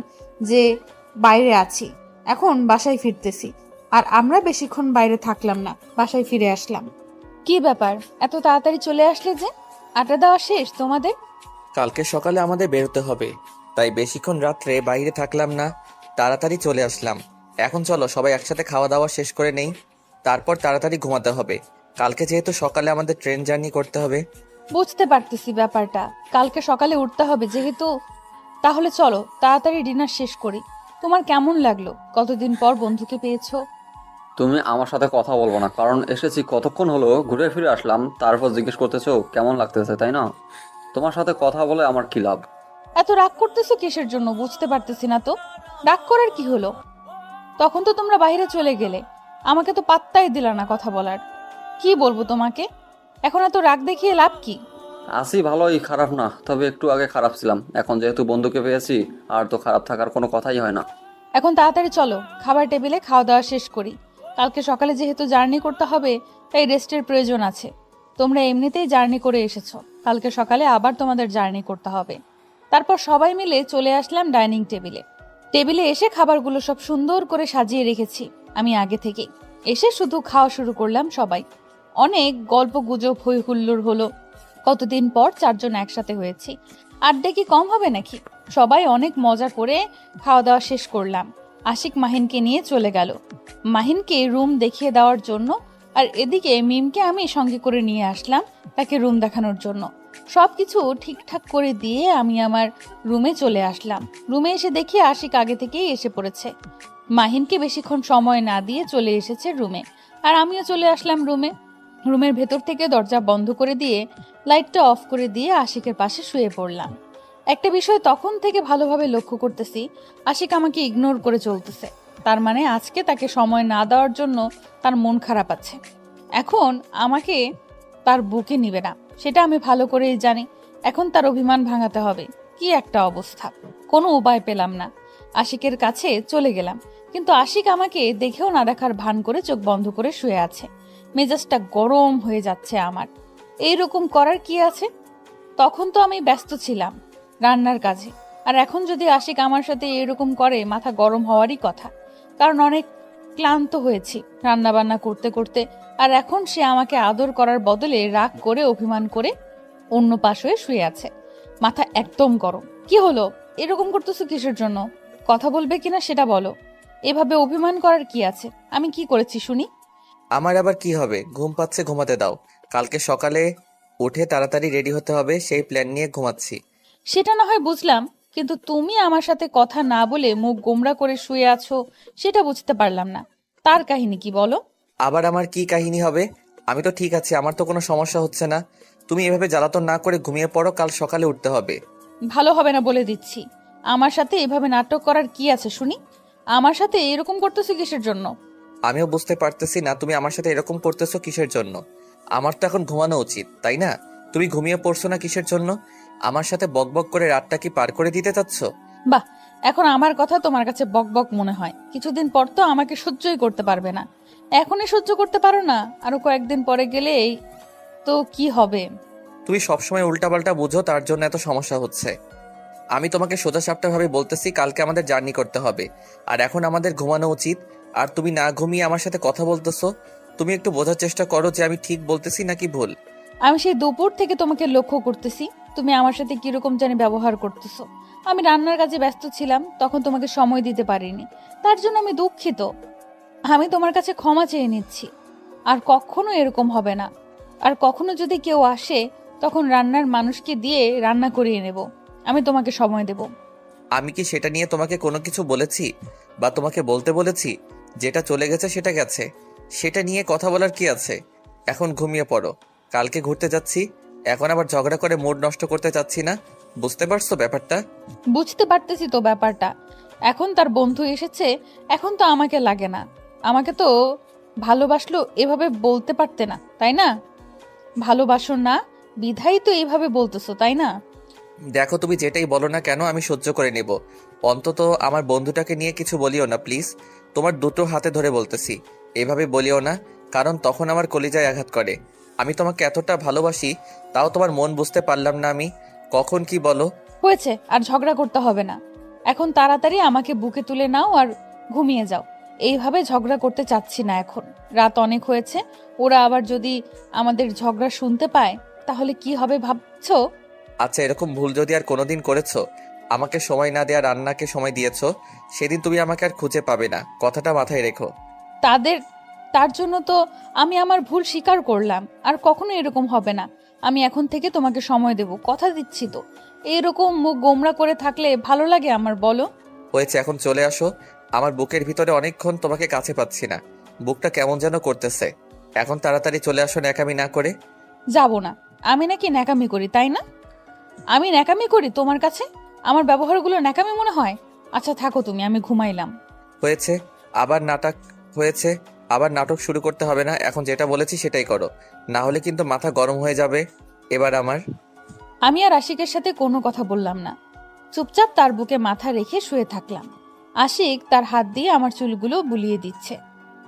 যে বাইরে আছি, এখন বাসায় ফিরতেছি। আর আমরা বেশিক্ষণ বাইরে থাকলাম না, বাসায় ফিরে আসলাম। কি ব্যাপার, এত তাড়াতাড়ি চলে আসলে যে? আড্ডা দেওয়া শেষ তোমাদের? কালকে সকালে আমাদের বেরোতে হবে, তাই বেশিক্ষণ রাত্রে বাইরে থাকলাম না, তাড়াতাড়ি চলে আসলাম। এখন চলো সবাই একসাথে খাওয়া দাওয়া শেষ করে নেই, তারপর তাড়াতাড়ি ঘুমাতে হবে। কালকে যেহেতু সকালে আমাদের ট্রেন জার্নি করতে হবে। বুঝতে পারতেছি ব্যাপারটা, কালকে সকালে উঠতে হবে যেহেতু। তাহলে চলো তাড়াতাড়ি ডিনার শেষ করি। তোমার কেমন লাগলো কতদিন পর বন্ধুকে পেয়েছো? তুমি আমার সাথে কথা বলবো না? কারণ এসেছি কতক্ষণ হলো, ঘুরে ফিরে আসলাম, তারপর জিজ্ঞেস করতেছো কেমন লাগতেছে, তাই না? তোমার সাথে কথা বলে আমার কি লাভ? এত রাগ করতেছো কিসের জন্য বুঝতে পারতেছি না তো। রাগ করার কি হলো? তখন তো তোমরা বাইরে চলে গেলে, আমাকে তো পাত্তাই দিলা না কথা বলার। কি বলবো তোমাকে, এখন এত রাগ দেখিয়ে লাভ কি? আসি ভালোই, খারাপ না, তবে একটু আগে খারাপ ছিলাম। এখন যেহেতু বন্ধুকে পেয়েছি, আর তো খারাপ থাকার কোনো কথাই হয় না। এখন তাড়াতাড়ি চলো, খাবার টেবিলে খাওয়া দাওয়া শেষ করি। কালকে সকালে যেহেতু জার্নি করতে হবে, তাই রেস্টের প্রয়োজন আছে। তোমরা এমনিতেই জার্নি করে এসেছো, কালকে সকালে আবার তোমাদের জার্নি করতে হবে। তারপর সবাই মিলে চলে আসলাম ডাইনিং টেবিলে। টেবিলে এসে খাবারগুলো সব সুন্দর করে সাজিয়ে রেখেছি আমি আগে থেকেই। এসে শুধু খাওয়া শুরু করলাম সবাই। অনেক গল্প গুজব হই হুল্লোড় হলো। কতদিন পর চারজন একসাথে হয়েছি, আড্ডা কি কম হবে নাকি? সবাই অনেক মজা করে খাওয়া দাওয়া শেষ করলাম। আশিক মাহিনকে নিয়ে চলে গেল মাহিনকে রুম দেখিয়ে দেওয়ার জন্য, আর এদিকে মিমকে আমি সঙ্গে করে নিয়ে আসলাম তাকে রুম দেখানোর জন্য। সবকিছু ঠিকঠাক করে দিয়ে আমি আমার রুমে চলে আসলাম। রুমে এসে দেখি আশিক আগে থেকেই এসে পড়েছে। মাহিনকে বেশিক্ষণ সময় না দিয়ে চলে এসেছে রুমে, আর আমিও চলে আসলাম রুমে। রুমের ভেতর থেকে দরজা বন্ধ করে দিয়ে লাইটটা অফ করে দিয়ে আশিকের পাশে শুয়ে পড়লাম। একটা বিষয় তখন থেকে ভালোভাবে লক্ষ্য করতেছি, আশিক আমাকে ইগনোর করে চলতেছে। তার মানে আজকে তাকে সময় না দেওয়ার জন্য তার মন খারাপ আছে। এখন আমাকে তার বুকে নিবে না, সেটা আমি ভালো করেই জানি। এখন তার অভিমান ভাঙাতে হবে। কি একটা অবস্থা, কোনো উপায় পেলাম না। আশিকের কাছে চলে গেলাম, কিন্তু আশিক আমাকে দেখেও না দেখার ভান করে চোখ বন্ধ করে শুয়ে আছে। মেজাজটা গরম হয়ে যাচ্ছে আমার। এইরকম করার কি আছে? তখন তো আমি ব্যস্ত ছিলাম রান্নার কাজে, আর এখন যদি আশিক আমার সাথে এরকম করে, মাথা গরম হওয়ারই কথা। কারণ অনেক ক্লান্ত হয়েছি রান্না বান্না করতে করতে, আর এখন সে আমাকে আদর করার বদলে রাগ করে অভিমান করে অন্য পাশ হয়ে শুয়ে আছে। মাথা একদম গরম। কি হলো, এরকম করতেছো কিসের জন্য? কথা বলবে কিনা সেটা বলো। এভাবে অভিমান করার কি আছে? আমি কি করেছি শুনি? আমার আবার কি হবে? ঘুম পাচ্ছে, ঘুমাতে দাও। কালকে সকালে উঠে তাড়াতাড়ি রেডি হতে হবে, সেই প্ল্যান নিয়ে ঘুমাচ্ছি। সেটা না হয় বুঝলাম, কিন্তু তুমি আমার সাথে কথা না বলে মুখ গোমড়া করে শুয়ে আছো, সেটা বুঝতে পারলাম না। তার কাহিনী কি বলো? আবার আমার কি কাহিনী হবে? আমি তো ঠিক আছি, আমার তো কোনো সমস্যা হচ্ছে না। তুমি এভাবে জ্বালাতন না করে ঘুমিয়ে পড়ো, কাল সকালে উঠতে হবে। ভালো হবে না বলে দিচ্ছি। আমার সাথে এভাবে নাটক করার কি আছে শুনি? আমার সাথে এরকম করতেছো কিসের জন্য? আমিও বুঝতে পারতেছি না তুমি আমার সাথে এরকম করতেছো কিসের জন্য। আমার তো এখন ঘুমানো উচিত, তাই না? তুমি ঘুমিয়ে পড়ছো না কিসের জন্য? আমার সাথে বকবক করে রাতটা কি পার করে দিতে চাচ্ছ? বাহ, এখন আমার কথা তোমার কাছে বকবক মনে হয়। কিছুদিন পর তো আমাকে সহ্যই করতে পারবে না। এখনই সহ্য করতে পারো না, আরো কয়েকদিন পরে গেলেই তো কি হবে? তুমি সবসময় উল্টাপাল্টা বুঝো, তার জন্য এত সমস্যা হচ্ছে। আমি তোমাকে সোজাসাপটা ভাবে বলতেছি, কালকে আমাদের জার্নি করতে হবে, আর এখন আমাদের ঘুমানো উচিত। আর তুমি না ঘুমিয়ে আমার সাথে কথা বলতেছো। তুমি একটু বোঝার চেষ্টা করো যে আমি ঠিক বলতেছি নাকি ভুল। আমি সেই দুপুর থেকে তোমাকে লক্ষ্য করতেছি, তুমি আমার সাথে কিরকম জানি ব্যবহার করতেছো। আমি রান্নার কাজে ব্যস্ত ছিলাম, তখন তোমাকে সময় দিতে পারিনি, তার জন্য আমি দুঃখিত। আমি তোমার কাছে ক্ষমা চেয়ে নিচ্ছি। আর কখনো এরকম হবে না। আর কখনো যদি কেউ আসে, তখন রান্নার মানুষকে দিয়ে রান্না করিয়ে নেব। আমি তোমাকে সময় দেব। আমি কি সেটা নিয়ে তোমাকে কোনো কিছু বলেছি বা তোমাকে বলতে বলেছি? যেটা চলে গেছে সেটা গেছে, সেটা নিয়ে কথা বলার কি আছে? এখন ঘুমিয়ে পড়ো, কালকে ঘুরতে যাচ্ছি। এখন আবার ঝগড়া করে মুড নষ্ট করতে চাচ্ছি না। বুঝতে পারছো ব্যাপারটা? বুঝতে পারতেছি তো ব্যাপারটা। এখন তার বন্ধু এসেছে, এখন তো আমাকে লাগে না। আমাকে তো ভালোবাসলো এভাবে বলতে পারতে না, তাই না? ভালোবাসো না বিধাই তো এইভাবে বলতেছো, তাই না? দেখো, তুমি যেটাই বলো না কেন আমি সহ্য করে নেব। অন্তত আমার বন্ধুটাকে নিয়ে কিছু বলিও না প্লিজ। তোমার দুটো হাতে ধরে বলতেছি, এভাবে বলিও না, কারণ তখন আমার কলিজায় আঘাত করে। আমি তোমাকে এতটা ভালোবাসি, তাও তোমার মন বুঝতে পারলাম না আমি। কখন কি বলো? হয়েছে, আর ঝগড়া করতে হবে না। এখন তাড়াতাড়ি আমাকে বুকে তুলে নাও আর ঘুমিয়ে যাও। এইভাবে ঝগড়া করতে চাচ্ছি না এখন। রাত অনেক হয়েছে। ওরা আবার যদি আমাদের ঝগড়া শুনতে পায়, তাহলে কি হবে ভাবছো? আচ্ছা, এরকম ভুল যদি আর কোনোদিন করেছো, আমাকে সময় না দেয়া রান্নাকে সময় দিয়েছো, সেদিন তুমি আমাকে আর খুঁজে পাবে না, কথাটা মাথায় রেখো। তাদের তার জন্য তো আমি আমার ভুল স্বীকার করলাম। আর কখনো এরকম হবে না। আমি এখন থেকে তোমাকে সময় দেব, কথা দিচ্ছি তো। এরকম মুখ গোমড়া করে থাকলে ভালো লাগে আমার, বলো? হয়েছে, এখন চলে আসো। আমার বুকের ভিতরে অনেকক্ষণ তোমাকে কাছে পাচ্ছি না, বুকটা কেমন যেন করতেছে। এখন তাড়াতাড়ি চলে আসো ন্যাকামি না করে। যাব না। আমি নাকি ন্যাকামি করি, তাই না? আমি ন্যাকামি করি তোমার কাছে? আমার ব্যবহারগুলো ন্যাকামি মনে হয়? আচ্ছা থাকো তুমি, আমি ঘুমাইলাম। হয়েছে, আবার নাটক হয়েছে। আবার নাটক শুরু করতে হবে না, এখন যেটা বলেছি সেটাই করো, না হলে কিন্তু মাথা গরম হয়ে যাবে এবার আমার। আমি আর আশিকের সাথে কোনো কথা বললাম না। চুপচাপ তার বুকে মাথা রেখে শুয়ে থাকলাম। আশিক তার হাত দিয়ে আমার চুলগুলো বুলিয়ে দিচ্ছে।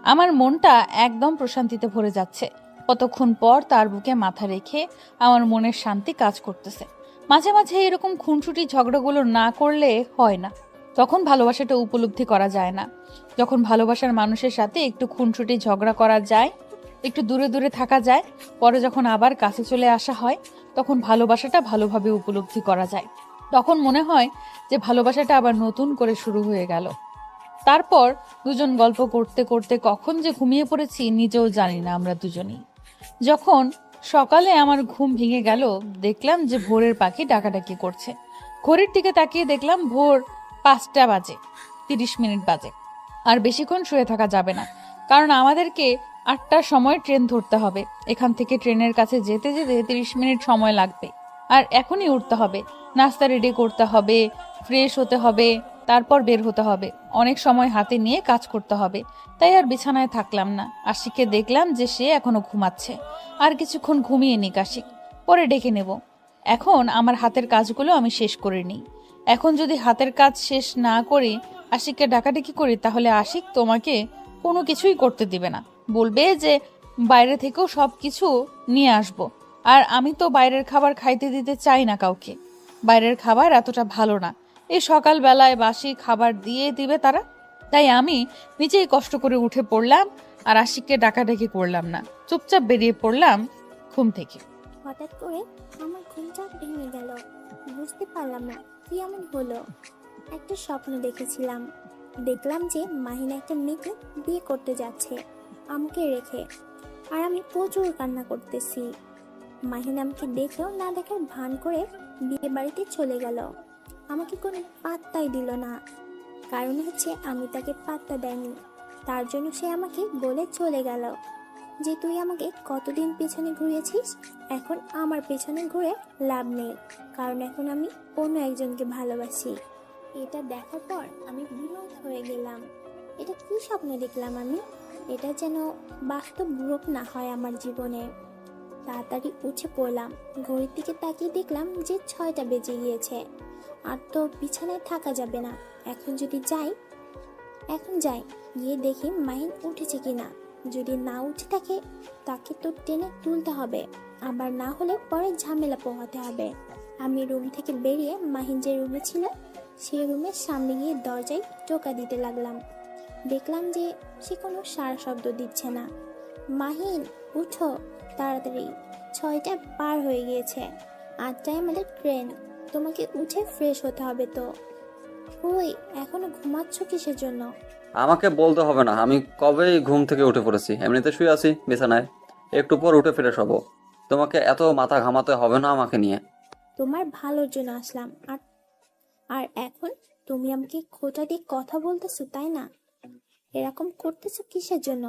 আমার মনটা একদম প্রশান্তিতে ভরে যাচ্ছে। কতক্ষণ পর তার বুকে মাথা রেখে আমার মনের শান্তি কাজ করতেছে। মাঝে মাঝে এরকম খুনসুটি ঝগড়াগুলো না করলে হয় না। তখন ভালোবাসাটা উপলব্ধি করা যায় না। যখন ভালোবাসার মানুষের সাথে একটু খুনসুটি ঝগড়া করা যায়, একটু দূরে দূরে থাকা যায়, পরে যখন আবার কাছে চলে আসা হয়, তখন ভালোবাসাটা ভালোভাবে উপলব্ধি করা যায়। তখন মনে হয় যে ভালোবাসাটা আবার নতুন করে শুরু হয়ে গেল। তারপর দুজন গল্প করতে করতে কখন যে ঘুমিয়ে পড়েছি নিজেও জানি না আমরা দুজনেই। যখন সকালে আমার ঘুম ভেঙে গেল, দেখলাম যে ভোরের পাখি ডাকাডাকি করছে। ঘড়ির দিকে তাকিয়ে দেখলাম ভোর 5টা বাজে 30 মিনিট বাজে। আর বেশিক্ষণ শুয়ে থাকা যাবে না, কারণ আমাদেরকে 8টার সময় ট্রেন ধরতে হবে। এখান থেকে ট্রেনের কাছে যেতে যেতে 30 মিনিট সময় লাগবে। আর এখনই উঠতে হবে, নাস্তা রেডি করতে হবে, ফ্রেশ হতে হবে, তারপর বের হতে হবে। অনেক সময় হাতে নিয়ে কাজ করতে হবে। তাই আর বিছানায় থাকলাম না। আশিককে দেখলাম যে সে এখনো ঘুমাচ্ছে। আর কিছুক্ষণ ঘুমিয়ে নিক আশিক, পরে ডেকে নেব। এখন আমার হাতের কাজগুলো আমি শেষ করে নিই। এখন যদি হাতের কাজ শেষ না করি, আশিককে ডাকাডাকি করি, তাহলে আশিক তোমাকে কোনো কিছুই করতে দিবে না। বলবে যে বাইরে থেকেও সব কিছু নিয়ে আসবো। আর আমি তো বাইরের খাবার খাইতে দিতে চাই না কাউকে। বাইরের খাবার এতটা ভালো না। এই সকালবেলায় বাসি খাবার দিয়ে দিবে তারা। তাই আমি নিজেই কষ্ট করে উঠে পড়লাম, আর আশিককে ডাকাডাকি করলাম না। চুপচাপ বেরিয়ে পড়লাম ঘুম থেকে। হঠাৎ করে আমার ঘুমটা ভেঙে গেল। বুঝতে পারলাম না কি এমন হলো। একটা স্বপ্ন দেখেছিলাম, দেখলাম যে মাহিন একটা মেয়েকে বিয়ে করতে যাচ্ছে আমাকে রেখে, আর আমি প্রচুর কান্না করতেছি। মাহিন আমাকে দেখেও না দেখার ভান করে বিয়ে বাড়িতে চলে গেল, আমাকে কোনো পাত্তাই দিল না। কারণ হচ্ছে আমি তাকে পাত্তা দেয়নি, তার জন্য সে আমাকে বলে চলে গেল যে তুই আমাকে কতদিন পেছনে ঘুরিয়েছিস, এখন আমার পেছনে ঘুরে লাভ নেই, কারণ এখন আমি অন্য একজনকে ভালোবাসি। এটা দেখার পর আমি বিমোহিত হয়ে গেলাম। এটা কি স্বপ্ন দেখলাম আমি? এটা যেন বাস্তব রূপ না হয় আমার জীবনে। তাড়াতাড়ি উঠে পড়লাম, ঘড়ির দিকে তাকিয়ে দেখলাম যে 6টা বেজে গিয়েছে। আর তো বিছানায় থাকা যাবে না, এখন যাই গিয়ে দেখি মাহিন উঠেছে কিনা। যদি না উঠে থাকে তাকে তো টেনে তুলতে হবে, আবার না হলে পরে ঝামেলা পোহাতে হবে। আমি রুম থেকে বেরিয়ে মাহিন যে রুমে ছিল সেই রুমের সামনে গিয়ে দরজায় টোকা দিতে লাগলাম। দেখলাম যে সে কোনো সাড়া শব্দ দিচ্ছে না। মাহিন উঠো তাড়াতাড়ি, 6টা পার হয়ে গিয়েছে, 8টায় আমাদের ট্রেন, তোমাকে উঠে ফ্রেশ হতে হবে। তো ওই এখনো ঘুমাচ্ছ কিসের জন্য? আমাকে বলতে হবে না, আমি কবেই ঘুম থেকে উঠে পড়েছি, এমনিতে শুয়ে আছি বিছানায়, একটু পর উঠে ফ্রেশ হবো। তোমাকে এত মাথা ঘামাতে হবে না আমাকে নিয়ে। তোমার ভালোর জন্য আসলাম, আর আর এখন তুমি আমাকে খোঁটা দিয়ে কথা বলতেছো, তাই না? এরকম করতেছো কিসের জন্য?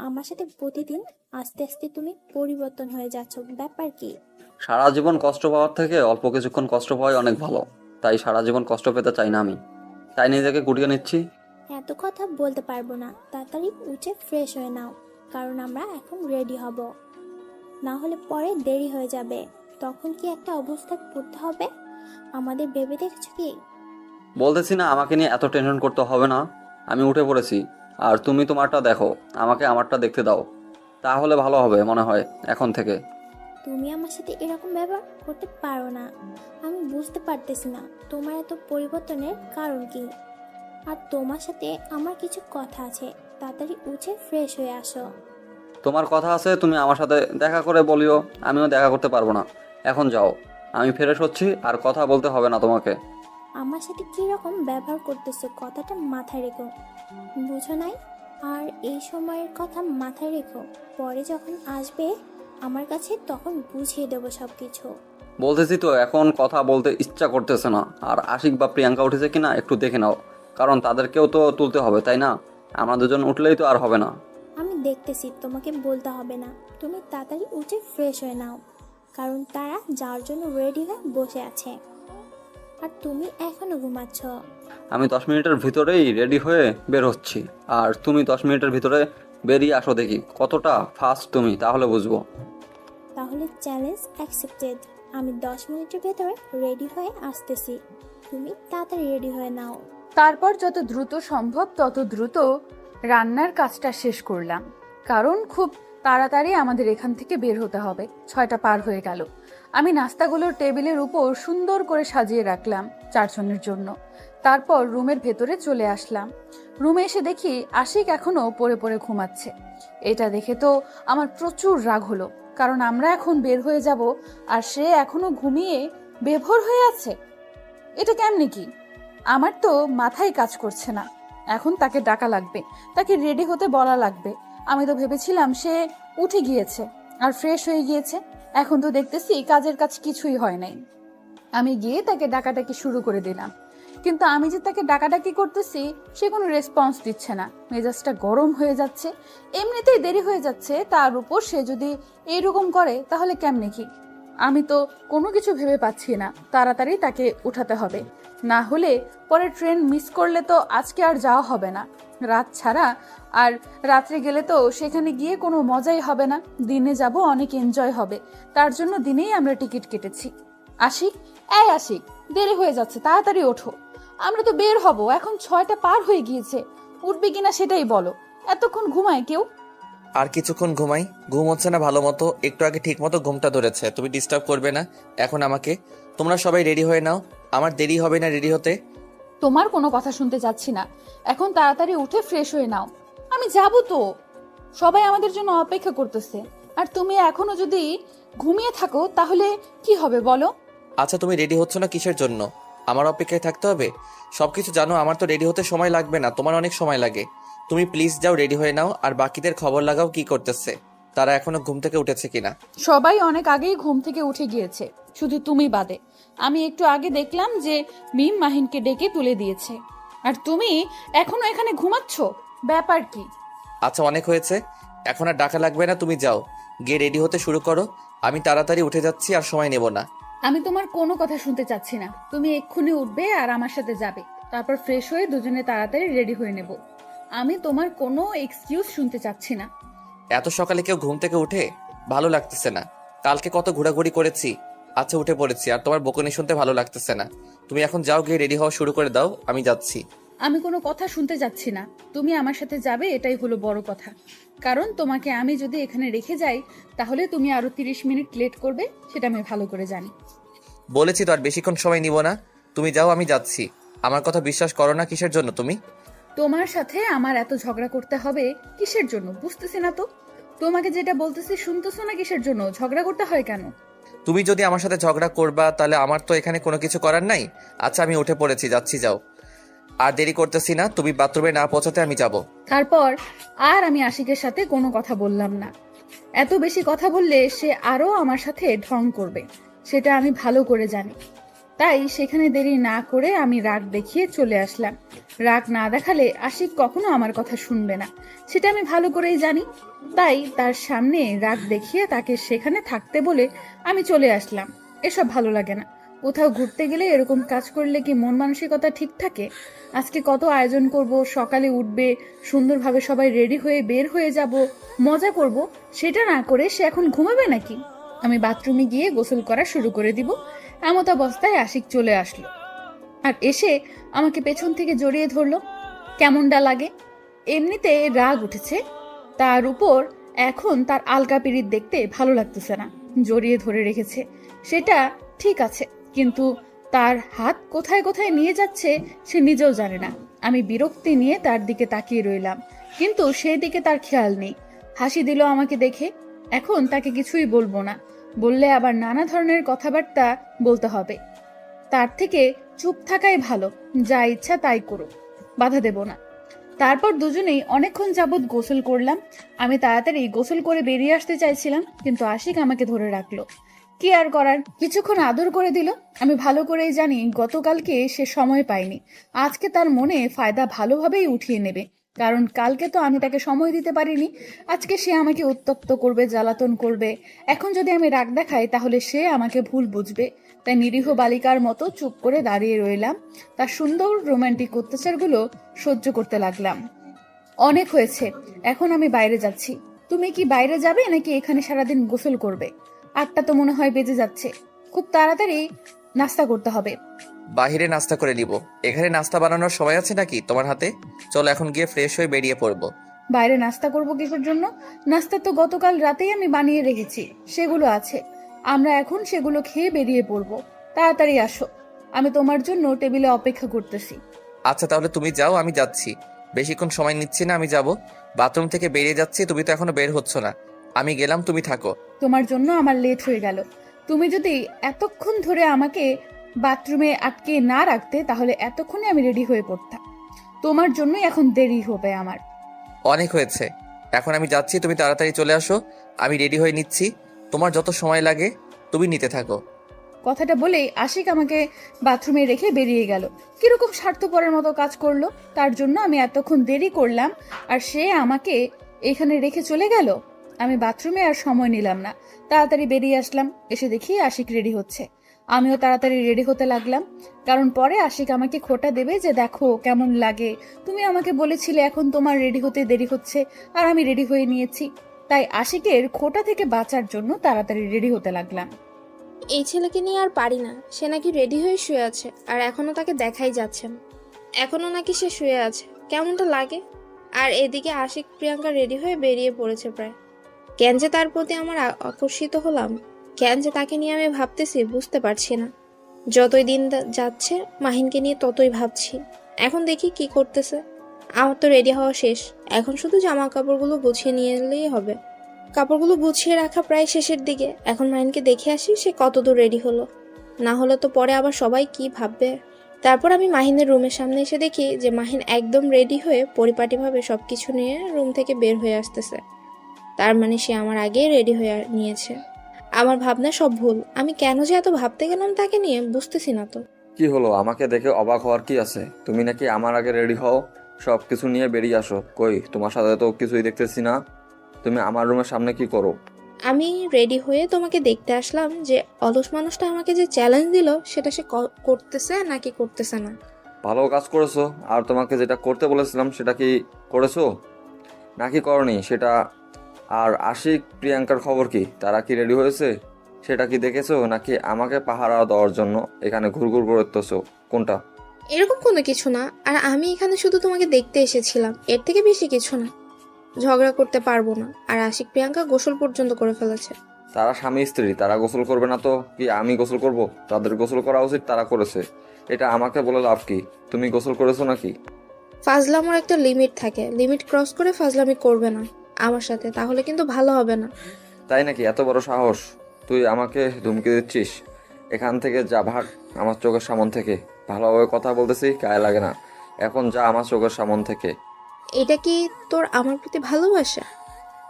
আমার সাথে প্রতিদিন আস্তে আস্তে তুমি পরিবর্তন হয়ে যাচ্ছ, ব্যাপার কি? সারা জীবন কষ্ট পাওয়ার থেকে অল্প কিছুক্ষণ কষ্ট পাওয়াই অনেক ভালো, তাই সারা জীবন কষ্ট পেতে চাই না আমি, তাই নিজেকে গুটিয়ে নিচ্ছি। এত কথা বলতে পারবো না, তাড়াতাড়ি উঠে ফ্রেশ হয়ে নাও, কারণ আমরা এখন রেডি হব, না হলে পরে দেরি হয়ে যাবে। তখন কি একটা অবস্থায় পড়তে হবে আমাদের, ভেবে দেখছো কি? বলতেছি না আমাকে নিয়ে এত টেনশন করতে হবে না, আমি উঠে পড়েছি। আর তুমি তোমারটা দেখো, আমাকে আমারটা দেখতে দাও, তাহলে ভালো হবে মনে হয় এখন থেকে। তুমি আমার সাথে এরকম ব্যবহার করতে পারো না। আমি বুঝতে পারতেছি না তোমার এত পরিবর্তনের কারণ কি। আর তোমার সাথে আমার কিছু কথা আছে, তাড়াতাড়ি উঠে ফ্রেশ হয়ে আসো। তোমার কথা আছে, তুমি আমার সাথে দেখা করে বলিও, আমিও দেখা করতে পারবো না। এখন যাও, আমি ফ্রেশ হচ্ছি, আর কথা বলতে হবে না তোমাকে। আমার সাথে কিরকম ব্যবহার করতেছো কথাটা মাথায় রেখো, বুঝো নাই? আর এই সময়ের কথা মাথায় রেখো, পরে যখন আসবে আমার কাছে তখন বুঝিয়ে দেবো সব কিছু। বলতেছি তো এখন কথা বলতে ইচ্ছা করতেছে না। আর আশিক বা প্রিয়াঙ্কা উঠেছে কিনা একটু দেখে নাও, কারণ তাদেরকেও তো তুলতে হবে, তাই না? আমরা দুজন উঠলেই তো আর হবে না। আমি দেখতেছি, তোমাকে বলতে হবে না, তুমি তাড়াতাড়ি উঠে ফ্রেশ হয়ে নাও, কারণ তারা যাওয়ার জন্য রেডি হয়ে বসে আছে আর তুমি এখনো ঘুমাচ্ছ। আমি 10 মিনিটের ভিতরেই রেডি হয়ে বের হচ্ছি, আর তুমি 10 মিনিটের ভিতরে বেরিয়ে আসো, দেখি কতটা ফাস্ট তুমি, তাহলে বুঝবো। তাহলে চ্যালেঞ্জ অ্যাকসেপ্টেড। আমি 10 মিনিটের ভেতরে রেডি হয়ে আসতেছি, তুমি তাড়াতাড়ি রেডি হয়ে নাও। তারপর যত দ্রুত সম্ভব তত দ্রুত রান্নার কাজটা শেষ করলাম, কারণ খুব তাড়াতাড়ি আমাদের এখান থেকে বের হতে হবে। 6টা পার হয়ে গেল। আমি নাস্তাগুলোর টেবিলের উপর সুন্দর করে সাজিয়ে রাখলাম 4 জনের জন্য। তারপর রুমের ভেতরে চলে আসলাম। রুমে এসে দেখি আশিক এখনো পড়ে পড়ে ঘুমাচ্ছে। এটা দেখে তো আমার প্রচুর রাগ হলো, কারণ আমরা এখন বের হয়ে যাব আর সে এখনো ঘুমিয়ে বেভোর হয়ে আছে। এটা কেমনে কি? আমার তো মাথায় কাজ করছে না। এখন তাকে ডাকা লাগবে, তাকে রেডি হতে বলা লাগবে। আমি তো ভেবেছিলাম সে উঠে গিয়েছে আর ফ্রেশ হয়ে গিয়েছে, এখন তো দেখতেছি কাজের কাজ কিছুই হয় নাই। আমি গিয়ে তাকে ডাকাডাকি শুরু করে দিলাম, কিন্তু আমি যে তাকে ডাকাডাকি করতেছি সে কোনো রেসপন্স দিচ্ছে না। মেজাজটা গরম হয়ে যাচ্ছে, এমনিতেই দেরি হয়ে যাচ্ছে, তার উপর সে যদি এইরকম করে তাহলে কেমনে কি? আমি তো কোনো কিছু ভেবে পাচ্ছি না। তাড়াতাড়ি তাকে উঠাতে হবে, না হলে পরে ট্রেন মিস করলে তো আজকে আর যাওয়া হবে না, রাত ছাড়া। আর রাত্রে গেলে তো সেখানে গিয়ে কোনো মজাই হবে না, দিনে যাব অনেক এনজয় হবে। তার জন্য দিনেই আমরা টিকিট কেটেছি। আশিক, এই আশিক, দেরি হয়ে যাচ্ছে, তাড়াতাড়ি ওঠো। আমরা তো বের হব, এখন 6টা পার হয়ে গিয়েছে। উঠবে কিনা সেটাই বলো। এতক্ষণ ঘুমায় কেউ? আর কিছুক্ষণ ঘুমাই, ঘুম হচ্ছে না ভালো মতো। একটু আগে ঠিক মতো ঘুমটা ধরেছে, তুমি ডিস্টার্ব করবে না এখন আমাকে। তোমরা সবাই রেডি হয়ে নাও, আমার দেরি হবে না রেডি হতে। তোমার কোনো কথা শুনতে যাচ্ছি না, এখন তাড়াতাড়ি উঠে ফ্রেশ হয়ে নাও। আমি যাব তো, সবাই আমাদের জন্য অপেক্ষা করতেছে। আর তুমি এখনো যদি ঘুমিয়ে থাকো তাহলে কি হবে বলো? আচ্ছা তুমি রেডি হচ্ছ না কিসের জন্য? আমার অপেক্ষায় থাকতে হবে? সব কিছু জানো, আমার তো রেডি হতে সময় লাগবে না, তোমার অনেক সময় লাগে। তুমি প্লিজ যাও, রেডি হয়ে নাও, আর বাকিদের খবর লাগাও কি করতেছে, তারা এখনো ঘুম থেকে উঠেছে কিনা। সবাই অনেক আগেই ঘুম থেকে উঠে গিয়েছে, শুধু তুমি বাদে। আমি একটু আগে দেখলাম যে মিম মাহিনকে ডেকে তুলে দিয়েছে, আর তুমি এখনো এখানে ঘুমাচ্ছ, ব্যাপার কি? আচ্ছা অনেক হয়েছে, এখন আর ডাকা লাগবে না, তুমি যাও, গিয়ে রেডি হতে শুরু করো। আমি তাড়াতাড়ি উঠে যাচ্ছি, আর সময় নেব না। আমি তোমার কোনো কথা শুনতে চাচ্ছি না। তুমি এক্ষুনি উঠবে আর আমার সাথে যাবে, তারপর ফ্রেশ হয়ে দুজনে তাড়াতাড়ি রেডি হয়ে নেব। আমি তোমার কোনো এক্সকিউজ শুনতে চাচ্ছি না। এত সকালে কেউ ঘুম থেকে উঠে? ভালো লাগতেছে না, কালকে কত ঘোরাঘুরি করেছি। আচ্ছা উঠে পড়েছি, আর তোমার বকুনি শুনতে ভালো লাগতেছে না। তুমি এখন যাও, গিয়ে রেডি হওয়া শুরু করে দাও, আমি যাচ্ছি। আমি কোনো কথা শুনতে যাচ্ছি না, তুমি আমার সাথে যাবে, এটাই হলো বড় কথা। কারণ তোমাকে আমি যদি এখানে রেখে যাই তাহলে তুমি আরো 30 মিনিট লেট করবে, সেটা আমি ভালো করে জানি। বলেছি তো আর বেশিক্ষণ সময় নিব না, তুমি যাও, আমি যাচ্ছি। আমার কথা বিশ্বাস করো না কিসের জন্য তুমি? তোমার সাথে আমার এত ঝগড়া করতে হবে কিসের জন্য বুঝতেছি না তো। তোমাকে যেটা বলতেছি শুনতেছো না, কিসের জন্য ঝগড়া করতে হয় কেন? তুমি যদি আমার সাথে ঝগড়া করবা তাহলে আমার তো এখানে কোনো কিছু করার নাই। আচ্ছা আমি উঠে পড়েছি, যাচ্ছি, যাও। আর দেরি করতেছি না, তুমি বাথরুমে না পৌঁছাতে আমি যাব। তারপর আর আমি আশিকের সাথে কোনো কথা বললাম না। এত বেশি কথা বললে সে আরো আমার সাথে ঢং করবে, সেটা আমি ভালো করে জানি। তাই সেখানে দেরি না করে আমি রাগ দেখিয়ে চলে আসলাম। রাগ না দেখালে আশিক কখনো আমার কথা শুনবে না, সেটা আমি ভালো করেই জানি। তাই তার সামনে রাগ দেখিয়ে তাকে সেখানে থাকতে বলে আমি চলে আসলাম। এসব ভালো লাগে না। কোথাও ঘুরতে গেলে এরকম কাজ করলে কি মন মানসিকতা ঠিক থাকে? আজকে কত আয়োজন করব, সকালে উঠবে, সুন্দরভাবে সবাই রেডি হয়ে বের হয়ে যাব, মজা করব, সেটা না করে সে এখন ঘুমাবে নাকি? আমি বাথরুমে গিয়ে গোসল করা শুরু করে দিব। এমত অবস্থায় আশিক চলে আসলো, আর এসে আমাকে পেছন থেকে জড়িয়ে ধরলো। কেমনটা লাগে? এমনিতে রাগ উঠেছে, তার উপর এখন তার আলগা পিরিত দেখতে ভালো লাগতেছে না। জড়িয়ে ধরে রেখেছে, সেটা ঠিক আছে, কিন্তু তার হাত কোথায় কোথায় নিয়ে যাচ্ছে সে নিজেও জানে না। আমি বিরক্তি নিয়ে তার দিকে তাকিয়ে রইলাম, কিন্তু সেই দিকে তার খেয়াল নেই। হাসি দিল আমাকে দেখে। এখন তাকে কিছুই বলবো না, বললে আবার নানা ধরনের কথাবার্তা বলতে হবে। তার থেকে চুপ থাকাই ভালো, যা ইচ্ছা তাই করো, বাধা দেব না। তারপর দুজনেই অনেকক্ষণ যাবৎ গোসল করলাম। আমি তাড়াতাড়ি গোসল করে বেরিয়ে আসতে চাইছিলাম, কিন্তু আশিক আমাকে ধরে রাখলো। কি আর করার, কিছুক্ষণ আদর করে দিল। আমি ভালো করেই জানি গতকালকে সে সময় পায়নি, আজকে তার মনে ফায়দা ভালোভাবেই উঠিয়ে নেবে। কারণ কালকে তো আমি তাকে সময় দিতে পারিনি, আজকে সে আমাকে উত্তপ্ত করবে, জ্বালাতন করবে। এখন যদি আমি রাগ দেখাই তাহলে সে আমাকে ভুল বুঝবে। তাই নিরীহ বালিকার মতো চুপ করে দাঁড়িয়ে রইলাম, তার সুন্দর রোমান্টিক অত্যাচারগুলো সহ্য করতে লাগলাম। অনেক হয়েছে, এখন আমি বাইরে যাচ্ছি। তুমি কি বাইরে যাবে নাকি এখানে সারাদিন গোসল করবে? 8টা তো মনে হয় বেজে যাচ্ছে, খুব তাড়াতাড়ি নাস্তা করতে হবে। বাহিরে নাস্তা করে নিব, এখানে নাস্তা বানানোর সময় আছে নাকি তোমার হাতে? চলো এখন গিয়ে ফ্রেশ হয়ে বেরিয়ে পড়বো। বাইরে নাস্তা করব কিসের জন্য? নাস্তা তো গতকাল রাতেই আমি বানিয়ে রেখেছি, সেগুলো আছে। আমরা এখন সেগুলো খেয়ে বেরিয়ে পড়বো। তাড়াতাড়ি আসো, আমি তোমার জন্য টেবিলে অপেক্ষা করতেছি। আচ্ছা তাহলে তুমি যাও, আমি যাচ্ছি। বেশিক্ষণ সময় নিচ্ছি না, আমি যাব। বাথরুম থেকে বেরিয়ে যাচ্ছি, তুমি তো এখনো বের হচ্ছ না। আমি গেলাম, তুমি থাকো। তোমার জন্য আমার লেট হয়ে গেল। তুমি যদি এতক্ষণ ধরে আমাকে বাথরুমে আটকে না রাখতে তাহলে এতক্ষণে আমি রেডি হয়ে পড়তাম। তোমার জন্যই এখন দেরি হবে আমার। অনেক হয়েছে, এখন আমি যাচ্ছি, তুমি তাড়াতাড়ি চলে আসো। আমি রেডি হয়ে নিচ্ছি, তোমার যত সময় লাগে তুমি নিতে থাকো। কথাটা বলেই আশিক আমাকে বাথরুমে রেখে বেরিয়ে গেল। কিরকম স্বার্থপরের মতো কাজ করলো, তার জন্য আমি এতক্ষণ দেরি করলাম আর সে আমাকে এখানে রেখে চলে গেল। আমি বাথরুমে আর সময় নিলাম না, তাড়াতাড়ি বেরিয়ে আসলাম। এসে দেখি আশিক রেডি হচ্ছে, আমিও তাড়াতাড়ি রেডি হতে লাগলাম। কারণ পরে আশিক আমাকে খোঁটা দেবে যে দেখো কেমন লাগে, তুমি আমাকে বলেছিলে এখন তোমার রেডি হতে দেরি হচ্ছে, আর আমি রেডি হয়ে নিয়েছি। তাই আশিকের খোঁটা থেকে বাঁচার জন্য তাড়াতাড়ি রেডি হতে লাগলাম। এই ছেলেকে নিয়ে আর পারি না, সে নাকি রেডি হয়ে শুয়ে আছে আর এখনো তাকে দেখাই যাচ্ছে না। এখনো নাকি সে শুয়ে আছে, কেমনটা লাগে। আর এদিকে আশিক প্রিয়াঙ্কা রেডি হয়ে বেরিয়ে পড়েছে প্রায়। কেন যে তার প্রতি আমার আকর্ষিত হলাম, কেন যে তাকে নিয়ে আমি ভাবতেছি বুঝতে পারছি না। যতই দিন যাচ্ছে মাহিনকে নিয়ে ততই ভাবছি। এখন দেখি কি করতেছে। আমার তো রেডি হওয়া শেষ, এখন শুধু জামা কাপড়গুলো গুছিয়ে নিয়ে এলেই হবে। কাপড়গুলো গুছিয়ে রাখা প্রায় শেষের দিকে, এখন মাহিনকে দেখে আসি সে কতদূর রেডি হলো। না হলে তো পরে আবার সবাই কি ভাববে। তারপর আমি মাহিনের রুমের সামনে এসে দেখি যে মাহিন একদম রেডি হয়ে পরিপাটিভাবে সব কিছু নিয়ে রুম থেকে বের হয়ে আসতেছে। তার মানে সে আমার আগেই রেডি হয়ে নিয়েছে। আমার ভাবনা সব ভুল। আমি কেন যে এত ভাবতে গেলাম তাকে নিয়ে বুঝতেছি না তো। কি হলো, আমাকে দেখে অবাক হওয়ার কি আছে? তুমি নাকি আমার আগে রেডি হও, সব কিছু নিয়ে বেরিয়ে আসো। কই, তোমার সাথে তো কিছুই দেখতেছি না। তুমি আমার রুমের সামনে কি করো? আমি রেডি হয়ে তোমাকে দেখতে আসলাম যে অলস মানুষটা আমাকে যে চ্যালেঞ্জ দিল সেটা সে করতেছে নাকি করতেছে না। ভালো কাজ করেছো। আর তোমাকে যেটা করতে বলেছিলাম সেটা কি করেছো নাকি করনি সেটা? আর আশিক প্রিয়াঙ্কার খবর কি? তারা কি রেডি হয়েছে সেটা কি দেখেছো, নাকি আমাকে পাহারা দেওয়ার জন্য এখানে ঘুরঘুর করতেছো? কোনটা? এরকম কোনো কিছু না। আর আমি এখানে শুধু তোমাকে দেখতে এসেছিলাম, এর থেকে বেশি কিছু না। ঝগড়া করতে পারবো না। আর আশিক প্রিয়াঙ্কা গোসল পর্যন্ত করে ফেলেছে। তারা স্বামী স্ত্রী, তারা গোসল করবে না তো কি আমি গোসল করব? তাদের গোসল করা উচিত, তারা করেছে। এটা আমাকে বলে লাভ কি? তুমি গোসল করেছো নাকি? ফাজলামোর একটা লিমিট থাকে, লিমিট ক্রস করে ফাজলামি করবে না আমার সাথে, তাহলে কিন্তু ভালো হবে না। তাই নাকি? এত বড় সাহস! তুই আমাকে ধুমকি দিচ্ছিস? এখান থেকে যা, ভাগ আমার চোখের সামন থেকে। ভালোভাবে কথা বলতেছি, গায়ে লাগে না। এখন যা আমার চোখের সামন থেকে। এটা কি তোর আমার প্রতি ভালোবাসা?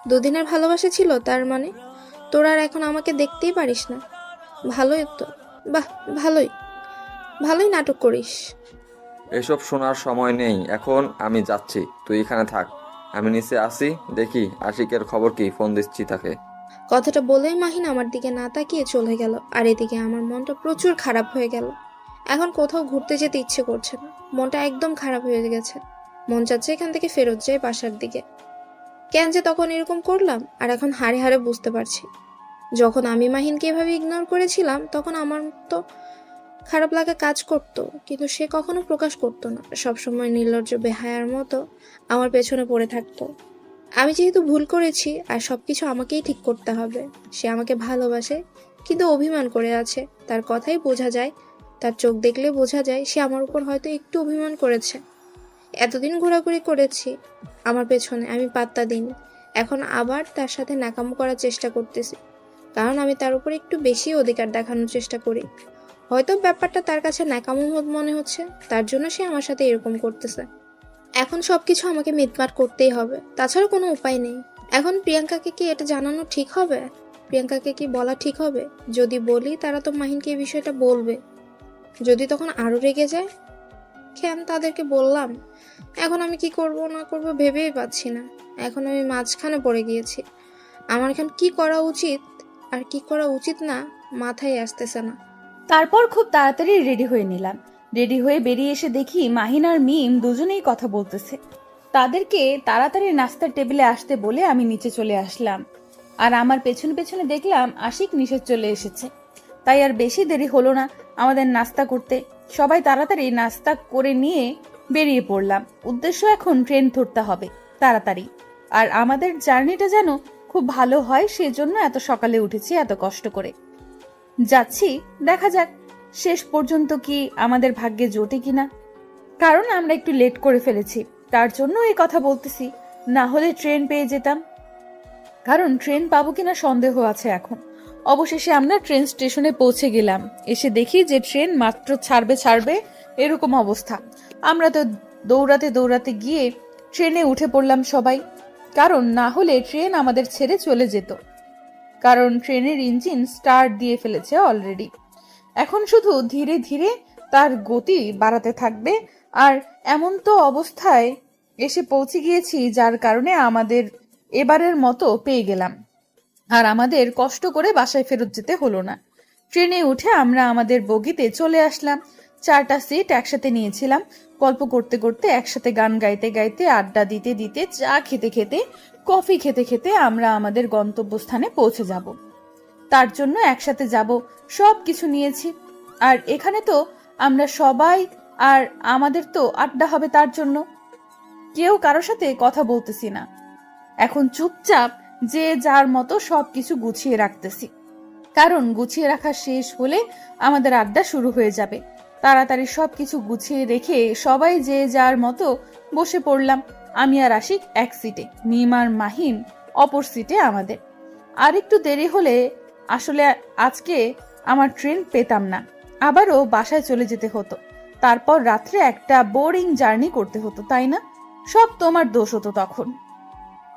দুদিনের ভালোবাসা ছিল তার মানে? তোর আর এখন আমাকে দেখতেই পারিস না? ভালোই তো। বাহ, ভালোই ভালোই নাটক করিস। এসব শোনার সময় নেই এখন, আমি যাচ্ছি। তুই এখানে থাক, আমি নিচে আসি, দেখি আশিকের খবর কি, ফোন দিচ্ছি তাকে। কথাটা বলেই মাহিন আমার দিকে না তাকিয়ে চলে গেল। আর এদিকে আমার মনটা প্রচুর খারাপ হয়ে গেল। এখন কোথাও ঘুরতে যেতে ইচ্ছে করছে না, মনটা একদম খারাপ হয়ে গেছে। মন চাচ্ছে এখান থেকে ফেরত যাই বাসার দিকে। কেন যে তখন এরকম করলাম আর এখন হাড়ে হাড়ে বুঝতে পারছি। যখন আমি মাহিনকে এভাবে ইগনোর করেছিলাম তখন আমার তো খারাপ লাগা কাজ করতো, কিন্তু সে কখনো প্রকাশ করতো না। সবসময় নির্লজ্জ বেহায়ার মতো আমার পেছনে পড়ে থাকতো। আমি যেহেতু ভুল করেছি আর সবকিছু আমাকেই ঠিক করতে হবে। সে আমাকে ভালোবাসে কিন্তু অভিমান করে আছে। তার কথাই বোঝা যায়, তার চোখ দেখলে বোঝা যায় সে আমার উপর হয়তো একটু অভিমান করেছে। এতদিন ঘোরাঘুরি করেছি আমার পেছনে, আমি পাত্তা দিইনি। এখন আবার তার সাথে নাকামো করার চেষ্টা করতেছি, কারণ আমি তার উপর একটু বেশি অধিকার দেখানোর চেষ্টা করি। হয়তো ব্যাপারটা তার কাছে ন্যাকামো মনে হচ্ছে, তার জন্য সে আমার সাথে এরকম করতেছে। এখন সবকিছু আমাকে মিটমাট করতেই হবে, তাছাড়া কোনো উপায় নেই। এখন প্রিয়াঙ্কাকে কি এটা জানানো ঠিক হবে? প্রিয়াঙ্কাকে কি বলা ঠিক হবে? যদি বলি তারা তো মাহিনকে এই বিষয়টা বলবে। যদি তখন আরো রেগে যায়? কেন তাদেরকে বললাম? এখন আমি কি করব না করব ভেবেই পাচ্ছি না। এখন আমি মাঝখানে পড়ে গিয়েছি। আমার এখন কি করা উচিত আর কি করা উচিত না মাথায় আসতেছে না। তারপর খুব তাড়াতাড়ি রেডি হয়ে নিলাম। রেডি হয়ে বেরিয়ে এসে দেখি মাহিন আর মিম দুজনেই কথা বলতেছে। তাদেরকে তাড়াতাড়ি নাস্তার টেবিলে আসতে বলে আমি নিচে চলে আসলাম। আর আমার পেছনে পেছনে দেখলাম আশিক নিচে চলে এসেছে। তাই আর বেশি দেরি হলো না আমাদের নাস্তা করতে। সবাই তাড়াতাড়ি নাস্তা করে নিয়ে বেরিয়ে পড়লাম। উদ্দেশ্য এখন ট্রেন ধরতে হবে তাড়াতাড়ি। আর আমাদের জার্নিটা যেন খুব ভালো হয়, সেজন্য এত সকালে উঠেছি, এত কষ্ট করে যাচ্ছি। দেখা যাক শেষ পর্যন্ত কি আমাদের ভাগ্যে জোটে কিনা। কারণ আমরা একটু লেট করে ফেলেছি, তার জন্য এই কথা বলতেছি। না হলে ট্রেন পেয়ে যেতাম, কারণ ট্রেন পাবো কিনা সন্দেহ আছে এখন। অবশেষে আমরা ট্রেন স্টেশনে পৌঁছে গেলাম। এসে দেখি যে ট্রেন মাত্র ছাড়বে এরকম অবস্থা। আমরা তো দৌড়াতে দৌড়াতে গিয়ে ট্রেনে উঠে পড়লাম সবাই, কারণ না হলে ট্রেন আমাদের ছেড়ে চলে যেত। কারণ ট্রেনের ইঞ্জিন স্টার্ট দিয়ে ফেলেছে অলরেডি। এখন শুধু ধীরে ধীরে তার গতি বাড়াতে থাকবে। আর এমন তো অবস্থায় এসে পৌঁছে গিয়েছি যার কারণে আমাদের এবারের মতো পেয়ে গেলাম। আর আমাদের কষ্ট করে বাসায় ফেরত যেতে হলো না। ট্রেনে উঠে আমরা আমাদের বগিতে চলে আসলাম। 4টা সিট একসাথে নিয়েছিলাম। গল্প করতে করতে, একসাথে গান গাইতে গাইতে, আড্ডা দিতে দিতে, চা খেতে খেতে, কফি খেতে খেতে আমরা আমাদের গন্তব্যস্থানে পৌঁছে যাব। তার জন্য একসাথে যাব, সব কিছু নিয়েছি। আর এখানে তো আমরা সবাই, আর আমাদের তো আড্ডা হবে, তার জন্য কেউ কারোর সাথে কথা বলতেছি না। এখন চুপচাপ যে যার মতো সবকিছু গুছিয়ে রাখতেছি, কারণ গুছিয়ে রাখা শেষ হলে আমাদের আড্ডা শুরু হয়ে যাবে। তাড়াতাড়ি সবকিছু গুছিয়ে রেখে সবাই যে যার মতো বসে পড়লাম। আমি আর আশিক এক সিটে, মিম আর মাহিন অপর সিটে আমাদের। আর একটু দেরি হলে আসলে আজকে আমার ট্রেন পেতাম না। আবারও বাসায় চলে যেতে হতো, তারপর রাত্রে একটা বোরিং জার্নি করতে হতো, তাই না? সব তোমার দোষ হতো তখন।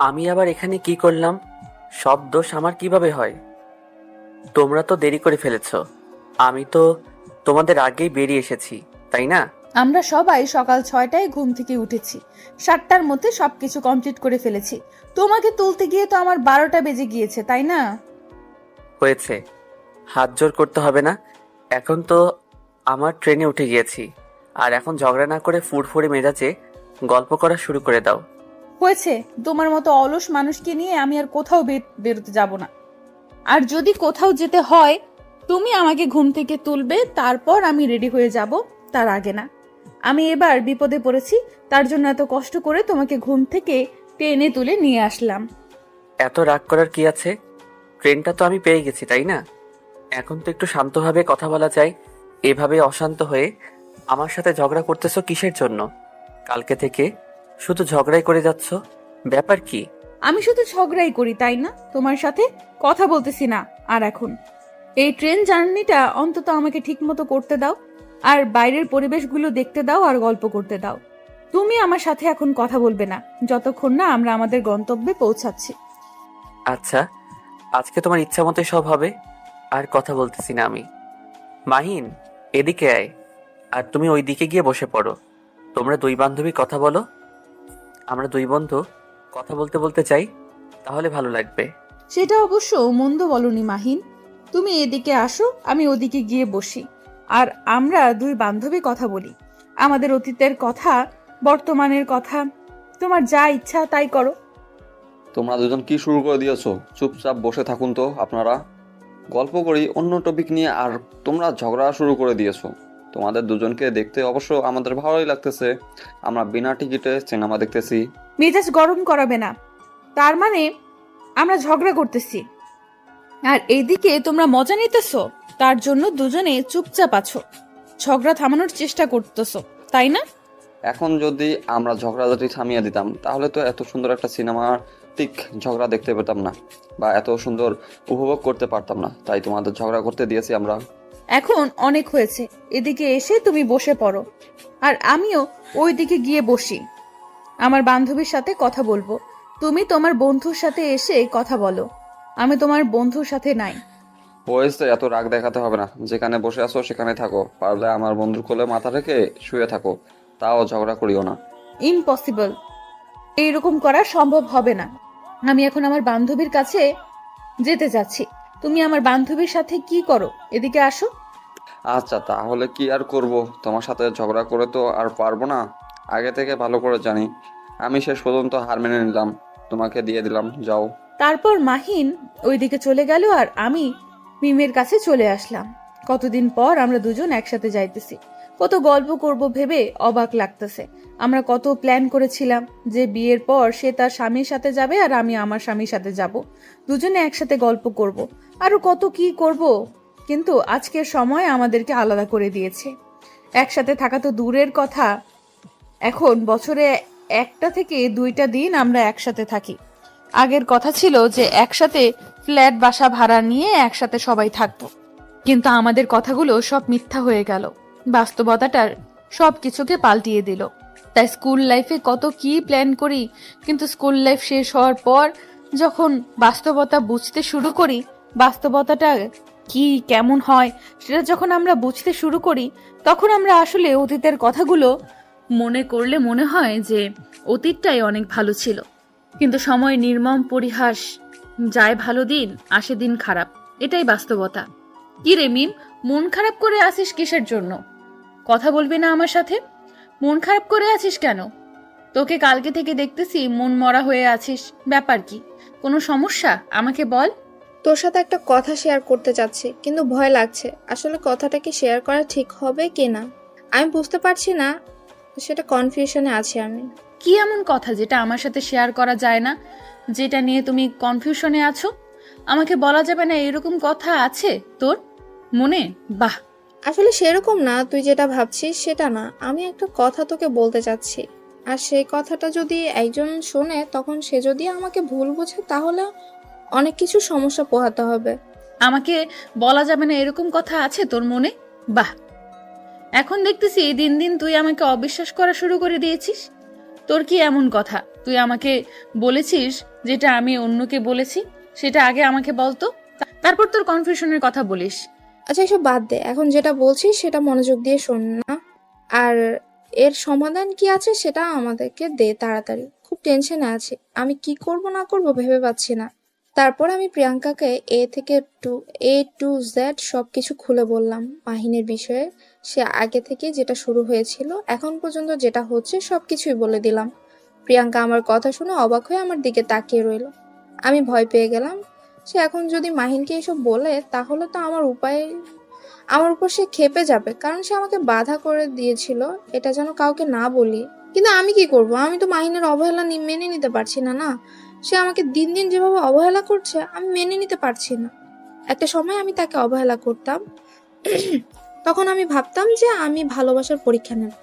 আমি আবার এখানে কি করলাম? সব দোষ আমার কিভাবে হয়? তোমরা তো দেরি করে ফেলেছো। আমি তো তোমাদের আগেই বেরিয়ে এসেছি, তাই না? আমরা সবাই সকাল 6টায় ঘুম থেকে উঠেছি, 7টার মধ্যে সবকিছু কমপ্লিট করে ফেলেছি। তোমাকে তুলতে গিয়ে তো আমার 12টা বেজে গিয়েছে, তাই না? হয়েছে, হাত জোর করতে হবে না। এখন তো আমার ট্রেনে উঠে গিয়েছি, আর এখন ঝগড়া না করে ফুরফুরে মেজাজে গল্প করা শুরু করে দাও। হয়েছে, তোমার মতো অলস মানুষকে নিয়ে আমি আর কোথাও বেরোতে যাব না। আর যদি কোথাও যেতে হয়, তুমি আমাকে ঘুম থেকে তুলবে, তারপর আমি রেডি হয়ে যাব, তার আগে না। আমি এবার বিপদে পড়েছি, তার জন্য এত কষ্ট করে তোমাকে ঘুম থেকে টেনে তুলে নিয়ে আসলাম। এত রাগ করার কি আছে? ট্রেনটা তো আমি পেয়ে গেছি, তাই না? এখন তো একটু শান্তভাবে কথা বলা যায়। এভাবে অশান্ত হয়ে আমার সাথে ঝগড়া করতেছো কিসের জন্য? কালকে থেকে শুধু ঝগড়াই করে যাচ্ছ, ব্যাপার কি? আমি শুধু ঝগড়াই করি, তাই না? তোমার সাথে কথা বলতেছি না। আর এখন এই ট্রেন জার্নিটা অন্তত আমাকে ঠিক মতো করতে দাও, আর বাইরের পরিবেশগুলো দেখতে দাও, আর গল্প করতে দাও। তুমি আমার সাথে এখন কথা বলবে না যতক্ষণ না আমরা আমাদের গন্তব্যে পৌঁছাচ্ছি। আচ্ছা, আজকে তোমার ইচ্ছা মতোই সব হবে, আর কথা বলতেছি না আমি। মাহিন, এদিকে আয়, আর তুমি ওই দিকে গিয়ে বসে পড়ো। তোমরা দুই বান্ধবী কথা বলো। আমরা দুই বন্ধু কথা বলতে বলতে যাই, তাহলে ভালো লাগবে। সেটা অবশ্য মন্দ বলনি মাহিন। তুমি এদিকে আসো, আমি ওদিকে গিয়ে বসি, আর আমরা দুই বান্ধবী কথা বলি। আমাদের অতীতের কথা, বর্তমানের কথা। তোমার যা ইচ্ছা তাই করো। তোমরা দুজন কি শুরু করে দিয়েছো? চুপচাপ বসে থাকুন তো আপনারা, গল্প করি অন্য টপিক নিয়ে। আর তোমরা ঝগড়া শুরু করে দিয়েছো। তোমাদের দুজনকে দেখতে অবশ্য আমাদের ভালোই লাগতেছে। আমরা বিনা টিকিটে সিনেমা দেখতেছি। মেজাজ গরম করাবে না। তার মানে আমরা ঝগড়া করতেছি, আর এইদিকে তোমরা মজা নিতেছো। তার জন্য দুজনে চুপচাপ আছো, ঝগড়া থামানোর চেষ্টা করতেছো, তাই না? এখন যদি আমরা ঝগড়াঝাটি থামিয়ে দিতাম, তাহলে তো এত সুন্দর একটা সিনেমাটিক ঝগড়া দেখতে পেতাম না, বা এত সুন্দর উপভোগ করতে পারতাম না। তাই তোমাদের ঝগড়া করতে দিয়েছি আমরা। এখন অনেক হয়েছে, এদিকে এসে তুমি বসে পড়ো, আর আমিও ওই দিকে গিয়ে বসি। আমার বান্ধবীর সাথে কথা বলবো, তুমি তোমার বন্ধুর সাথে এসে কথা বলো। আমি তোমার বন্ধুর সাথে নাই। হয়েছে, এত রাগ দেখাতে হবে না। যেখানে বসে আছো সেখানে থাকো, পারলে আমার বন্ধুর কোলে মাথা রেখে শুয়ে থাকো, তাও ঝগড়া করিও না। ইম্পসিবল, এইরকম করা সম্ভব হবে না। আমি এখন আমার বান্ধবীর কাছে যেতে যাচ্ছি। তুমি আমার বান্ধবীর সাথে কি করো, এদিকে আসো। আচ্ছা, তাহলে কি আর করব? তোমার সাথে ঝগড়া করে তো আর পারবো না। আগে থেকে ভালো করে জানি। আমি শেষ পর্যন্ত হার মেনে নিলাম, তোমাকে দিয়ে দিলাম, যাও। তারপর মাহিন ওইদিকে চলে গেল, আর আমি মিমের কাছে চলে আসলাম। কতদিন পর আমরা দুজন একসাথে যাইতেছি। কত গল্প করব ভেবে অবাক লাগতেছে। আমরা কত প্ল্যান করেছিলাম যে বিয়ের পর সে তার স্বামীর সাথে যাবে, আর আমি আমার স্বামীর সাথে যাব, দুজনে একসাথে গল্প করব, আরো কত কি করব। কিন্তু আজকের সময় আমাদেরকে আলাদা করে দিয়েছে। একসাথে থাকা তো দূরের কথা, এখন বছরে 1টা থেকে 2টা দিন আমরা একসাথে থাকি। আগের কথা ছিল যে একসাথে ফ্ল্যাট বাসা ভাড়া নিয়ে একসাথে সবাই থাকবো, কিন্তু আমাদের কথাগুলো সব মিথ্যা হয়ে গেল। বাস্তবতাটার সব কিছুকে পাল্টিয়ে দিল। তাই স্কুল লাইফে কত কি প্ল্যান করি, কিন্তু স্কুল লাইফ শেষ হওয়ার পর যখন বাস্তবতা বুঝতে শুরু করি, বাস্তবতাটা কি কেমন হয় সেটা যখন আমরা বুঝতে শুরু করি, তখন আমরা আসলে অতীতের কথাগুলো মনে করলে মনে হয় যে অতীতটাই অনেক ভালো ছিল। কিন্তু সময় নির্মম পরিহাস, যায় ভালো দিন আসে দিন খারাপ, এটাই বাস্তবতা। কি রে মিম, মন খারাপ করে আছিস কিসের জন্য? কথা বলবি না আমার সাথে? মন খারাপ করে আছিস কেন? তোকে কালকে থেকে দেখতেছি মন মরা হয়ে আছিস, ব্যাপার কি? কোনো সমস্যা আমাকে বল। তোর সাথে একটা কথা শেয়ার করতে চাচ্ছি, কিন্তু ভয় লাগছে। আসলে কথাটা কি শেয়ার করা ঠিক হবে কি না আমি বুঝতে পারছি না, সেটা কনফিউশনে আছি আমি। কি এমন কথা যেটা আমার সাথে শেয়ার করা যায় না, যেটা নিয়ে তুমি কনফিউশনে আছো? আমাকে বলা যাবে না এরকম কথা আছে তোর মনে? বাহ, আসলে সেরকম না, তুই যেটা ভাবছিস সেটা না। আমি একটা কথা তোকে বলতে চাচ্ছি, আর সেই কথাটা যদি একজন শোনে, তখন সে যদি আমাকে ভুল বোঝে, তাহলে অনেক কিছু সমস্যা পোহাতে হবে। আমাকে বলা যাবে না এরকম কথা আছে তোর মনে? বাহ, এখন দেখতেছি দিন দিন তুই আমাকে অবিশ্বাস করা শুরু করে দিয়েছিস। তোর কি এমন কথা তুই আমাকে বলেছিস যেটা আমি অন্যকে বলেছি? সেটা আগে আমাকে বলতো, তারপর তোর কনফিউশনের কথা বলিস। আচ্ছা এসব বাদ দে, এখন যেটা বলছিস সেটা মনোযোগ দিয়ে শোন না। আর এর সমাধান কি আছে সেটা আমাদেরকে দে তাড়াতাড়ি, খুব টেনশনে আছি, আমি কি করব না করব ভেবে পাচ্ছি না। তারপর আমি প্রিয়াঙ্কাকে A to Z সবকিছু খুলে বললাম মাহিনের বিষয়ে। সে আগে থেকে যেটা শুরু হয়েছিল এখন পর্যন্ত যেটা হচ্ছে সবকিছুই বলে দিলাম। প্রিয়াঙ্কা আমার কথা শুনে অবাক হয়ে আমার দিকে তাকিয়ে রইল। আমি ভয় পেয়ে গেলাম, সে এখন যদি মাহিনকে এসব বলে তাহলে তো আমার উপর সে ক্ষেপে যাবে, কারণ সে আমাকে বাধা করে দিয়েছিল এটা যেন কাউকে না বলি। কিন্তু আমি কি করব, আমি তো মাহিনের অবহেলা মেনে নিতে পারছি না। না, সে আমাকে দিন দিন যেভাবে অবহেলা করছে আমি মেনে নিতে পারছি না। একটা সময় আমি তাকে অবহেলা করতাম, তখন আমি ভাবতাম যে আমি ভালোবাসার পরীক্ষা নেব,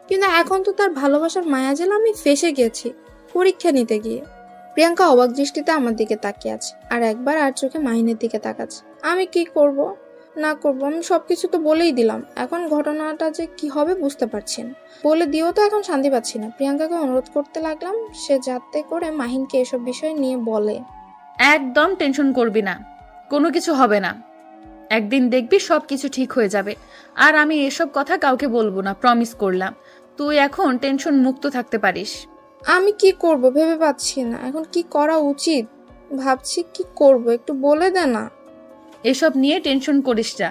কিন্তু এখন তো তার ভালোবাসার মায়াজাল আমি ফেঁসে গেছি পরীক্ষা নিতে গিয়ে। প্রিয়াঙ্কা অবাক দৃষ্টিতে আমার দিকে তাকিয়ে আছে আর একবার আর চোখে মাহিনের দিকে তাকাচ্ছে। আমি কি করব না করব, আমি সবকিছু তো বলেই দিলাম, এখন ঘটনাটা যে কি হবে বুঝতে পারছি না। বলে দিয়েও তো এখন শান্তি পাচ্ছি না। প্রিয়াঙ্কাকে অনুরোধ করতে লাগলাম সে যাতে করে মাহিনকে এসব বিষয় নিয়ে বলে। একদম টেনশন করবি না, কোনো কিছু হবে না। একদিন দেখবি সবকিছু ঠিক হয়ে যাবে। আর আমি এসব কথা কাউকে বলবো না, প্রমিস করলাম। তুই এখন টেনশন মুক্ত থাকতে পারিস। আমি কি করব ভেবে পাচ্ছি না, এখন কি করা উচিত ভাবছি, কি করব একটু বলে দে না। এসব নিয়ে টেনশন করিস না,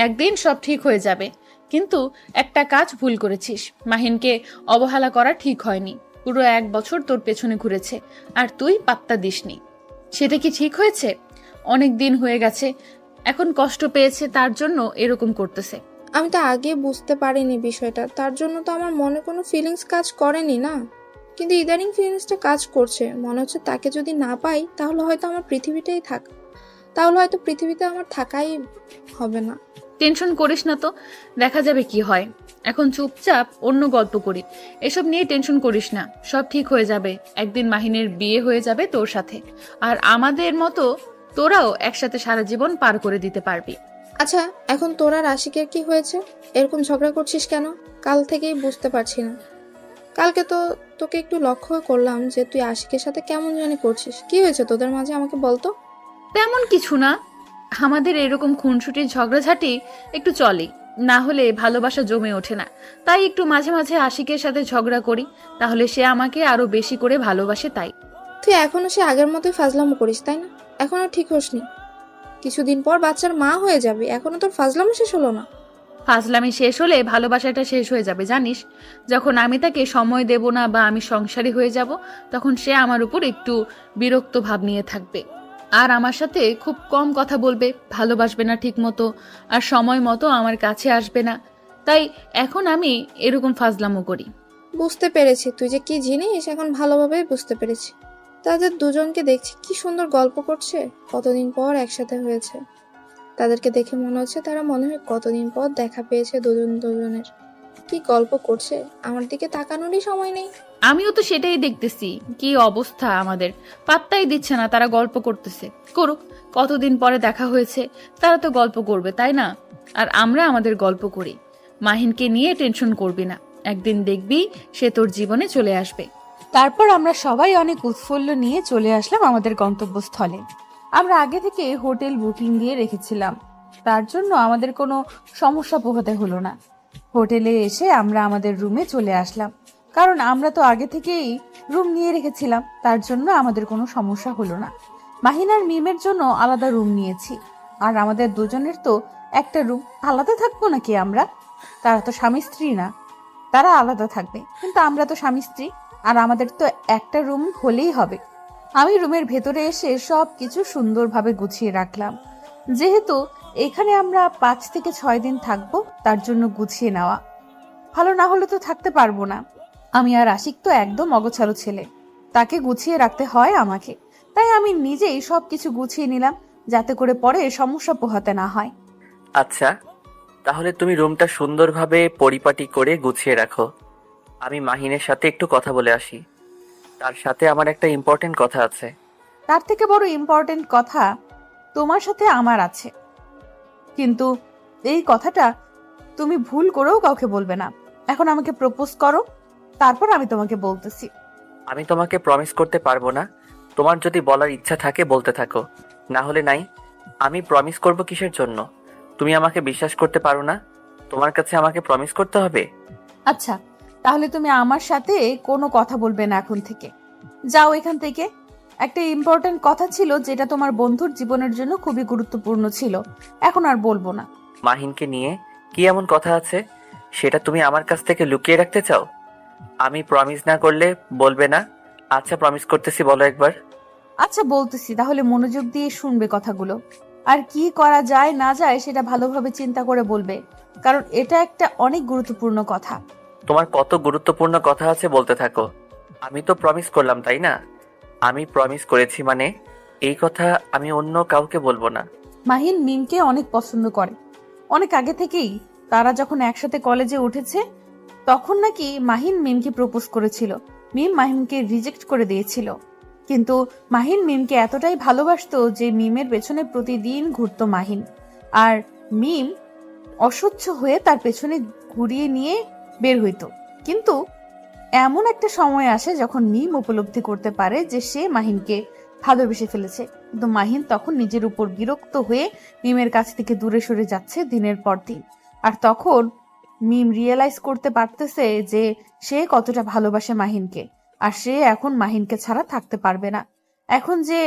একদিন সব ঠিক হয়ে যাবে। কিন্তু একটা কাজ ভুল করেছিস, মাহিনকে অবহেলা করা ঠিক হয়নি। পুরো 1 বছর তোর পেছনে ঘুরেছে আর তুই পাত্তা দিসনি। সেটা কি ঠিক হয়েছে? অনেক দিন হয়ে গেছে, এখন কষ্ট পেয়েছে তার জন্য এরকম করতেছে। আমি তো আগে বুঝতে পারিনি বিষয়টা, তার জন্য তো আমার মনে কোনো ফিলিংস কাজ করেনি না, কিন্তু ইদানিং ফিলিংসটা কাজ করছে। মনে হচ্ছে তাকে যদি না পাই তাহলে হয়তো পৃথিবীতে আমার থাকাই হবে না। টেনশন করিস না তো, দেখা যাবে কি হয়। এখন চুপচাপ অন্য গল্প করি, এসব নিয়ে টেনশন করিস না, সব ঠিক হয়ে যাবে। একদিন মাহিনের বিয়ে হয়ে যাবে তোর সাথে, আর আমাদের মতো তোরাও একসাথে সারা জীবন পার করে দিতে পারবি। আচ্ছা এখন তোর আর আশিকের কি হয়েছে? এরকম ঝগড়া করছিস কেন? কাল থেকেই বুঝতে পারছি না। কালকে তো তোকে একটু লক্ষ্য করলাম যে তুই আশিকের সাথে কেমন জানি করছিস, কি হয়েছে তোদের মাঝে আমাকে বলতো। তেমন কিছু না, আমাদের এরকম খুনসুটির ঝগড়াঝাটি একটু চলে, না হলে ভালোবাসা জমে ওঠে না। তাই একটু মাঝে মাঝে আশিকের সাথে ঝগড়া করি, তাহলে সে আমাকে আরো বেশি করে ভালোবাসে। তাই তুই এখনো সে আগের মতোই ফাজলামো করিস তাই না? এখনো ঠিক হসনি, কিছুদিন পর বাচ্চার মা হয়ে যাবে, এখনো তোর ফাজলামো শেষ হলো না। ফাজলামি শেষ হলে ভালোবাসাটা শেষ হয়ে যাবে জানিস। যখন আমি তাকে সময় দেব না বা আমি সংসারী হয়ে যাব, তখন সে আমার উপর একটু বিরক্ত ভাব নিয়ে থাকবে আর আমার সাথে খুব কম কথা বলবে, ভালোবাসবে না ঠিক মতো, আর সময় মতো আমার কাছে আসবে না। তাই এখন আমি এরকম ফাজলামো করি। বুঝতে পেরেছি তুই যে কি জিনিস, এখন ভালোভাবেই বুঝতে পেরেছি। তাদের দুজনকে দেখছি কি সুন্দর গল্প করছে, কতদিন পর একসাথে হয়েছে। তাদেরকে দেখে মনে হচ্ছে তারা মনে হয় কতদিন পর দেখা পেয়েছে দুজনের। কি গল্প করছে, আমার দিকে তাকানোরই সময় নেই। আমিও তো সেটাই দেখতেছি, কি অবস্থা আমাদের, পাত্তাই দিচ্ছে না। তারা গল্প করতেছে, করুক, কতদিন পরে দেখা হয়েছে, তারা তো গল্প করবে তাই না? আর আমরা আমাদের গল্প করি। মাহিনকে নিয়ে টেনশন করবি না, একদিন দেখবি সে তোর জীবনে চলে আসবে। তারপর আমরা সবাই অনেক উৎফুল্ল নিয়ে চলে আসলাম আমাদের গন্তব্যস্থলে। আমরা আগে থেকে হোটেল বুকিং দিয়ে রেখেছিলাম, তার জন্য আমাদের কোনো সমস্যা পোহাতে হলো না। হোটেলে এসে আমরা আমাদের রুমে চলে আসলাম, কারণ আমরা তো আগে থেকেই রুম নিয়ে রেখেছিলাম, তার জন্য আমাদের কোনো সমস্যা হলো না। মাহিন আর মিমের জন্য আলাদা রুম নিয়েছি, আর আমাদের দুজনের তো একটা রুম। আলাদা থাকবো নাকি আমরা? তারা তো স্বামী স্ত্রী না, তারা আলাদা থাকবে, কিন্তু আমরা তো স্বামী স্ত্রী, আর আমাদের তো একটা রুম হলেই হবে। আমি রুমের ভেতরে এসে সব কিছু সুন্দরভাবে গুছিয়ে রাখলাম, যেহেতু এখানে আমরা 5 থেকে 6 দিন থাকবো, তার জন্য গুছিয়ে নেওয়া। ভালো না হলে তো থাকতে পারবো না। আমি আর আশিক তো একদম অগোছালো ছেলে, তাকে গুছিয়ে রাখতে হয় আমাকে। তাই আমি নিজেই সবকিছু গুছিয়ে নিলাম, যাতে করে পরে সমস্যা পোহাতে না হয়। আচ্ছা, তাহলে তুমি রুমটা সুন্দরভাবে পরিপাটি করে গুছিয়ে রাখো। আমি মাহিনের সাথে একটু কথা বলে আসি, তার সাথে আমার একটা ইম্পর্টেন্ট কথা আছে। তার থেকে বড় ইম্পর্টেন্ট কথা তোমার সাথে আমার আছে, কিন্তু এই কথাটা তুমি ভুল করেও কাউকে বলবে না। এখন আমাকে প্রপোজ করো, তারপর আমি তোমাকে বলতেছি। আমি তোমাকে প্রমিস করতে পারবো না। তোমার যদি বলার ইচ্ছা থাকে বলতে থাকো, না হলে নাই। আমি প্রমিস করব কিসের জন্য? তুমি আমাকে বিশ্বাস করতে পারো না? তোমার কাছে আমাকে প্রমিস করতে হবে? আচ্ছা, তাহলে তুমি আমার সাথে কোনো কথা বলবে না এখন থেকে। যাও এখান থেকে। একটা ইম্পর্টেন্ট কথা ছিল যেটা তোমার বন্ধুর জীবনের জন্য খুবই গুরুত্বপূর্ণ ছিল, এখন আর বলবো না। মাহিনকে নিয়ে কি এমন কথা আছে সেটা তুমি আমার কাছ থেকে লুকিয়ে রাখতে চাও? আমি প্রমিস না করলে বলবে না? আচ্ছা, প্রমিস করতেছি, বলো একবার। আচ্ছা বলতেছি, তাহলে মনোযোগ দিয়ে শুনবে কথাগুলো। আর কি করা যায় না যায় সেটা ভালোভাবে চিন্তা করে বলবে, কারণ এটা একটা অনেক গুরুত্বপূর্ণ কথা। তোমার কত গুরুত্বপূর্ণ কথা আছে বলতে থাকো। আমি তো প্রমিস করলাম, তাই না? আমি প্রমিস করেছি মানে এই কথা আমি অন্য কাউকে বলবো না। মাহিন মিমকে অনেক পছন্দ করে। অনেক আগে থেকেই তারা যখন একসাথে কলেজে উঠেছে তখন নাকি মাহিন মিমকে প্রপোজ করেছিল। মিম মাহিনকে রিজেক্ট করে দিয়েছিল, কিন্তু মাহিন মিমকে এতটাই ভালোবাসতো যে মিমের পেছনে প্রতিদিন ঘুরতো মাহিন। আর মিম অসহ্য হয়ে তার পেছনে ঘুরিয়ে নিয়ে বের হইতো। কিন্তু এমন একটা সময় আসে যখন মিম উপলব্ধি করতে পারে যে সে মাহিনকে ভালোবেসে ফেলেছে, কিন্তু মাহিন তখন নিজের উপর বিরক্ত হয়ে মিমের কাছ থেকে দূরে সরে যাচ্ছে দিনের পর দিন। আর তখন মিম রিয়েলাইজ করতে পারতেছে যে সে কতটা ভালোবাসে মাহিনকে, আর সে এখন মাহিনকে ছাড়া থাকতে পারবে না। এখন যে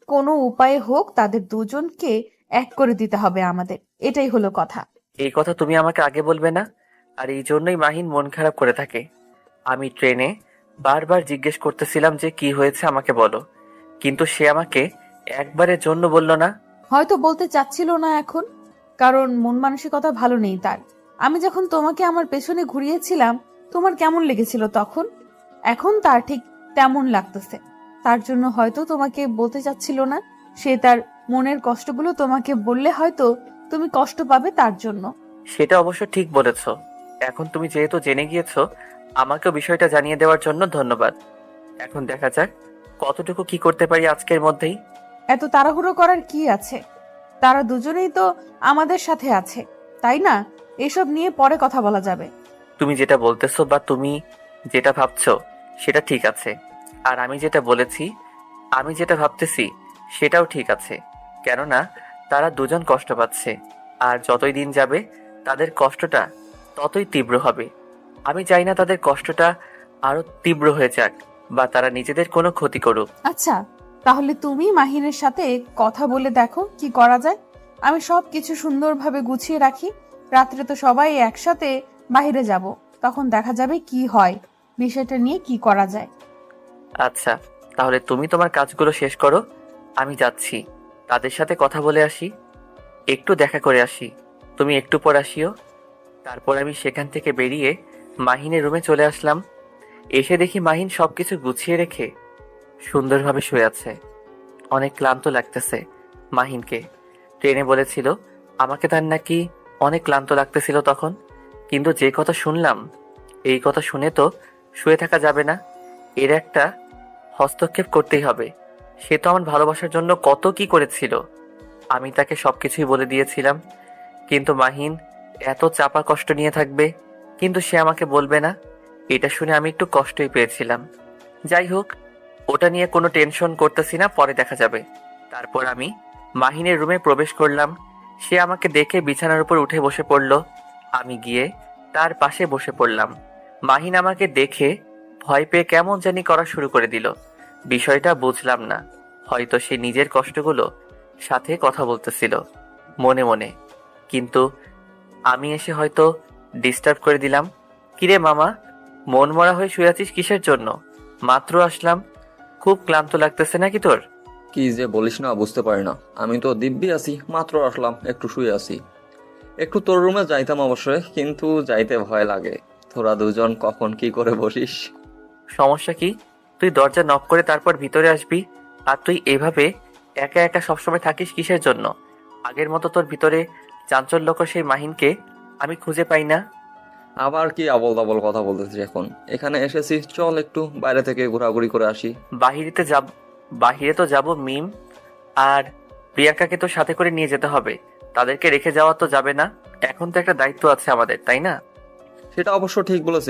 কোনো উপায়ে হোক তাদের দুজনকে এক করে দিতে হবে আমাদের, এটাই হলো কথা। এই কথা তুমি আমাকে আগে বলবে না? আর এই জন্যই মাহিন মন খারাপ করে থাকে। আমি ট্রেনে বারবার জিজ্ঞেস করতেছিলাম যে কি হয়েছে আমাকে বলো, কিন্তু সে আমাকে একবারের জন্য বলল না। হয়তো বলতে চাচ্ছিল না এখন, কারণ মন মানসিকতা ভালো নেই তার। আমি যখন তোমাকে আমার পেছনে ঘুরিয়েছিলাম তোমার কেমন লেগেছিল তখন, এখন তার ঠিক তেমন লাগতেছে। তার জন্য হয়তো তোমাকে বলতে চাচ্ছিল না। সে তার মনের কষ্টগুলো তোমাকে বললে হয়তো তুমি কষ্ট পাবে তার জন্য। সেটা অবশ্য ঠিক বলেছ। এখন তুমি যেহেতু জেনে গিয়েছো, আমাকেও বিষয়টা জানিয়ে দেওয়ার জন্য ধন্যবাদ। এখন দেখা যাক কতটুকু কি করতে পারি আজকের মধ্যেই। এত তাড়াহুড়ো করার কি আছে? তারা দুজনেই তো আমাদের সাথে আছে, তাই না? এসব নিয়ে পরে কথা বলা যাবে। তুমি যেটা বলতেছো বা তুমি যেটা ভাবছো সেটা ঠিক আছে, আর আমি যেটা বলেছি, আমি যেটা ভাবতেছি সেটাও ঠিক আছে। কেননা তারা দুজন কষ্ট পাচ্ছে, আর যতই দিন যাবে তাদের কষ্টটা ততই তীব্র হবে। আমি চাই না তাদের কষ্টটা আরো তীব্র হয়ে যাক বা তারা নিজেদের কোনো ক্ষতি করুক। আচ্ছা, তাহলে তুমি মাহিনের সাথে কথা বলে দেখো কি করা যায়। আমি সব কিছু সুন্দরভাবে গুছিয়ে রাখি। রাত্রে তো সবাই একসাথে বাইরে যাব, তখন দেখা যাবে কি হয়, বিষয়টা নিয়ে কি করা যায়। আচ্ছা, তাহলে তুমি তোমার কাজগুলো শেষ করো, আমি যাচ্ছি। তাদের সাথে কথা বলে আসি, একটু দেখা করে আসি। তুমি একটু পর আসিও। তারপর আমি সেখান থেকে বেরিয়ে মাহিনের রুমে চলে আসলাম। এসে দেখি মাহিন সবকিছু গুছিয়ে রেখে সুন্দরভাবে শুয়ে আছে। অনেক ক্লান্ত লাগতেছে মাহিনকে। ট্রেনে বলেছিল আমাকে তার নাকি অনেক ক্লান্ত লাগতেছিল তখন, কিন্তু যে কথা শুনলাম, এই কথা শুনে তো শুয়ে থাকা যাবে না। এর একটা হস্তক্ষেপ করতেই হবে। সে তো আমার ভালোবাসার জন্য কত কি করেছিল, আমি তাকে সবকিছুই বলে দিয়েছিলাম। কিন্তু মাহিন এত চাপা কষ্ট নিয়ে থাকবে, কিন্তু সে আমাকে বলবে না, এটা শুনে আমি একটু কষ্টই পেয়েছিলাম। যাই হোক, ওটা নিয়ে কোনো টেনশন করতেছি না, পরে দেখা যাবে। তারপর আমি মাহিনের রুমে প্রবেশ করলাম। সে আমাকে দেখে বিছানার উপর উঠে বসে পড়ল। আমি গিয়ে তার পাশে বসে পড়লাম। মাহিন আমাকে দেখে ভয় পেয়ে কেমন জানি করা শুরু করে দিল। বিষয়টা বুঝলাম না, হয়তো সে নিজের কষ্টগুলো সাথে কথা বলতেছিল মনে মনে, কিন্তু আমি এসে হয়তো ডিস্টার্ব করে দিলাম। কিরে মামা, মন মরা হয়ে শুয়ে আছিস কিসের জন্য? মাত্র আসলাম, খুব ক্লান্ত লাগতেছে নাকি তোর? কি যে বলিস না বুঝতে পারি না, আমি তো দিব্যি আছি, মাত্র আসলাম, একটু শুয়ে আছি। একটু তোর রুমে যাইতাম অবশ্যই, কিন্তু যাইতে ভয় লাগে। তোরা দুজন কখন কি করে বসিস। সমস্যা কি? তুই দরজা নক করে তারপর ভিতরে আসবি, আর তুই এভাবে একা একা সবসময় থাকিস কিসের জন্য? আগের মতো তোর ভিতরে চাঞ্চল্যকর সেই মাহিনকে আমি খুঁজে পাই না। আবার কি আবল তাবল কথা বলতেছিস এখন? এখানে এসেছি, চল একটু বাইরে থেকে ঘোরাঘুরি করে আসি। বাহিরে তো যাব মিম আর প্রিয়াঙ্কাকে তো সাথে করে নিয়ে যেতে হবে। তাদেরকে রেখে যাওয়া তো যাবে না। এখন তো একটা দায়িত্ব আছে আমাদের, তাই না? সেটা অবশ্য ঠিক বলেছে।